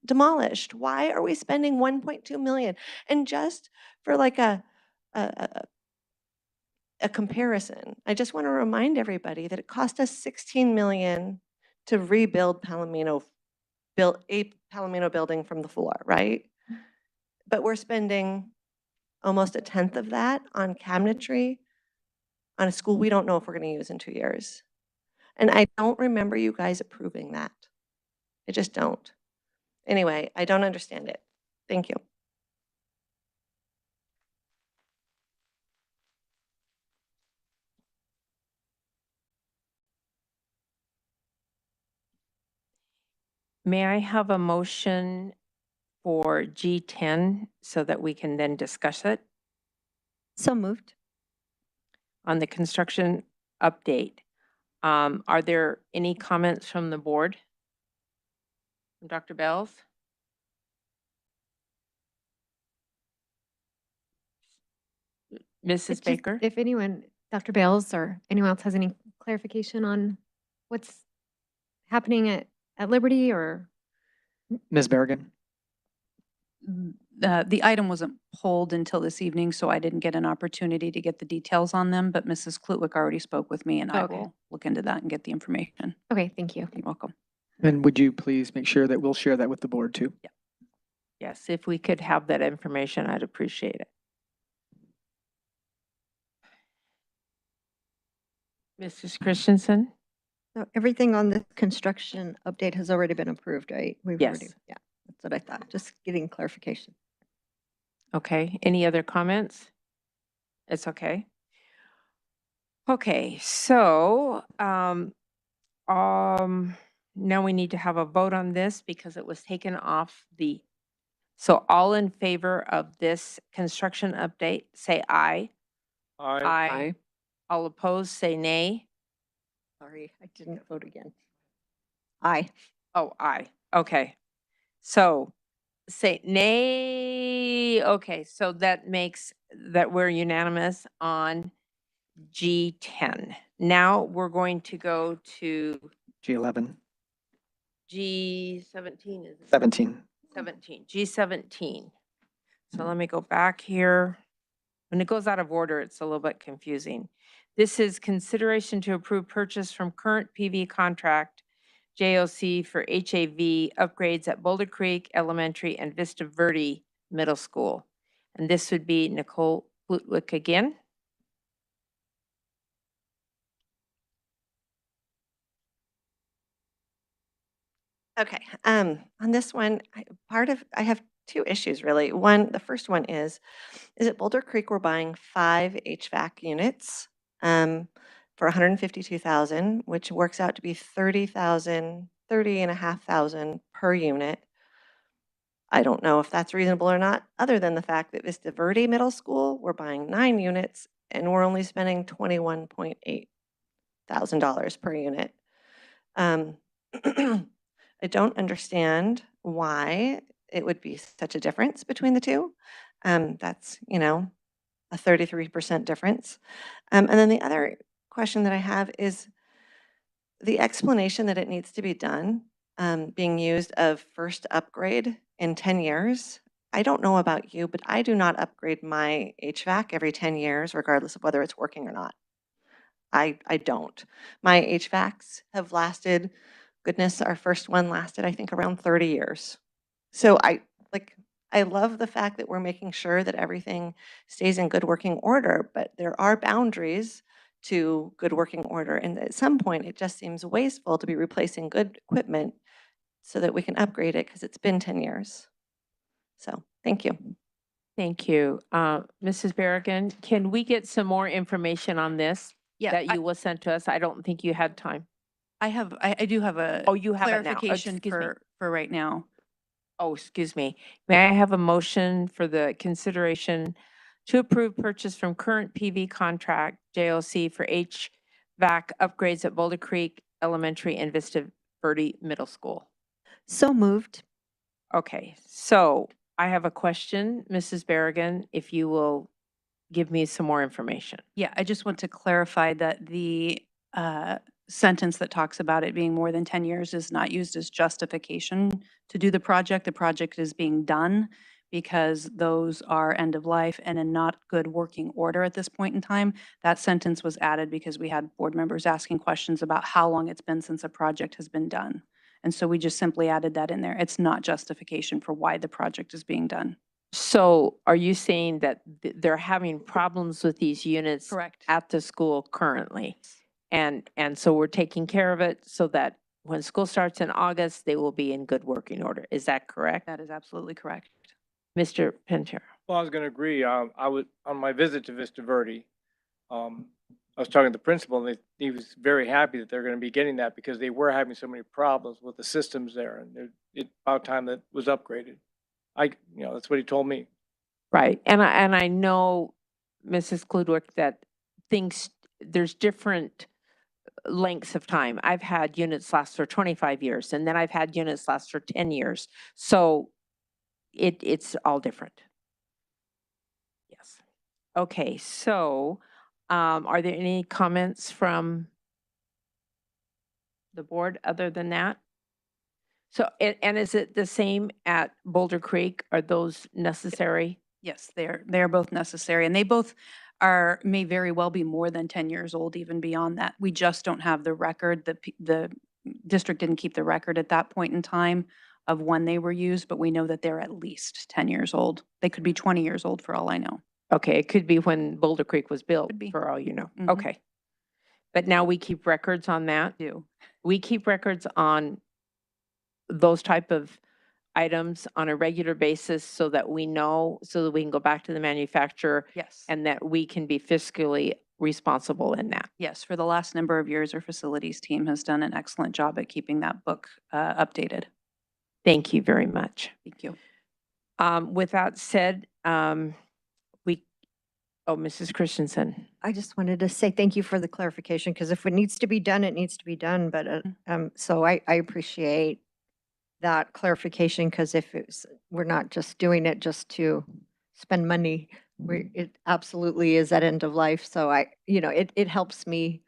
demolished. Why are we spending 1.2 million? And just for like a comparison, I just want to remind everybody that it cost us 16 million to rebuild Palomino, build a Palomino building from the floor, right? But we're spending almost 1/10 of that on cabinetry on a school we don't know if we're going to use in 2 years. And I don't remember you guys approving that. I just don't. Anyway, I don't understand it. Thank you. May I have a motion for G10 so that we can then discuss it So moved. on the construction update? Are there any comments from the board? From Dr. Bells? Mrs. Baker? If anyone, Dr. Bales or anyone else has any clarification on what's happening at Liberty or? Ms. Bergen? The item wasn't pulled until this evening, so I didn't get an opportunity to get the details on them, but Mrs. Klutwick already spoke with me, and I Okay. will look into that and get the information. Okay, thank you. You're welcome. And would you please make sure that we'll share that with the board too? Yes, if we could have that information, I'd appreciate it. Mrs. Christensen? So everything on the construction update has already been approved, right? We've already, Yes. yeah, that's what I thought. Just getting clarification. Okay, any other comments? It's okay. Okay, so, now we need to have a vote on this because it was taken off so all in favor of this construction update, say aye. Aye. All opposed, say nay. Sorry, I didn't vote again. Aye. Oh, aye. Okay. So say nay. Okay, so that makes that we're unanimous on G10. Now we're going to go to G11, G17. Is it? 17. 17, G17. So let me go back here. When it goes out of order, it's a little bit confusing. This is consideration to approve purchase from current PV contract JOC for HAV upgrades at Boulder Creek Elementary and Vista Verde Middle School. And this would be Nicole Blutwick again. Okay, on this one, I have 2 issues really. One, the first one is at Boulder Creek, we're buying 5 HVAC units for $152,000, which works out to be $30,500 per unit. I don't know if that's reasonable or not, other than the fact that Vista Verde Middle School, we're buying 9 units and we're only spending $21,800 per unit. I don't understand why it would be such a difference between the two. That's, a 33% difference. And then the other question that I have is the explanation that it needs to be done, being used of first upgrade in 10 years. I don't know about you, but I do not upgrade my HVAC every 10 years, regardless of whether it's working or not. I don't. My HVACs have lasted, goodness, our first one lasted, I think, around 30 years. So I love the fact that we're making sure that everything stays in good working order, but there are boundaries to good working order. And at some point, it just seems wasteful to be replacing good equipment so that we can upgrade it because it's been 10 years. So thank you. Thank you. Mrs. Berrigan, can we get some more information on this Yeah, that you will send to us? I don't think you had time. I do have a Oh, you have it now. clarification Excuse me. for right now. Oh, excuse me. May I have a motion for the consideration to approve purchase from current PV contract JLC for HVAC upgrades at Boulder Creek Elementary and Vista Verde Middle School? So moved. Okay, so I have a question, Mrs. Berrigan, if you will give me some more information. Yeah, I just want to clarify that the sentence that talks about it being more than 10 years is not used as justification to do the project. The project is being done because those are end of life and in not good working order at this point in time. That sentence was added because we had board members asking questions about how long it's been since a project has been done. And so we just simply added that in there. It's not justification for why the project is being done. So are you saying that they're having problems with these units Correct. at the school currently? And so we're taking care of it so that when school starts in August, they will be in good working order. Is that correct? That is absolutely correct. Mr. Pantera? Well, I was going to agree. I would, on my visit to Vista Verde, I was talking to the principal and he was very happy that they're going to be getting that because they were having so many problems with the systems there, and it's about time that was upgraded. That's what he told me. Right. And I know, Mrs. Kludwick, that there's different lengths of time. I've had units last for 25 years, and then I've had units last for 10 years. So it's all different. Yes. Okay, so are there any comments from the board other than that? So, and is it the same at Boulder Creek? Are those necessary? Yes, they're both necessary, and they both may very well be more than 10 years old, even beyond that. We just don't have the record. The district didn't keep the record at that point in time of when they were used, but we know that they're at least 10 years old. They could be 20 years old for all I know. Okay, it could be when Boulder Creek was built, Could be. for all you know. Mhm. Okay. But now we keep records on that? Do. We keep records on those type of items on a regular basis so that we know, so that we can go back to the manufacturer Yes. and that we can be fiscally responsible in that. Yes, for the last number of years, our facilities team has done an excellent job at keeping that book updated. Thank you very much. Thank you. With that said, Mrs. Christensen. I just wanted to say thank you for the clarification, because if it needs to be done, it needs to be done. But so I appreciate that clarification, because if we're not just doing it just to spend money, it absolutely is at end of life. So it helps me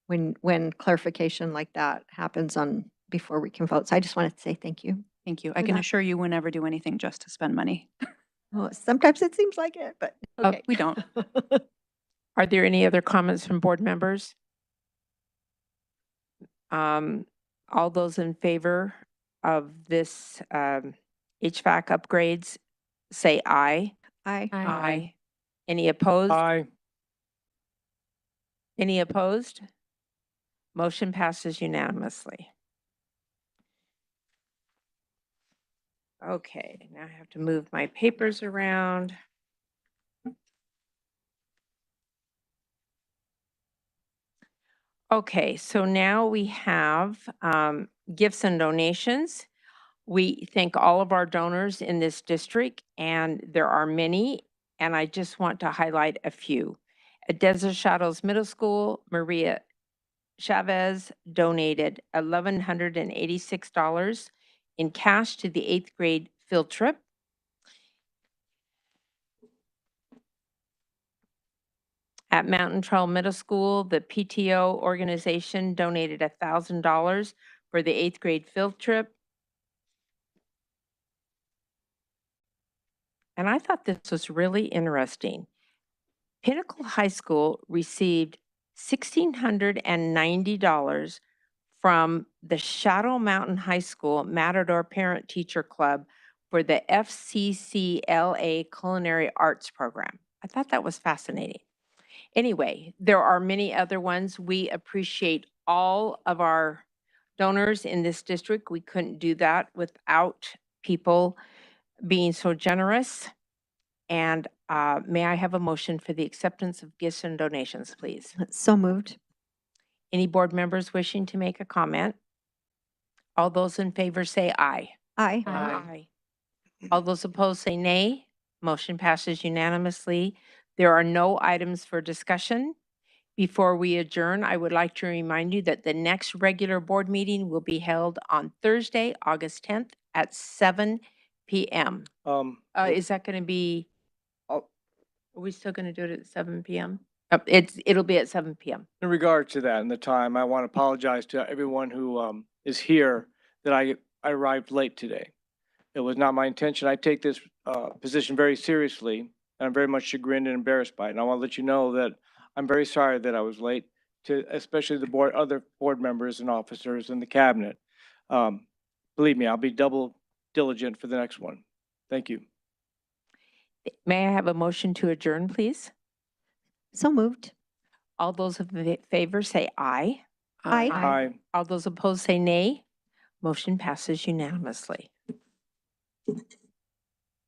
when clarification like that happens before we can vote. So I just wanted to say thank you. Thank you. I for can that. assure you we'll never do anything just to spend money. Well, sometimes it seems like it, but okay. We don't. Are there any other comments from board members? All those in favor of this HVAC upgrades, say aye. Aye. Aye. Any opposed? Aye. Any opposed? Motion passes unanimously. Okay, now I have to move my papers around. Okay, so now we have gifts and donations. We thank all of our donors in this district, and there are many, and I just want to highlight a few. At Desert Shadows Middle School, Maria Chavez donated $1,186 in cash to the 8th grade field trip. At Mountain Trail Middle School, the PTO organization donated $1,000 for the 8th grade field trip. and I thought this was really interesting. Pinnacle High School received $1,690 from the Shadow Mountain High School Matador Parent Teacher Club for the FCCLA Culinary Arts Program. I thought that was fascinating. Anyway, there are many other ones. We appreciate all of our donors in this district. We couldn't do that without people being so generous. And may I have a motion for the acceptance of gifts and donations, please? So moved. Any board members wishing to make a comment? All those in favor say aye. Aye. Aye. All those opposed say nay. Motion passes unanimously. There are no items for discussion. Before we adjourn, I would like to remind you that the next regular board meeting will be held on Thursday, August 10th at 7 p.m. Is that going to be, are we still going to do it at 7 p.m.? It'll be at 7 p.m. In regard to that and the time, I want to apologize to everyone who is here that I arrived late today. It was not my intention. I take this position very seriously, and I'm very much chagrined and embarrassed by it. And I want to let you know that I'm very sorry that I was late, to especially the other board members and officers in the cabinet. Believe me, I'll be double diligent for the next one. Thank you. May I have a motion to adjourn, please? So moved. All those in favor say aye. Aye. Aye. All those opposed say nay. Motion passes unanimously.